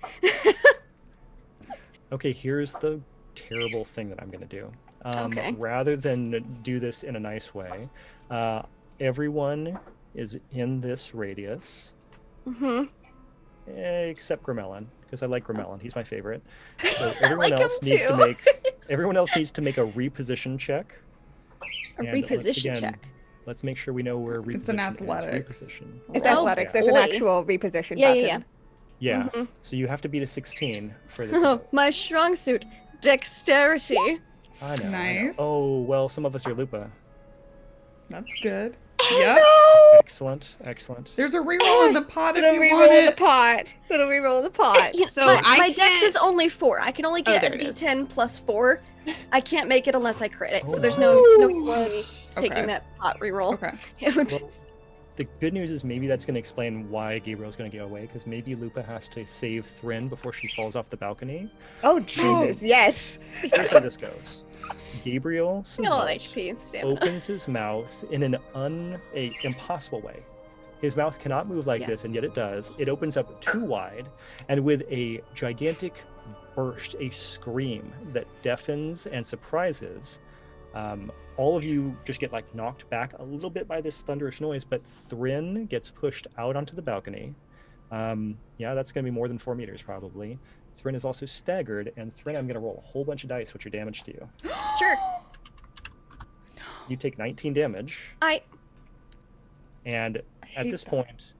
Okay, here's the terrible thing that I'm gonna do. Okay. Rather than do this in a nice way, everyone is in this radius. Mm-hmm. Except Grimellin, because I like Grimellin. He's my favorite. So everyone like else him needs to too. make everyone else needs to make a reposition check. A And once reposition again, check. Let's make sure we know where reposition It's an is. athletics. Reposition. It's Oh, athletics. yeah. There's an boy. actual reposition Yeah, button. yeah, yeah. Yeah. Mhm. So you have to beat a 16 for this. Oh, my strong suit, dexterity. I know. I know. Nice. Oh well, some of us are Lupa. That's good. Yep. Excellent, excellent. There's a reroll in the pot if Little you reroll want in the it. pot. Little reroll in the pot. Yeah, So my, I my dex can't- is only 4. I can only Oh, get there a it is. d10 plus 4. I can't make it unless I crit it. So there's Oh. no way taking Okay. that pot reroll. Okay. It would be Well, the good news is maybe that's going to explain why Gabriel's going to get away, because maybe Lupa has to save Thrin before she falls off the balcony. Oh Jesus! Yes. Here's how this goes. Gabriel still on Sizalt HP and stamina. opens his mouth in an impossible way. His mouth cannot move like Yeah. this, and yet it does. It opens up too wide, and with a gigantic burst, a scream that deafens and surprises, all of you just get like knocked back a little bit by this thunderous noise, but Thrin gets pushed out onto the balcony. Yeah, that's going to be more than 4 meters probably. Thrin is also staggered, and Thrin, I'm going to roll a whole bunch of dice, which are damage to you. Sure. You take 19 damage. And at hate this that. point,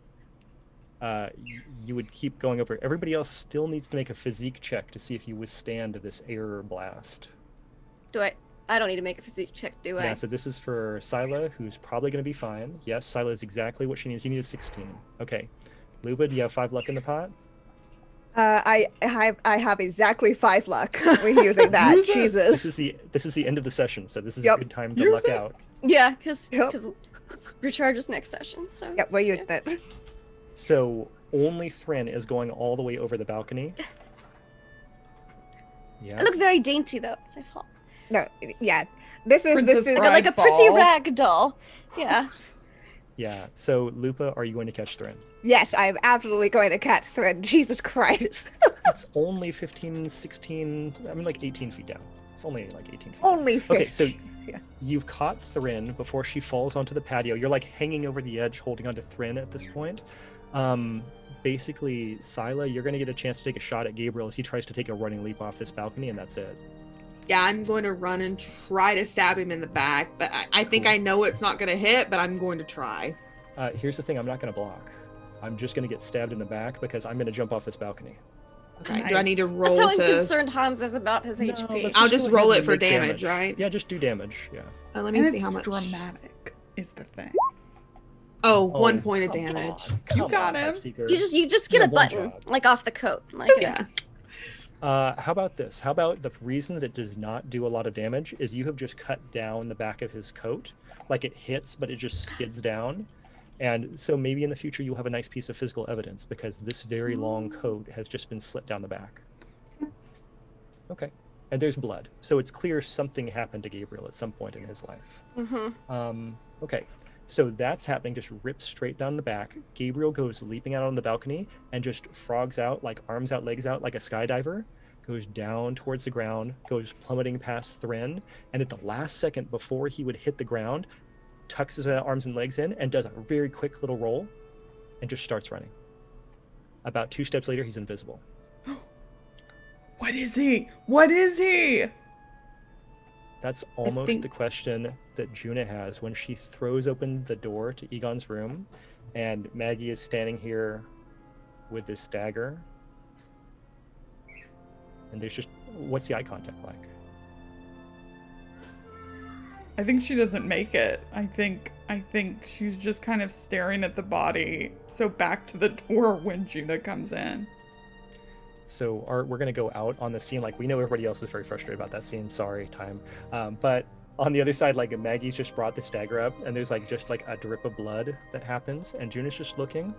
you would keep going over. Everybody else still needs to make a physique check to see if you withstand this air blast. Do I? I don't need to make a physique check, do I? Yeah, so this is for Scylla, who's probably going to be fine. Yes, Scylla is exactly what she needs. You need a 16. Okay. Luba, do you have 5 luck in the pot? I have exactly 5 luck. We're using that. Use it. Jesus. This is the end of the session, so this is Yep. a good time to Use luck it. out. Yeah, because Yep. it's recharges next session. So Yep, we're using it. So only Thrin is going all the way over the balcony. Yeah. I look very dainty though. As I fall. No, yeah. This is Princess this is Bride. Like a pretty fall. rag doll. Yeah. Yeah. So Lupa, are you going to catch Thrin? yes. I'm absolutely going to catch Thread. Jesus Christ. It's only 15, 16, I mean like 18 feet down. It's only like 18 feet. Only fish. Okay, so yeah. you've caught Thrin before she falls onto the patio. You're like hanging over the edge, holding onto Thrin at this point. Basically, Scylla, you're going to get a chance to take a shot at Gabriel as he tries to take a running leap off this balcony, and that's it. Yeah, I'm going to run and try to stab him in the back, but I think Cool. I know it's not going to hit, but I'm going to try. Here's the thing, I'm not going to block. I'm just going to get stabbed in the back because I'm going to jump off this balcony. Okay, do I need to Nice. roll That's how to... unconcerned Hans is about his No, HP. let's I'll go just ahead roll and it for make damage, right? Yeah, just do damage, yeah. Let me And see it's how much. dramatic is the thing. Oh, 1 point of come damage. on, You come got on, him. Heartseeker. You just get Yeah, a one button job. like off the coat. Like Yeah. How about this? How about the reason that it does not do a lot of damage is you have just cut down the back of his coat. Like it hits, but it just skids down. And so maybe in the future you'll have a nice piece of physical evidence because this very long coat has just been slit down the back. Okay. And there's blood. So it's clear something happened to Gabriel at some point in his life. Mm-hmm. Okay. So that's happening, just rips straight down the back. Gabriel goes leaping out on the balcony and just frogs out, like arms out, legs out, like a skydiver, goes down towards the ground, goes plummeting past Thrin, and at the last second before he would hit the ground, tucks his arms and legs in and does a very quick little roll and just starts running. About 2 steps later, he's invisible. What is he? What is he? That's almost think- the question that Juna has when she throws open the door to Egon's room, and Maggie is standing here with this dagger. And there's just, what's the eye contact like? I think she doesn't make it. I think she's just kind of staring at the body. So back to the door when Juna comes in. So we're going to go out on the scene. Like, we know everybody else is very frustrated about that scene. Sorry, time. But on the other side, like, Maggie's just brought this dagger up, and there's, like, just, like, a drip of blood that happens, and Juna's just looking.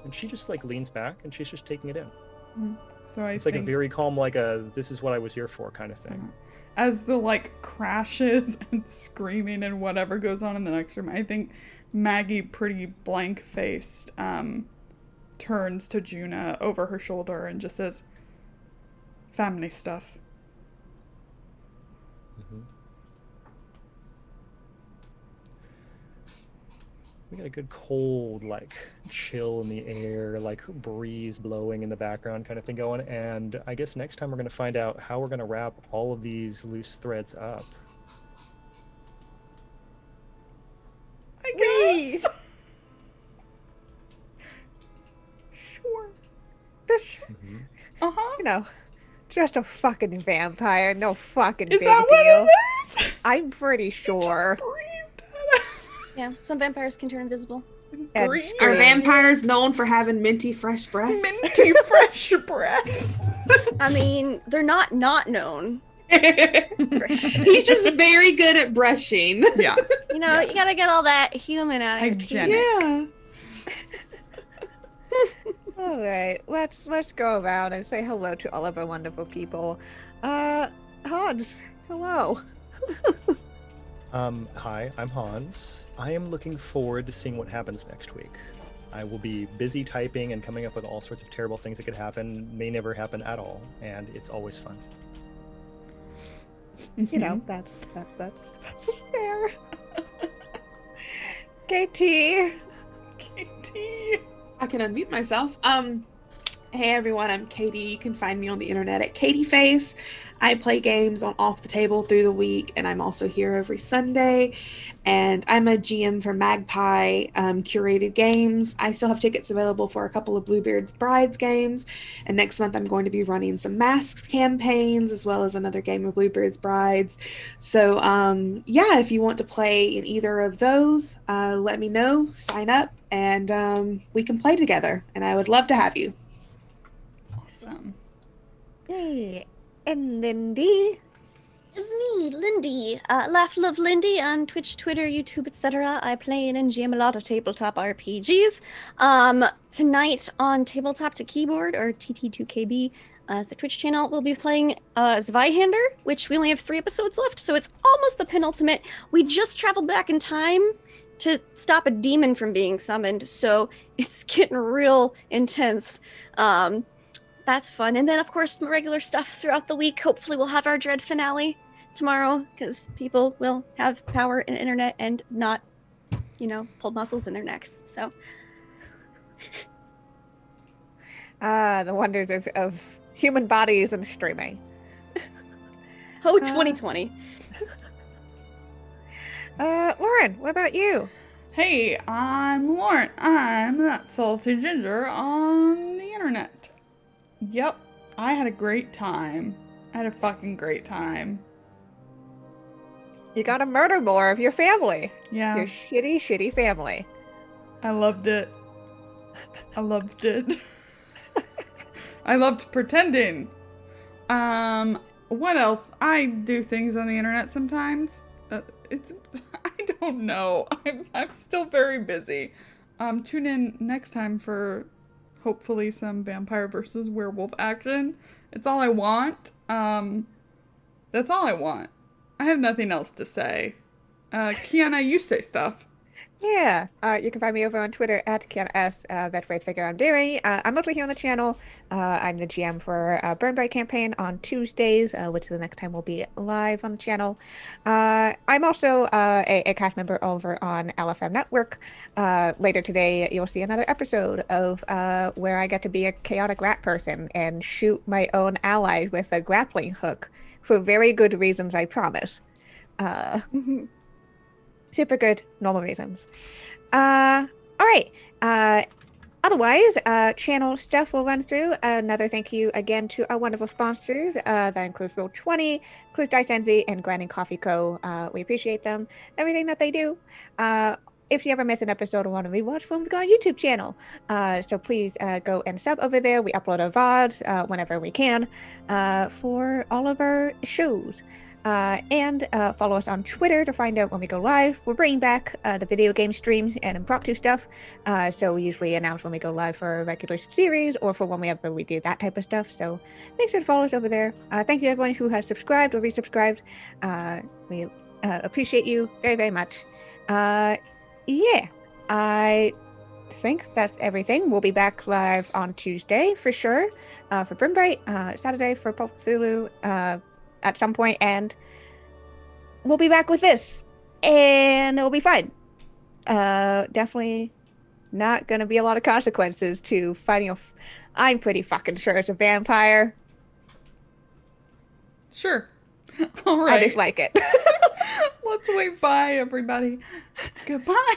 And she just, like, leans back, and she's just taking it in. So I It's think like a very calm, like, this is what I was here for kind of thing. as the like crashes and screaming and whatever goes on in the next room, I think Maggie, pretty blank-faced, turns to Juna over her shoulder and just says, "Family stuff." Mm-hmm. We got a good cold, like, chill in the air, like breeze blowing in the background kind of thing going. And I guess next time we're going to find out how we're going to wrap all of these loose threads up. I guess. Sure. This, Uh-huh. you know, just a fucking vampire. No fucking Is big that what deal. it is? I'm pretty sure. Just breathed at us. Yeah, some vampires can turn invisible. And Breathe. Are scream. vampires known for having minty fresh breath? Minty fresh breath. I mean, they're not known. He's just very good at brushing. Yeah. You know, you gotta get all that human out of your teeth. Hygienic. Yeah. All right, let's go around and say hello to all of our wonderful people. Hans, hello. Hi, I'm Hans. I am looking forward to seeing what happens next week. I will be busy typing and coming up with all sorts of terrible things that could happen, may never happen at all, and it's always fun. You know, that's fair. KT. Katie. I can unmute myself. Hey everyone, I'm Katie. You can find me on the internet at Katie Face. I play games on Off the Table through the week, and I'm also here every Sunday. And I'm a GM for Magpie Curated Games. I still have tickets available for a couple of Bluebeard's Brides games. And next month I'm going to be running some Masks campaigns as well as another game of Bluebeard's Brides. So yeah, if you want to play in either of those, let me know, sign up, and we can play together. And I would love to have you. Awesome. Hey, and Lindy. It's me, Lindy. Laugh Love Lindy on Twitch, Twitter, YouTube, etc. I play and GM a lot of tabletop RPGs. Tonight on Tabletop to Keyboard, or TT2KB, as the Twitch channel, we'll be playing Zweihander, which we only have 3 episodes left, so it's almost the penultimate. We just traveled back in time to stop a demon from being summoned, so it's getting real intense. That's fun. And then, of course, regular stuff throughout the week. Hopefully, we'll have our Dread finale tomorrow, because people will have power and internet and not, pulled muscles in their necks. So, the wonders of human bodies and streaming. 2020. Lauren, what about you? Hey, I'm Lauren. I'm that salty ginger on the internet. Yep, I had a great time. I had a fucking great time. You gotta murder more of your family. Yeah. Your shitty, shitty family. I loved it. I loved it. I loved pretending. What else? I do things on the internet sometimes. I don't know. I'm still very busy. Tune in next time for hopefully some vampire versus werewolf action. It's all I want. That's all I want. I have nothing else to say. Kiana, you say stuff. Yeah, you can find me over on Twitter at KianaS. That's where I figure I'm doing. I'm mostly here on the channel. I'm the GM for Burn Bright campaign on Tuesdays, which is the next time we'll be live on the channel. I'm also a cast member over on LFM Network. Later today, you'll see another episode of where I get to be a chaotic rat person and shoot my own allies with a grappling hook for very good reasons, I promise. Super good, normal reasons. All right. Otherwise, channel stuff will run through. Another thank you again to our wonderful sponsors. That includes Roll20, includes Dice Envy, and Grinding Coffee Co. We appreciate them, everything that they do. If you ever miss an episode or want to rewatch them, we've got a YouTube channel. So please go and sub over there. We upload our VODs whenever we can for all of our shows. And follow us on Twitter to find out when we go live. We're bringing back the video game streams and impromptu stuff. So we usually announce when we go live for a regular series or for when we do that type of stuff. So make sure to follow us over there. Thank you to everyone who has subscribed or resubscribed. We appreciate you very, very much. Yeah, I think that's everything. We'll be back live on Tuesday for sure for Burn Bright, Saturday for Pulp Cthulhu. At some point, and we'll be back with this, and it'll be fun. Definitely not gonna be a lot of consequences to fighting I'm pretty fucking sure it's a vampire. Sure. All right. I just like it. Let's wave bye, everybody. Goodbye.